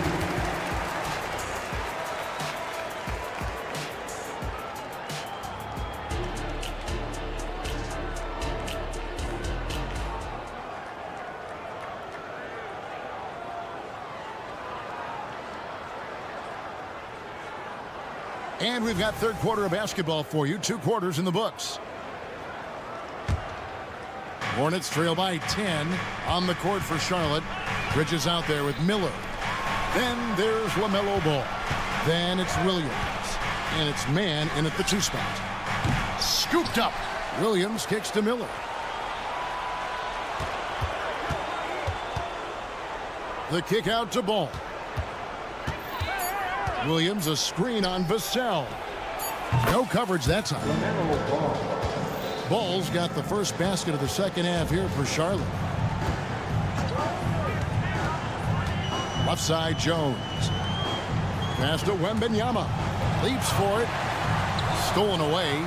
And we've got third quarter of basketball for you. 2 quarters in the books. Hornets trail by 10 on the court for Charlotte. Bridges out there with Miller. Then there's LaMelo Ball. Then it's Williams. And it's man in at the 2 spot. Scooped up. Williams kicks to Miller. The kick out to Ball. Williams, a screen on Vassell. No coverage that time. Ball's got the first basket of the second half here for Charlotte. Left side, Jones. Pass to Wembanyama. Leaps for it. Stolen away.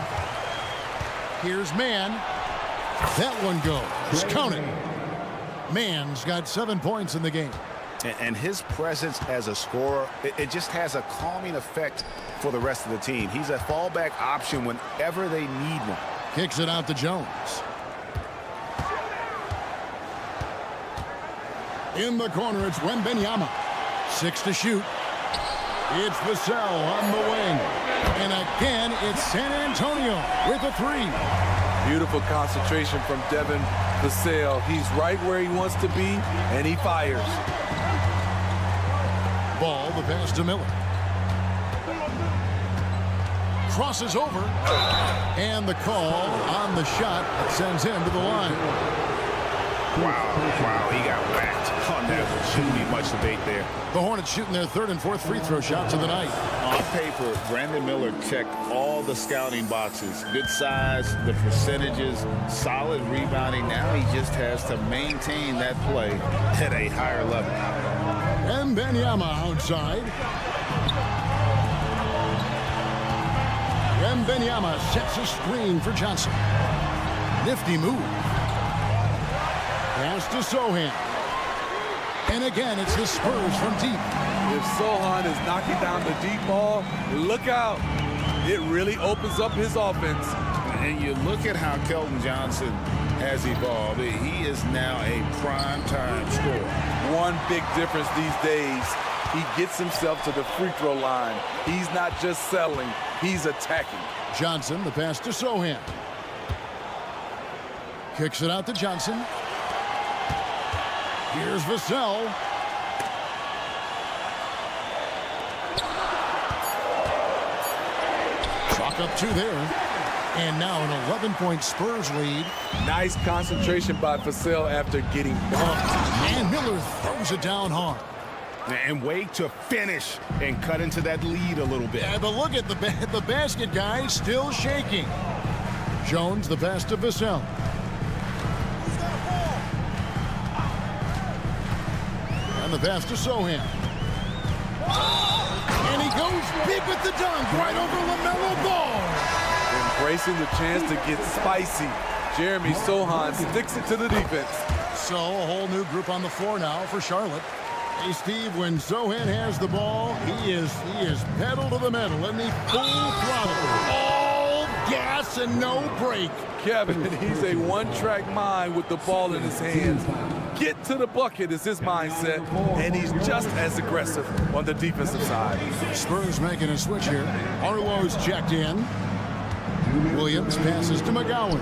Here's Mann. That one goes. Count it. Mann's got 7 points in the game. And his presence as a scorer, it just has a calming effect for the rest of the team. He's a fallback option whenever they need one. Kicks it out to Jones. In the corner, it's Wembanyama. 6 to shoot. It's Vassell on the wing. And again, it's San Antonio with a 3. Beautiful concentration from Devin Vassell. He's right where he wants to be, and he fires. Ball, the pass to Miller. crosses over. And the call on the shot that sends him to the line. Wow, he got whacked on that one. Shouldn't be much debate there. The Hornets shooting their third and fourth free throw shots of the night. On paper, Brandon Miller checked all the scouting boxes. Good size, the percentages, solid rebounding. Now he just has to maintain that play at a higher level. And Wembanyama outside. Wembanyama sets a screen for Johnson. Nifty move. Pass to Sohan. And again, it's the Spurs from deep. If Sohan is knocking down the deep ball, look out. It really opens up his offense. And you look at how Keldon Johnson has evolved. He is now a prime-time scorer. One big difference these days, he gets himself to the free throw line. He's not just settling, he's attacking. Johnson, the pass to Sohan. Kicks it out to Johnson. Here's Vassell. Chalk up 2 there. And now an 11-point Spurs lead. Nice concentration by Vassell after getting bumped. And Miller throws it down hard. And wait to finish and cut into that lead a little bit. Yeah, but look at the basket guy still shaking. Jones, the pass to Vassell. And the pass to Sohan. And he goes big with the dunk right over LaMelo Ball. Embracing the chance to get spicy. Jeremy Sohan sticks it to the defense. So a whole new group on the floor now for Charlotte. Hey, Steve, when Sohan has the ball, he is pedal to the metal, and he full throttle. All gas and no break. Kevin, he's a one-track mind with the ball in his hands. Get to the bucket is his mindset, and he's just as aggressive on the defensive side. Spurs making a switch here. Arlo's checked in. Williams passes to McGowan.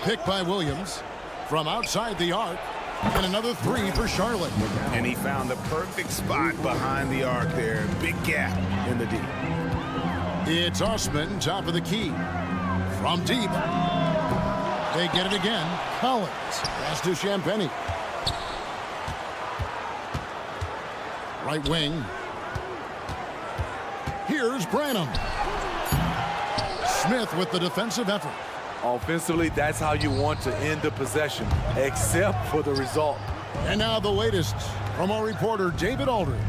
Picked by Williams from outside the arc. And another 3 for Charlotte. And he found the perfect spot behind the arc there. Big gap in the deep. It's Osman, top of the key. From deep. They get it again. Collins. Pass to Champagny. Right wing. Here's Branham. Smith with the defensive effort. Offensively, that's how you want to end the possession, except for the result. And now the latest from our reporter, David Aldridge.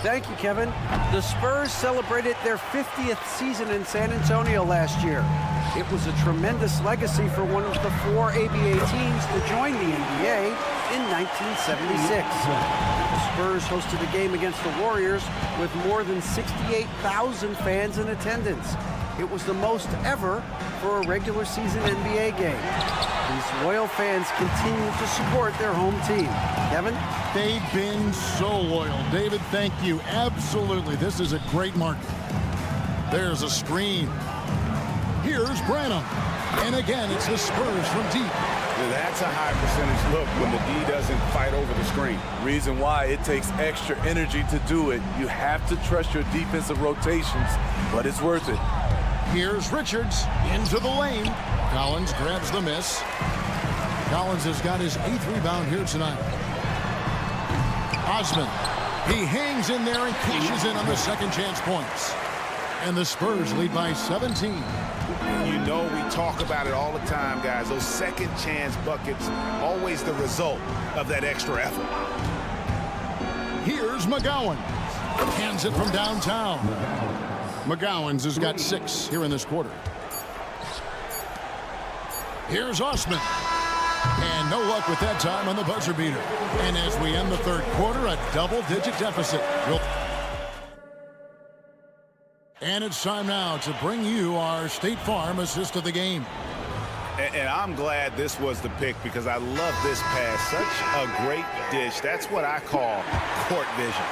Thank you, Kevin. The Spurs celebrated their 50th season in San Antonio last year. It was a tremendous legacy for one of the 4 ABA teams to join the NBA in 1976. The Spurs hosted a game against the Warriors with more than 68,000 fans in attendance. It was the most ever for a regular season NBA game. These loyal fans continue to support their home team. Kevin? They've been so loyal. David, thank you. Absolutely. This is a great market. There's a screen. Here's Branham. And again, it's the Spurs from deep. That's a high percentage look when the D doesn't fight over the screen. Reason why it takes extra energy to do it. You have to trust your defensive rotations, but it's worth it. Here's Richards into the lane. Collins grabs the miss. Collins has got his 8th rebound here tonight. Osman, he hangs in there and cashes in on the second chance points. And the Spurs lead by 17. You know we talk about it all the time, guys. Those second chance buckets, always the result of that extra effort. Here's McGowan. Hands it from downtown. McGowan's has got 6 here in this quarter. Here's Osman. And no luck with that time on the buzzer beater. And as we end the third quarter, a double-digit deficit. And it's time now to bring you our State Farm assist of the game. And I'm glad this was the pick because I love this pass. Such a great dish. That's what I call court vision.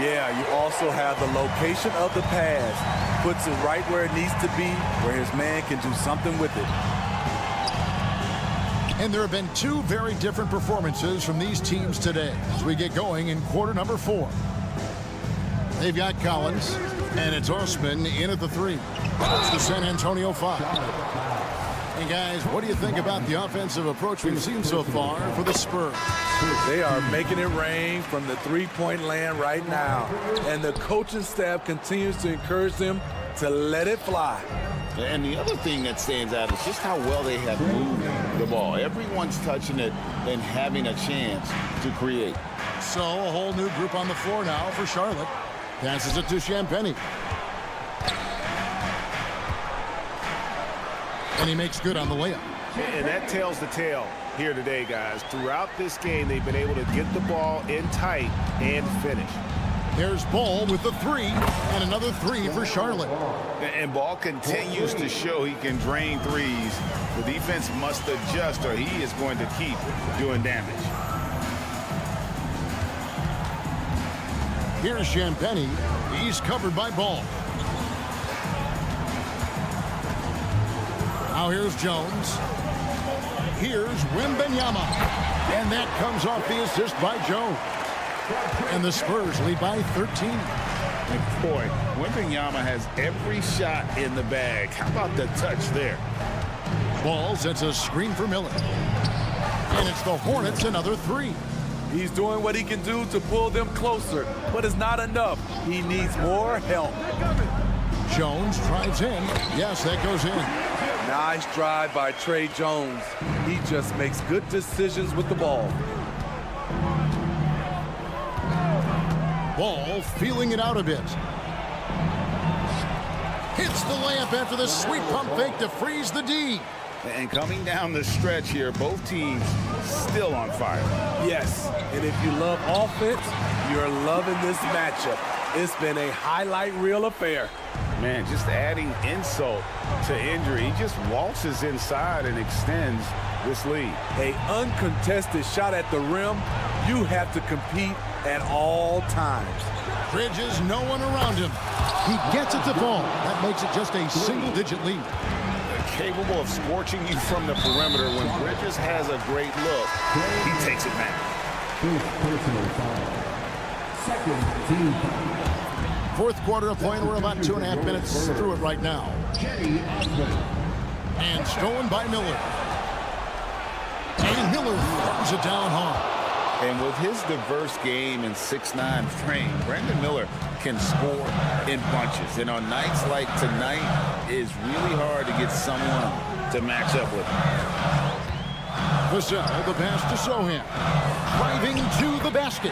Yeah, you also have the location of the pass. Puts it right where it needs to be, where his man can do something with it. And there have been two very different performances from these teams today as we get going in quarter number 4. They've got Collins, and it's Osman in at the 3. It's the San Antonio 5. And guys, what do you think about the offensive approach we've seen so far for the Spurs? They are making it rain from the three-point land right now. And the coaching staff continues to encourage them to let it fly. And the other thing that stands out is just how well they have moved the ball. Everyone's touching it and having a chance to create. So a whole new group on the floor now for Charlotte. Passes it to Champagnie. And he makes good on the layup. And that tells the tale here today, guys. Throughout this game, they've been able to get the ball in tight and finish. There's Ball with the 3, and another 3 for Charlotte. And Ball continues to show he can drain threes. The defense must adjust or he is going to keep doing damage. Here's Champagnie. He's covered by Ball. Now here's Jones. Here's Wembanyama. And that comes off the assist by Jones. And the Spurs lead by 13. And boy, Wembanyama has every shot in the bag. How about the touch there? Ball sets a screen for Miller. And it's the Hornets another 3. He's doing what he can do to pull them closer, but it's not enough. He needs more help. Jones drives in. Yes, that goes in. Nice drive by Trey Jones. He just makes good decisions with the ball. Ball feeling it out a bit. Hits the layup after the sweet pump fake to freeze the D. And coming down the stretch here, both teams still on fire. Yes, and if you love offense, you're loving this matchup. It's been a highlight reel affair. Man, just adding insult to injury. He just waltzes inside and extends this lead. An uncontested shot at the rim, you have to compete at all times. Bridges, no one around him. He gets it to fall. That makes it just a single-digit lead. Capable of scorching you from the perimeter. When Bridges has a great look, he takes it back. Fourth quarter of play, and we're about 2.5 minutes through it right now. And stolen by Miller. And Miller throws it down hard. And with his diverse game and 6'9" frame, Brandon Miller can score in bunches. And on nights like tonight, it's really hard to get someone to match up with him. Vassell, the pass to Sohan. Driving to the basket.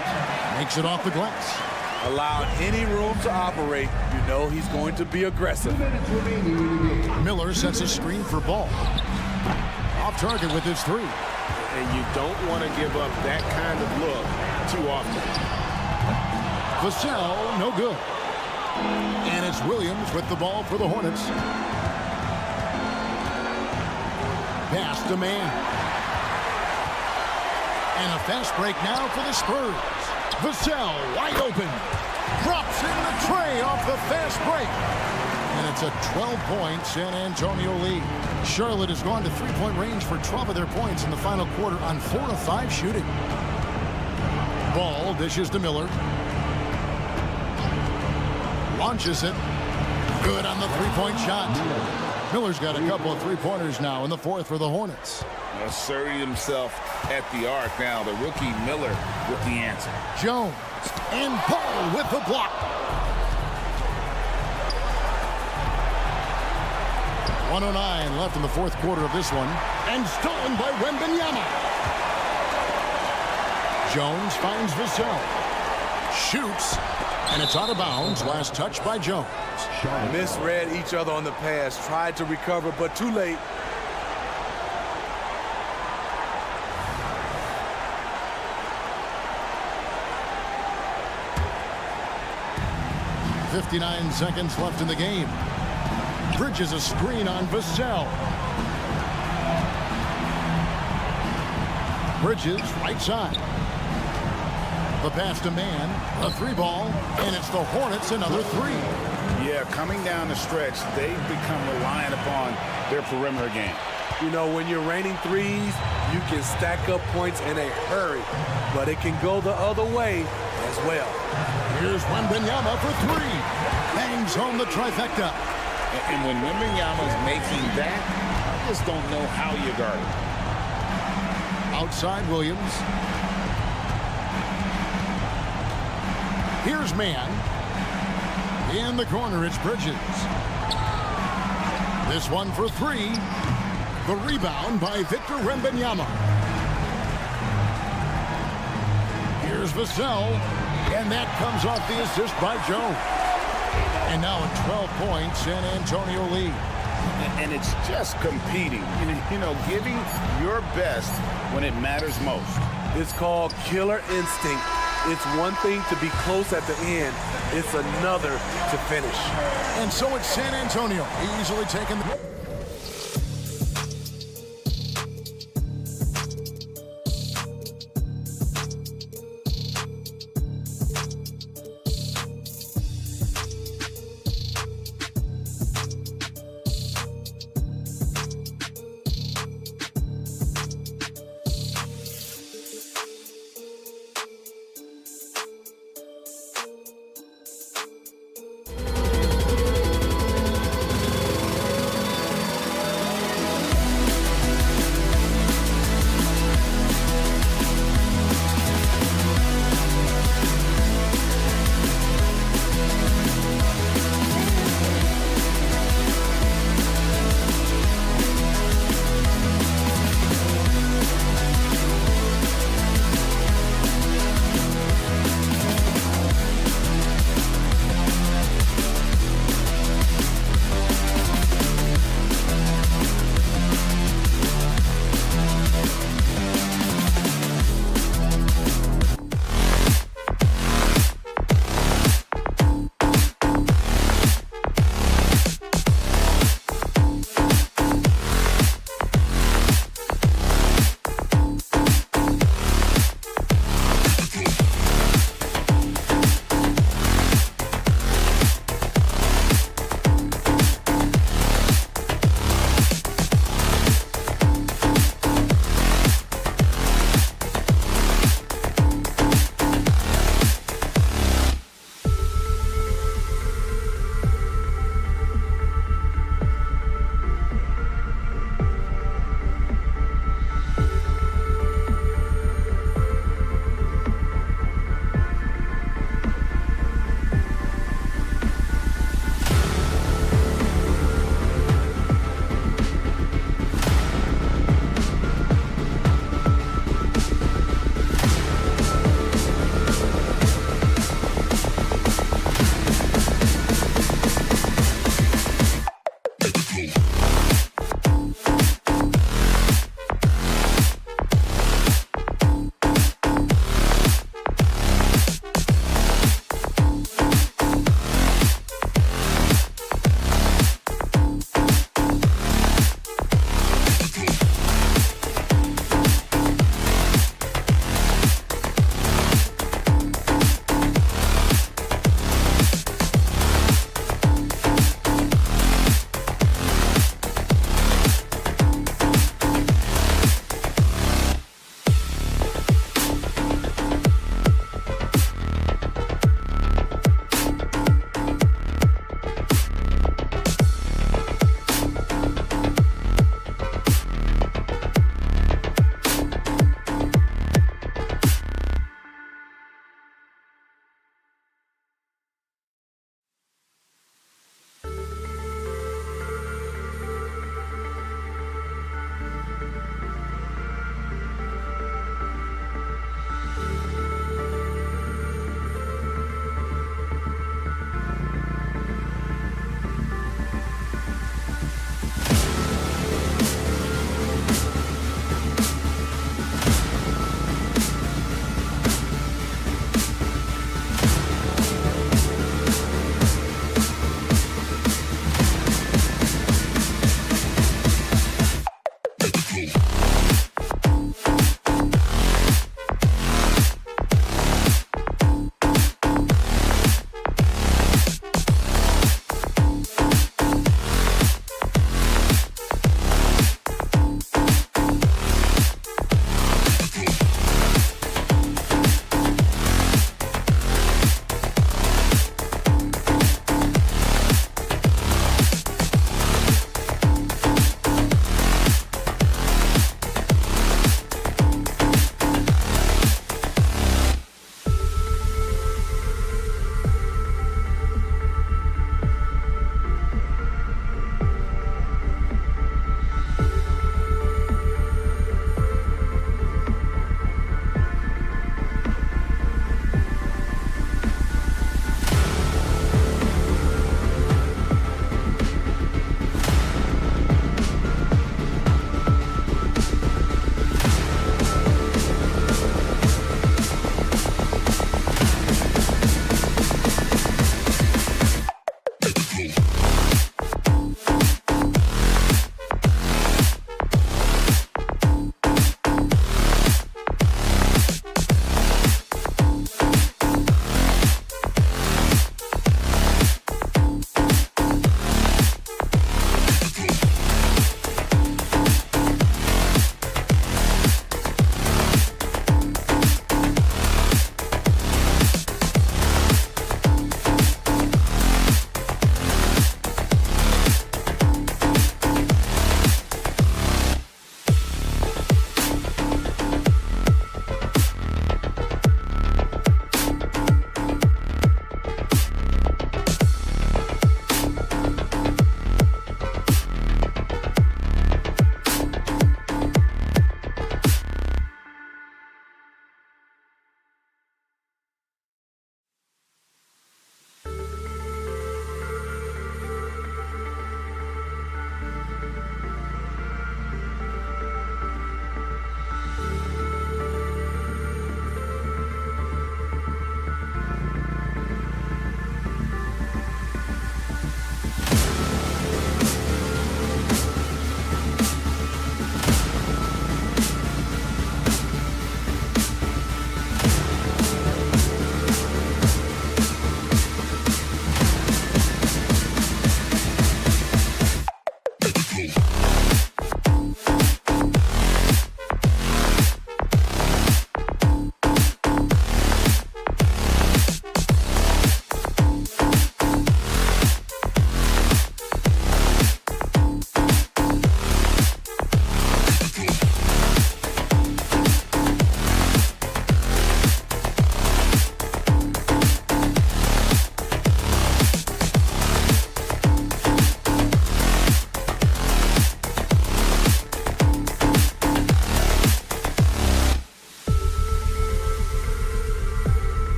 Makes it off the glass. Allowed any room to operate, you know he's going to be aggressive. Miller sets a screen for Ball. Off target with his 3. And you don't want to give up that kind of look too often. Vassell, no good. And it's Williams with the ball for the Hornets. Pass to man. And a fast break now for the Spurs. Vassell wide open. Drops in the tray off the fast break. And it's a 12-point San Antonio lead. Charlotte has gone to three-point range for 12 of their points in the final quarter on 4 of 5 shooting. Ball dishes to Miller. Launches it. Good on the three-point shot. Miller's got a couple of three-pointers now in the fourth for the Hornets. Asserting himself at the arc now. The rookie Miller with the answer. Jones and Ball with the block. 1:09 left in the fourth quarter of this one. And stolen by Wembanyama. Jones finds Vassell. Shoots. And it's out of bounds. Last touch by Jones. Misread each other on the pass. Tried to recover, but too late. .59 seconds left in the game. Bridges a screen on Vassell. Bridges right side. The pass to man, a 3-ball, and it's the Hornets another 3. Yeah, coming down the stretch, they've become reliant upon their perimeter game. You know, when you're raining threes, you can stack up points in a hurry, but it can go the other way as well. Here's Wembanyama for three. Bangs home the trifecta. And when Wembanyama's making that, I just don't know how you guard it. Outside Williams. Here's Man. In the corner, it's Bridges. This one for three. The rebound by Victor Wembanyama. Here's Vassell. And that comes off the assist by Jones. And now at 12 points, San Antonio lead. And it's just competing. You know, giving your best when it matters most. It's called killer instinct. It's one thing to be close at the end. It's another to finish. And so it's San Antonio easily taking the...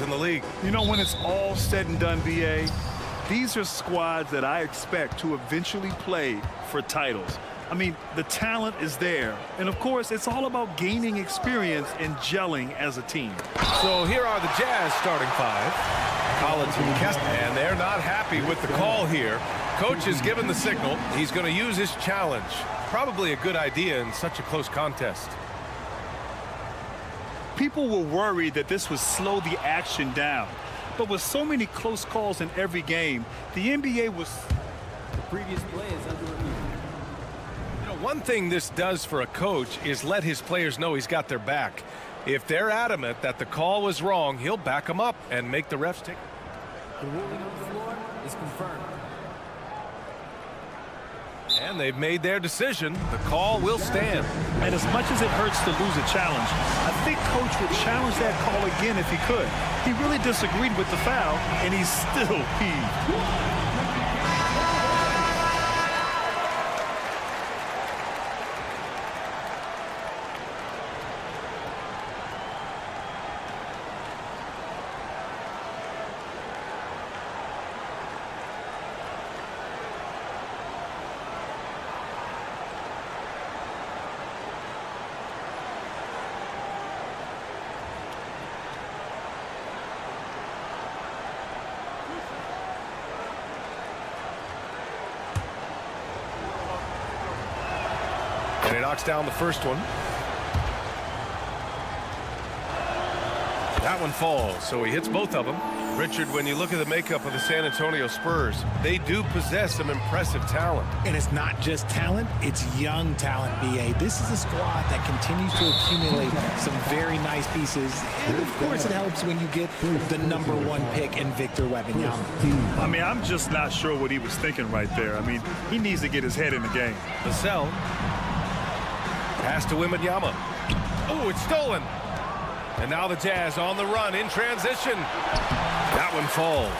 In the league. You know, when it's all said and done, BA, these are squads that I expect to eventually play for titles. I mean, the talent is there. And, of course, it's all about gaining experience and gelling as a team. So here are the Jazz starting five. Collins and Kessler, and they're not happy with the call here. Coach has given the signal. He's going to use his challenge. Probably a good idea in such a close contest. People were worried that this would slow the action down. But with so many close calls in every game, the NBA was... The previous play is under review. You know, one thing this does for a coach is let his players know he's got their back. If they're adamant that the call was wrong, he'll back them up and make the refs take. The ruling on the floor is confirmed. And they've made their decision. The call will stand. And as much as it hurts to lose a challenge, I think Coach would challenge that call again if he could. He really disagreed with the foul, and he's still peeved. And he knocks down the first one. That one falls, so he hits both of them. Richard, when you look at the makeup of the San Antonio Spurs, they do possess some impressive talent. And it's not just talent, it's young talent, BA. This is a squad that continues to accumulate some very nice pieces. And of course it helps when you get the #1 pick in Victor Wembanyama. I mean, I'm just not sure what he was thinking right there. I mean, he needs to get his head in the game. Vassell. Pass to Wembanyama. Oh, it's stolen. And now the Jazz on the run in transition. That one falls.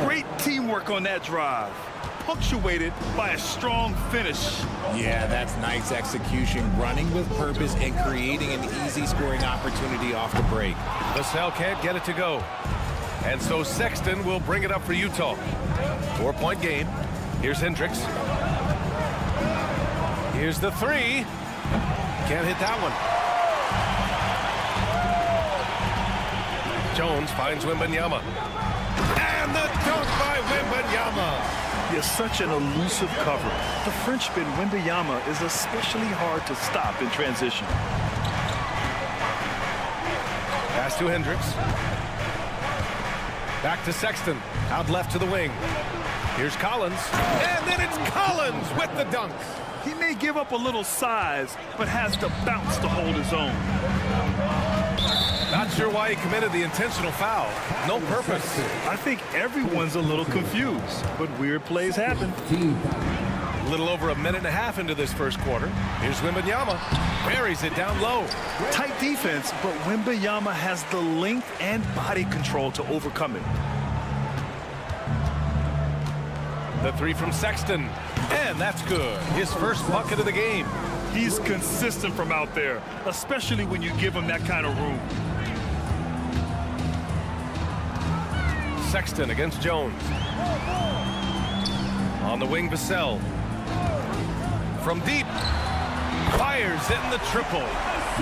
Great teamwork on that drive, punctuated by a strong finish. Yeah, that's nice execution, running with purpose and creating an easy scoring opportunity off the break. Vassell can't get it to go. And so Sexton will bring it up for Utah. 4-point game. Here's Hendricks. Here's the three. Can't hit that one. Jones finds Wembanyama. And the dunk by Wembanyama. He is such an elusive cover. The Frenchman Wembanyama is especially hard to stop in transition. Pass to Hendricks. Back to Sexton. Out left to the wing. Here's Collins. And then it's Collins with the dunk. He may give up a little size, but has the bounce to hold his own. Not sure why he committed the intentional foul. No purpose. I think everyone's a little confused, but weird plays happen. A little over a minute and a half into this first quarter. Here's Wembanyama. Buries it down low. Tight defense, but Wembanyama has the length and body control to overcome it. The three from Sexton. And that's good. His first bucket of the game. He's consistent from out there, especially when you give him that kind of room. Sexton against Jones. On the wing, Vassell. From deep. Fires in the triple.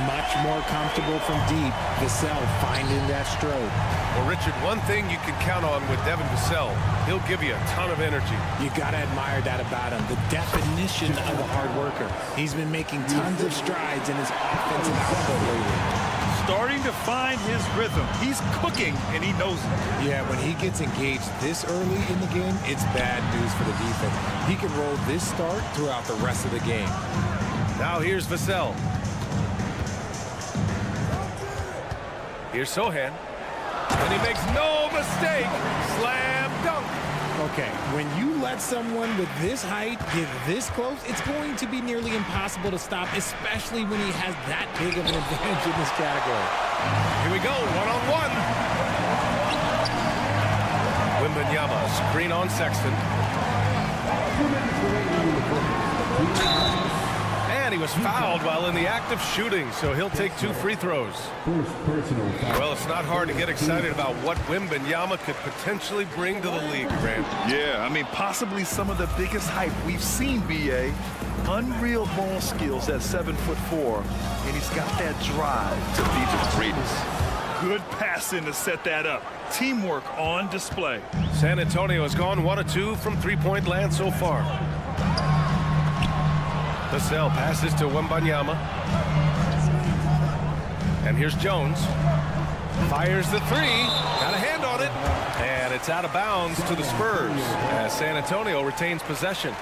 Much more comfortable from deep. Vassell finding that stroke. Well, Richard, one thing you can count on with Devin Vassell, he'll give you a ton of energy. You got to admire that about him. The definition of a hard worker. He's been making tons of strides in his offensive output lately. Starting to find his rhythm. He's cooking, and he knows it. Yeah, when he gets engaged this early in the game, it's bad news for the defense. He can roll this start throughout the rest of the game. Now here's Vassell. Here's Sohan. And he makes no mistake. Slam dunk. Okay, when you let someone with this height get this close, it's going to be nearly impossible to stop, especially when he has that big of an advantage in this category. Here we go, one-on-one. Wembanyama, screen on Sexton. And he was fouled while in the act of shooting, so he'll take 2 free throws. Well, it's not hard to get excited about what Wembanyama could potentially bring to the league, Grant. Yeah, I mean, possibly some of the biggest hype we've seen, B.A. Unreal ball skills at 7'4", and he's got that drive to be the greatest. Good passing to set that up. Teamwork on display. San Antonio has gone 1 of 2 from three-point land so far. Vassell passes to Wembanyama. And here's Jones. Fires the three. Got a hand on it. And it's out of bounds to the Spurs as San Antonio retains possession.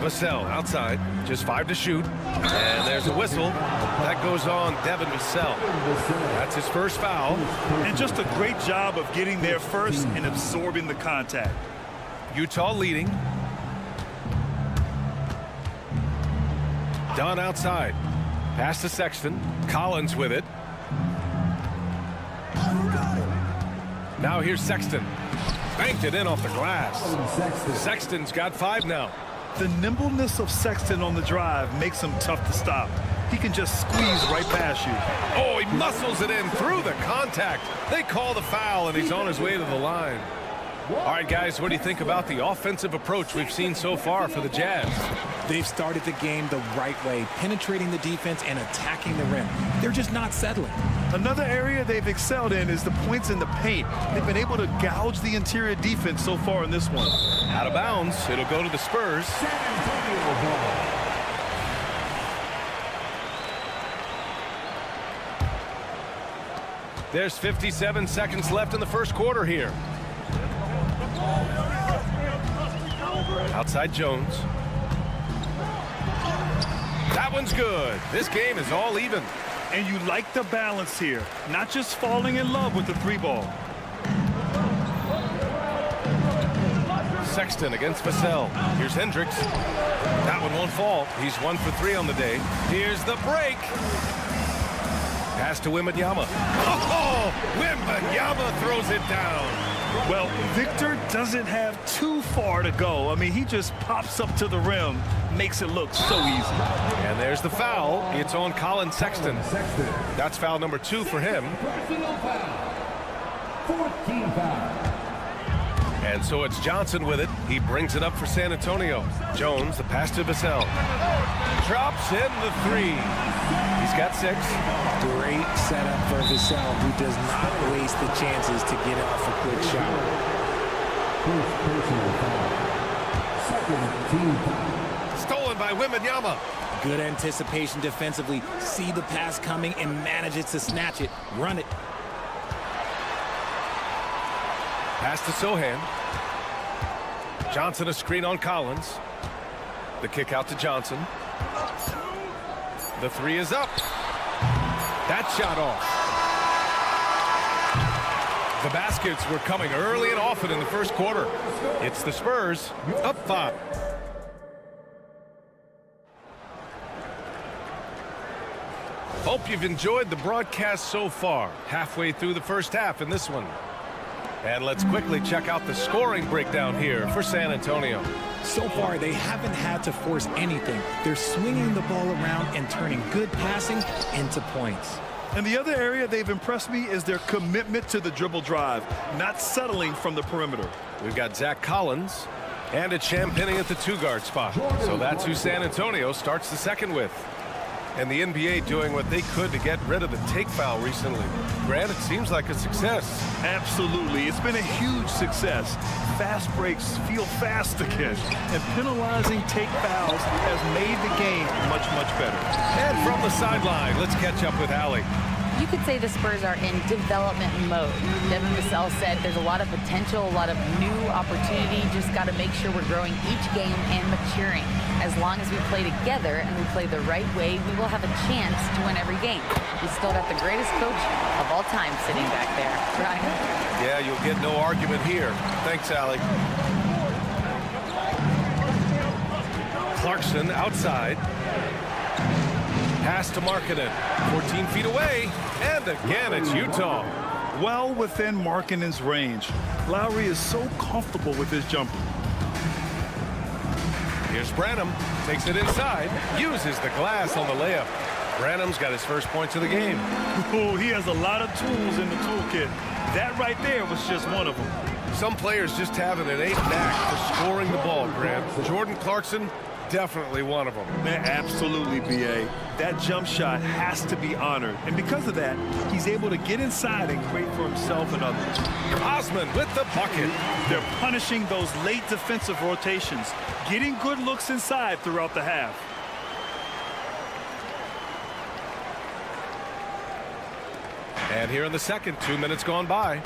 Vassell outside. Just 5 to shoot. And there's a whistle. That goes on Devin Vassell. That's his first foul. And just a great job of getting there first and absorbing the contact. Utah leading. Dunn outside. Pass to Sexton. Collins with it. Now here's Sexton. Banked it in off the glass. Sexton's got 5 now. The nimbleness of Sexton on the drive makes him tough to stop. He can just squeeze right past you. Oh, he muscles it in through the contact. They call the foul, and he's on his way to the line. All right, guys, what do you think about the offensive approach we've seen so far for the Jazz? They've started the game the right way, penetrating the defense and attacking the rim. They're just not settling. Another area they've excelled in is the points in the paint. They've been able to gouge the interior defense so far in this one. Out of bounds. It'll go to the Spurs. There's 57 seconds left in the first quarter here. Outside Jones. That one's good. This game is all even. And you like the balance here, not just falling in love with the 3 ball. Sexton against Vassell. Here's Hendricks. That one won't fall. He's 1 for 3 on the day. Here's the break. Pass to Wembanyama. Oh, Wembanyama throws it down. Well, Victor doesn't have too far to go. I mean, he just pops up to the rim, makes it look so easy. And there's the foul. It's on Colin Sexton. That's foul number 2 for him. 14 foul. And so it's Johnson with it. He brings it up for San Antonio. Jones, the pass to Vassell. Drops in the 3. He's got 6. Great setup for Vassell, who does not waste the chances to get off a quick shot. First personal foul. Second team foul. Stolen by Wembanyama. Good anticipation defensively. See the pass coming and manages to snatch it. Run it. Pass to Sohan. Johnson a screen on Collins. The kick out to Johnson. The 3 is up. That shot off. The baskets were coming early and often in the first quarter. It's the Spurs up 5. Hope you've enjoyed the broadcast so far. Halfway through the first half in this one. And let's quickly check out the scoring breakdown here for San Antonio. So far, they haven't had to force anything. They're swinging the ball around and turning good passing into points. And the other area they've impressed me is their commitment to the dribble drive, not settling from the perimeter. We've got Zach Collins, and it's Champagnie at the 2-guard spot. So that's who San Antonio starts the second with. And the NBA doing what they could to get rid of the take foul recently. Grant, it seems like a success. Absolutely. It's been a huge success. Fast breaks feel fast again. And penalizing take fouls has made the game much, much better. And from the sideline, let's catch up with Allie. You could say the Spurs are in development mode. Devin Vassell said there's a lot of potential, a lot of new opportunity. Just got to make sure we're growing each game and maturing. As long as we play together and we play the right way, we will have a chance to win every game. We still got the greatest coach of all time sitting back there. Ryan? Yeah, you'll get no argument here. Thanks, Allie. Clarkson outside. Pass to Markkanen. 14 feet away. And again, it's Utah. Well within Markkanen's range. Lowry is so comfortable with his jumper. Here's Branham. Takes it inside. Uses the glass on the layup. Branham's got his first points of the game. Oh, he has a lot of tools in the toolkit. That right there was just one of them. Some players just have an innate knack for scoring the ball, Grant. Jordan Clarkson, definitely one of them. Man, absolutely, B.A. That jump shot has to be honored. And because of that, he's able to get inside and create for himself and others. Osman with the bucket. They're punishing those late defensive rotations, getting good looks inside throughout the half. And here in the second, 2 minutes gone by.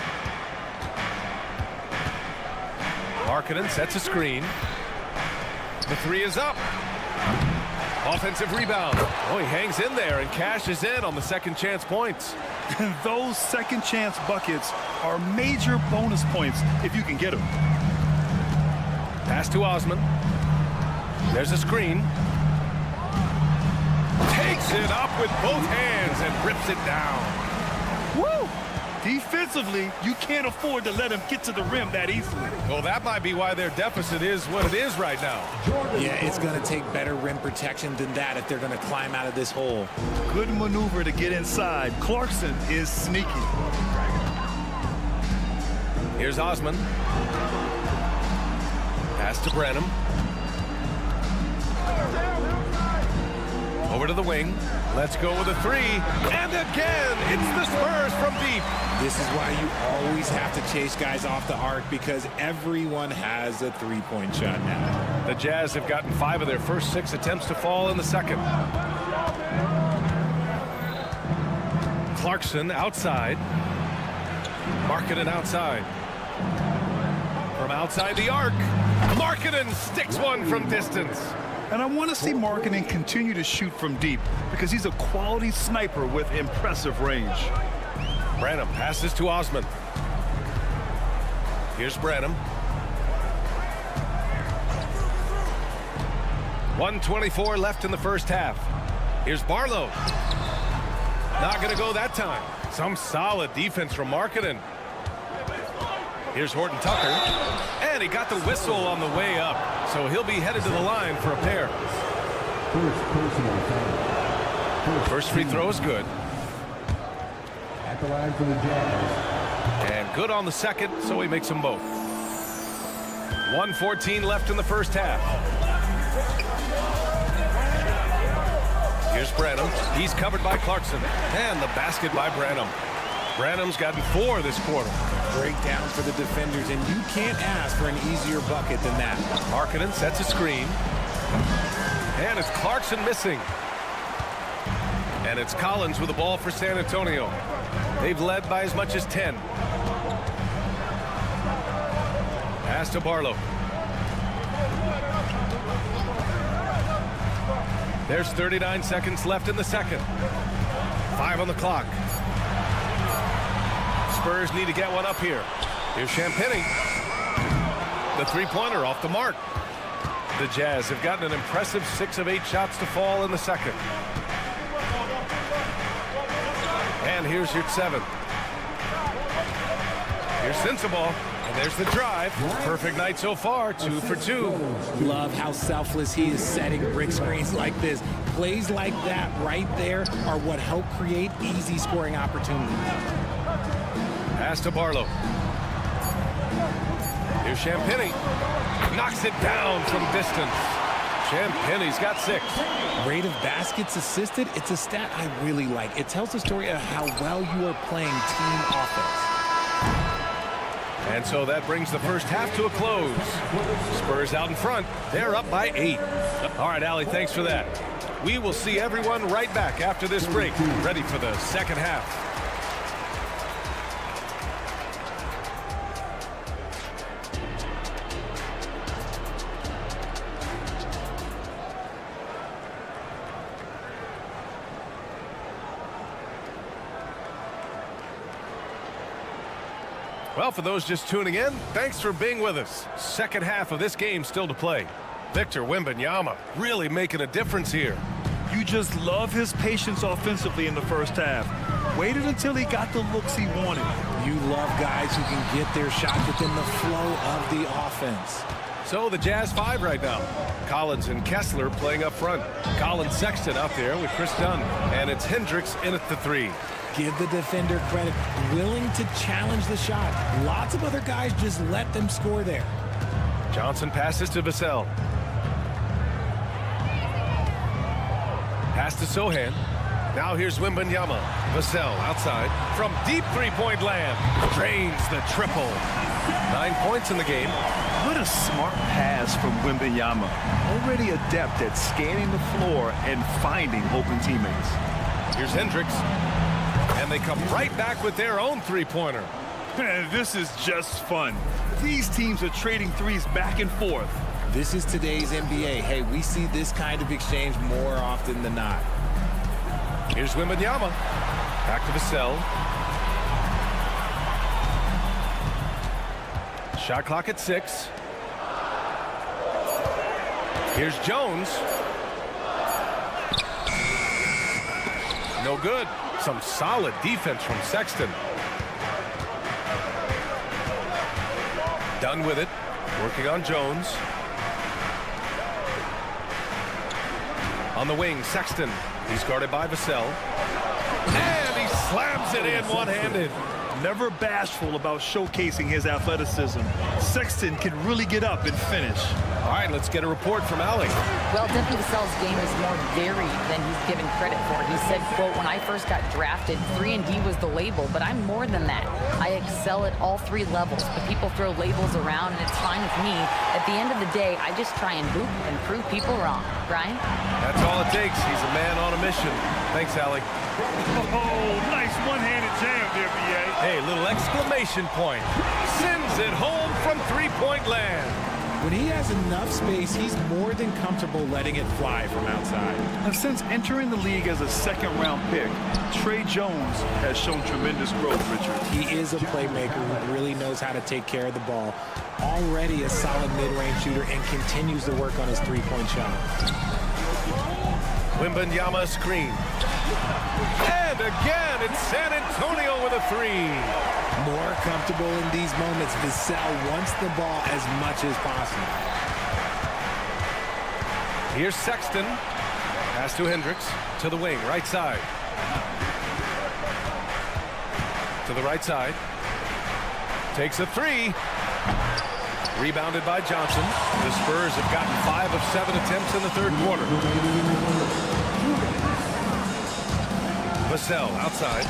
Markkanen sets a screen. The 3 is up. Offensive rebound. Oh, he hangs in there and cashes in on the second chance points. And those second chance buckets are major bonus points if you can get them. Pass to Osman. There's a screen. Takes it up with both hands and rips it down. Woo! Defensively, you can't afford to let him get to the rim that easily. Well, that might be why their deficit is what it is right now. Yeah, it's going to take better rim protection than that if they're going to climb out of this hole. Good maneuver to get inside. Clarkson is sneaky. Here's Osman. Pass to Branham. Over to the wing. Let's go with a 3. And again, it's the Spurs from deep. This is why you always have to chase guys off the arc, because everyone has a three-point shot now. The Jazz have gotten 5 of their first 6 attempts to fall in the second. Clarkson outside. Markkanen outside. From outside the arc, Markkanen sticks one from distance. And I want to see Markkanen continue to shoot from deep because he's a quality sniper with impressive range. Branham passes to Osman. Here's Branham. 1:24 left in the first half. Here's Barlow. Not going to go that time. Some solid defense from Markkanen. Here's Horton Tucker. And he got the whistle on the way up. So he'll be headed to the line for a pair. First free throw is good. At the line for the Jazz. And good on the second, so he makes them both. 1:14 left in the first half. Here's Branham. He's covered by Clarkson. And the basket by Branham. Branham's gotten 4 this quarter. Breakdown for the defenders, and you can't ask for an easier bucket than that. Markkanen sets a screen. And it's Clarkson missing. And it's Collins with the ball for San Antonio. They've led by as much as 10. Pass to Barlow. There's 39 seconds left in the second. 5 on the clock. Spurs need to get one up here. Here's Champagny. The three-pointer off the mark. The Jazz have gotten an impressive 6 of 8 shots to fall in the second. And here's your 7. Here's Sensabaugh. And there's the drive. Perfect night so far, 2 for 2. Love how selfless he is setting brick screens like this. Plays like that right there are what help create easy scoring opportunities. Pass to Barlow. Here's Champagny. Knocks it down from distance. Champagny's got 6. Rate of baskets assisted, it's a stat I really like. It tells the story of how well you are playing team offense. And so that brings the first half to a close. Spurs out in front. They're up by 8. All right, Allie, thanks for that. We will see everyone right back after this break, ready for the second half. Well, for those just tuning in, thanks for being with us. Second half of this game still to play. Victor Wembanyama really making a difference here. You just love his patience offensively in the first half. Waited until he got the looks he wanted. You love guys who can get their shot within the flow of the offense. So the Jazz 5 right now. Collins and Kessler playing up front. Collins Sexton out there with Chris Dunn. And it's Hendricks in at the 3. Give the defender credit, willing to challenge the shot. Lots of other guys just let them score there. Johnson passes to Vassell. Pass to Sohan. Now here's Wembanyama. Vassell outside from deep three-point land. Drains the triple. 9 points in the game. What a smart pass from Wembanyama. Already adept at scanning the floor and finding open teammates. Here's Hendricks. And they come right back with their own three-pointer. This is just fun. These teams are trading threes back and forth. This is today's NBA. Hey, we see this kind of exchange more often than not. Here's Wembanyama. Back to Vassell. Shot clock at 6. Here's Jones. No good. Some solid defense from Sexton. Done with it. Working on Jones. On the wing, Sexton. He's guarded by Vassell. And he slams it in one-handed. Never bashful about showcasing his athleticism. Sexton can really get up and finish. All right, let's get a report from Allie. Well, Deputy Vassell's game is more varied than he's given credit for. He said, quote, when I first got drafted, 3-and-D was the label, but I'm more than that. I excel at all 3 levels, but people throw labels around, and it's fine with me. At the end of the day, I just try and hoop and prove people wrong. Brian? That's all it takes. He's a man on a mission. Thanks, Allie. Oh, nice one-handed jam there, B.A. Hey, little exclamation point. Sends it home from three-point land. When he has enough space, he's more than comfortable letting it fly from outside. Now, since entering the league as a second-round pick, Tre Jones has shown tremendous growth, Richard. He is a playmaker who really knows how to take care of the ball. Already a solid mid-range shooter and continues to work on his three-point shot. Wembanyama screen. And again, it's San Antonio with a three. More comfortable in these moments. Vassell wants the ball as much as possible. Here's Sexton. Pass to Hendricks. To the wing, right side. To the right side. Takes a three. Rebounded by Johnson. The Spurs have gotten 5 of 7 attempts in the third quarter. Vassell outside.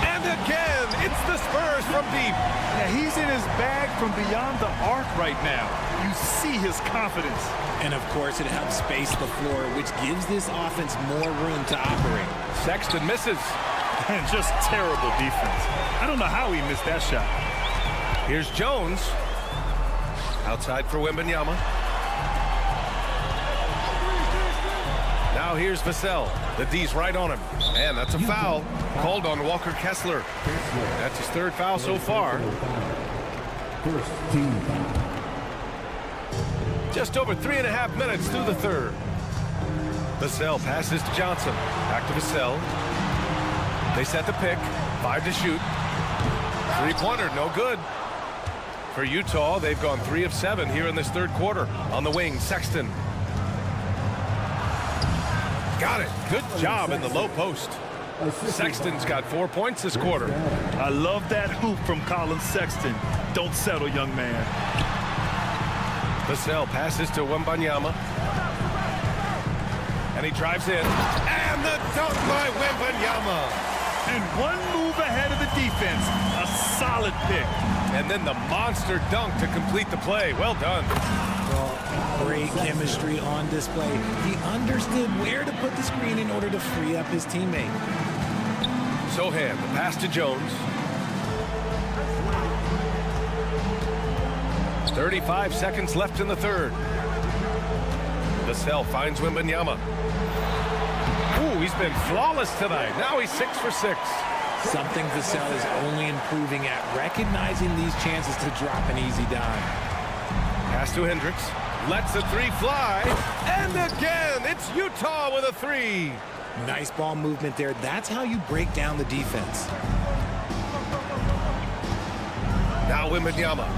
And again, it's the Spurs from deep. Yeah, he's in his bag from beyond the arc right now. You see his confidence. And of course, it helps space the floor, which gives this offense more room to operate. Sexton misses. And just terrible defense. I don't know how he missed that shot. Here's Jones. Outside for Wembanyama. Now here's Vassell. The D's right on him. And that's a foul called on Walker Kessler. That's his third foul so far. First team foul. Just over 3.5 minutes through the third. Vassell passes to Johnson. Back to Vassell. They set the pick. 5 to shoot. Three-pointer, no good. For Utah, they've gone 3 of 7 here in this third quarter. On the wing, Sexton. Got it. Good job in the low post. Sexton's got 4 points this quarter. I love that hoop from Colin Sexton. Don't settle, young man. Vassell passes to Wembanyama. And he drives in. And the dunk by Wembanyama. And one move ahead of the defense. A solid pick. And then the monster dunk to complete the play. Well done. Well, great chemistry on display. He understood where to put the screen in order to free up his teammate. Sohan, the pass to Jones. 35 seconds left in the third. Vassell finds Wembanyama. Ooh, he's been flawless tonight. Now he's 6 for 6. Something Vassell is only improving at, recognizing these chances to drop an easy dime. Pass to Hendricks. Lets the three fly. And again, it's Utah with a three. Nice ball movement there. That's how you break down the defense. Now Wembanyama.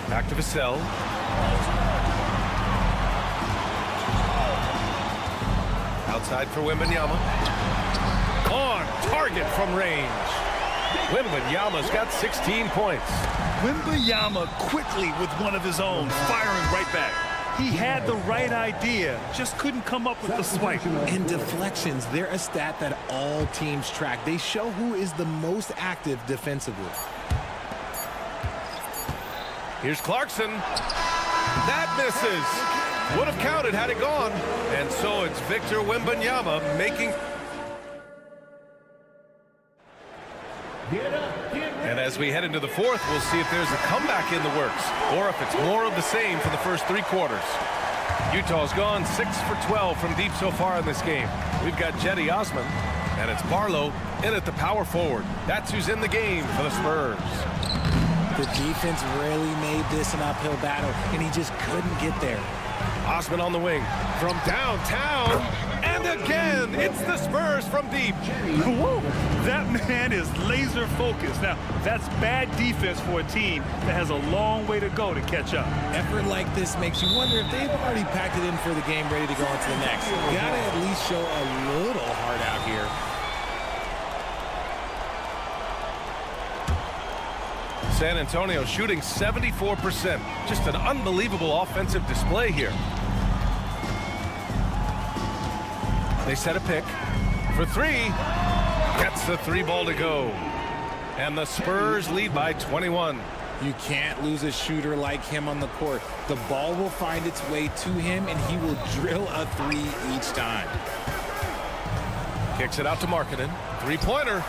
Back to Vassell. Outside for Wembanyama. On target from range. Wembanyama's got 16 points. Wembanyama quickly with one of his own, firing right back. He had the right idea, just couldn't come up with the swipe. And deflections, they're a stat that all teams track. They show who is the most active defensively. Here's Clarkson. That misses. Would have counted had it gone. And so it's Victor Wembanyama making... And as we head into the fourth, we'll see if there's a comeback in the works or if it's more of the same for the first 3 quarters. Utah's gone 6 for 12 from deep so far in this game. We've got Jetty Osman, and it's Barlow in at the power forward. That's who's in the game for the Spurs. The defense really made this an uphill battle, and he just couldn't get there. Osman on the wing from downtown. And again, it's the Spurs from deep. Whoa, that man is laser focused. Now, that's bad defense for a team that has a long way to go to catch up. Effort like this makes you wonder if they've already packed it in for the game, ready to go into the next. You gotta at least show a little heart out here. San Antonio shooting 74%. Just an unbelievable offensive display here. They set a pick for 3. Gets the 3 ball to go. And the Spurs lead by 21. You can't lose a shooter like him on the court. The ball will find its way to him, and he will drill a 3 each time. Kicks it out to Markkanen. 3-pointer.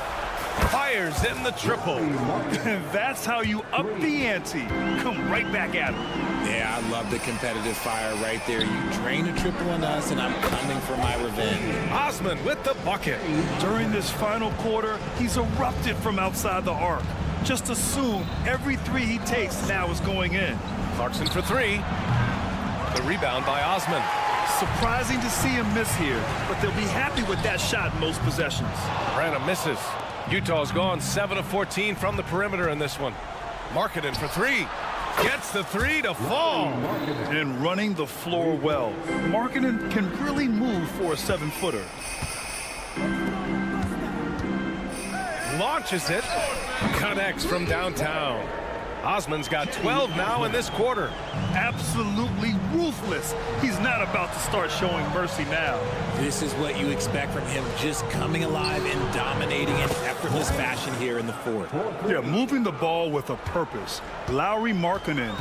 Fires in the triple. And that's how you up the ante. Come right back at him. Yeah, I love the competitive fire right there. You drain a triple on us, and I'm coming for my revenge. Osman with the bucket. During this final quarter, he's erupted from outside the arc. Just assume every three he takes now is going in. Clarkson for three. The rebound by Osman. Surprising to see him miss here, but they'll be happy with that shot in most possessions. Branham misses. Utah's gone 7 of 14 from the perimeter in this one. Markkanen for three. Gets the three to fall. And running the floor well. Markkanen can really move for a 7-footer. Launches it. Connects from downtown. Osman's got 12 now in this quarter. Absolutely ruthless. He's not about to start showing mercy now. This is what you expect from him, just coming alive and dominating in effortless fashion here in the fourth. Yeah, moving the ball with a purpose. Lauri Markkanen.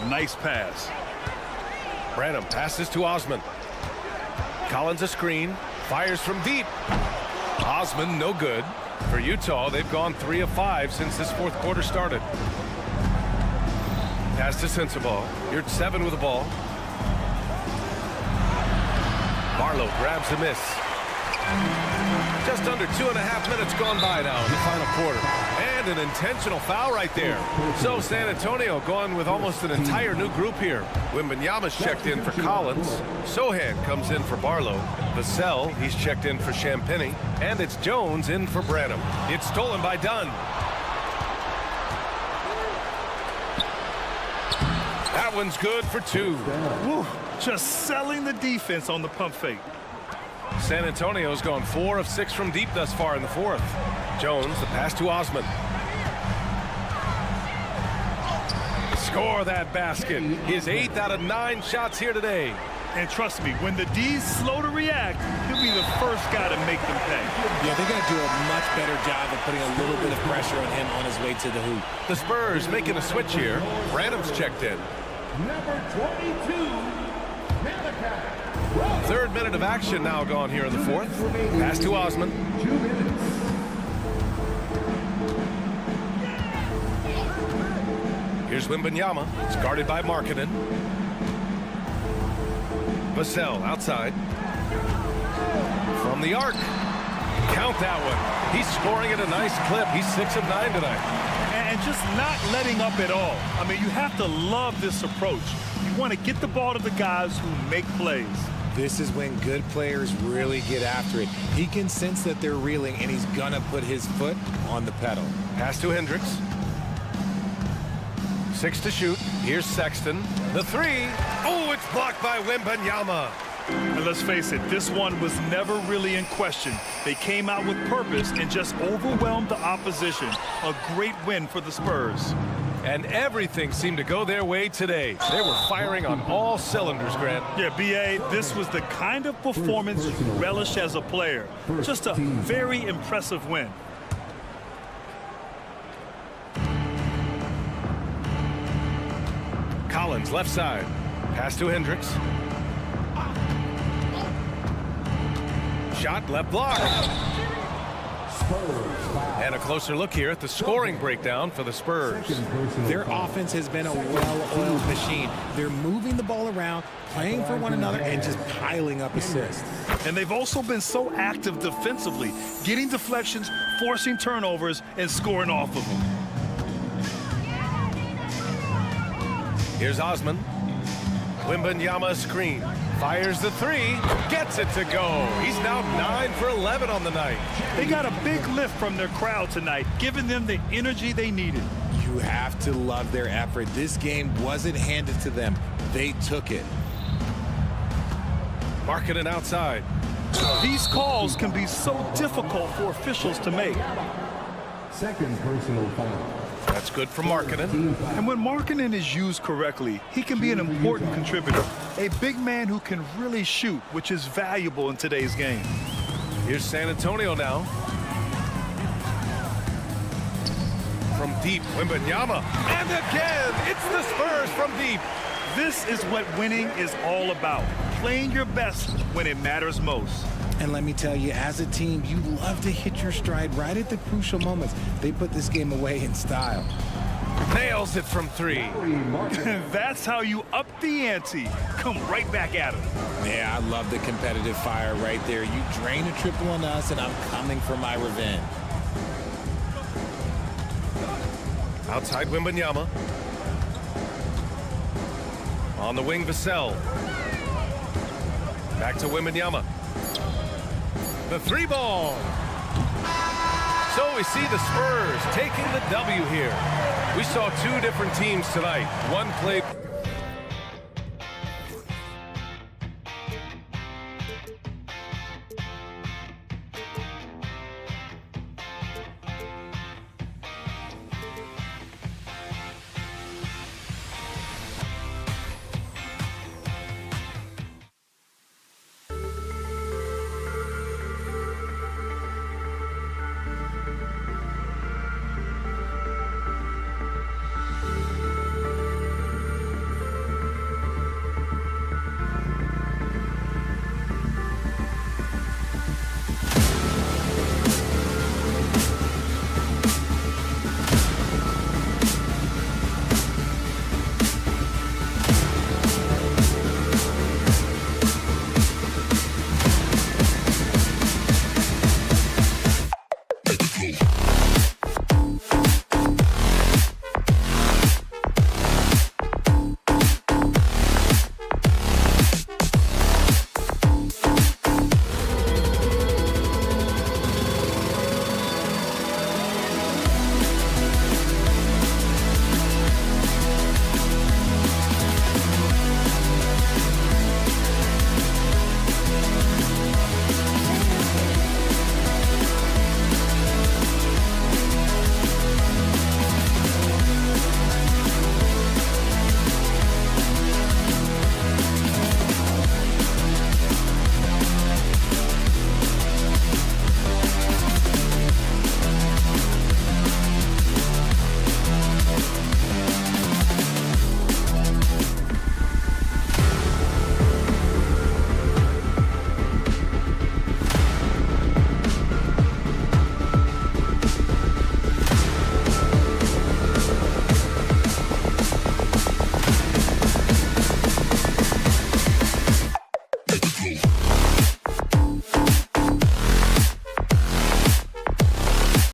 Nice pass. Branham passes to Osman. Collins a screen. Fires from deep. Osman no good. For Utah, they've gone 3 of 5 since this fourth quarter started. Pass to Sensabaugh. You're at 7 with the ball. Barlow grabs the miss. Just under 2.5 minutes gone by now in the final quarter. And an intentional foul right there. So San Antonio going with almost an entire new group here. Wembanyama's checked in for Collins. Sohan comes in for Barlow. Vassell, he's checked in for Champagny. And it's Jones in for Branham. It's stolen by Dunn. That one's good for 2. Woo, just selling the defense on the pump fake. San Antonio's gone 4 of 6 from deep thus far in the fourth. Jones, the pass to Osman. Score that basket. His 8th out of 9 shots here today. And trust me, when the D's slow to react, he'll be the first guy to make them pay. Yeah, they're going to do a much better job of putting a little bit of pressure on him on his way to the hoop. The Spurs making a switch here. Branham's checked in. Number 22, Malachi. 3rd minute of action now gone here in the fourth. Pass to Osman. 2 minutes. Here's Wembanyama. It's guarded by Markkanen. Vassell outside. From the arc. Count that one. He's scoring at a nice clip. He's 6 of 9 tonight. And just not letting up at all. I mean, you have to love this approach. You want to get the ball to the guys who make plays. This is when good players really get after it. He can sense that they're reeling, and he's going to put his foot on the pedal. Pass to Hendricks. 6 to shoot. Here's Sexton. The 3. Oh, it's blocked by Wembanyama. And let's face it, this one was never really in question. They came out with purpose and just overwhelmed the opposition. A great win for the Spurs. And everything seemed to go their way today. They were firing on all cylinders, Grant. Yeah, B.A., this was the kind of performance you relish as a player. Just a very impressive win. Collins, left side. Pass to Hendricks. Shot, left block. And a closer look here at the scoring breakdown for the Spurs. Their offense has been a well-oiled machine. They're moving the ball around, playing for one another, and just piling up assists. And they've also been so active defensively, getting deflections, forcing turnovers, and scoring off of them. Here's Osman. Wembanyama screen. Fires the 3. Gets it to go. He's now 9 for 11 on the night. They got a big lift from their crowd tonight, giving them the energy they needed. You have to love their effort. This game wasn't handed to them. They took it. Markkanen outside. These calls can be so difficult for officials to make. Second personal foul. That's good for Markkanen. And when Markkanen is used correctly, he can be an important contributor. A big man who can really shoot, which is valuable in today's game. Here's San Antonio now. From deep, Wembanyama. And again, it's the Spurs from deep. This is what winning is all about. playing your best when it matters most. And let me tell you, as a team, you love to hit your stride right at the crucial moments. They put this game away in style. Nails it from 3. That's how you up the ante. Come right back at him. Yeah, I love the competitive fire right there. You drain a triple on us, and I'm coming for my revenge. Outside Wembanyama. On the wing, Vassell. Back to Wembanyama. The 3-ball. So we see the Spurs taking the W here. We saw 2 different teams tonight. One played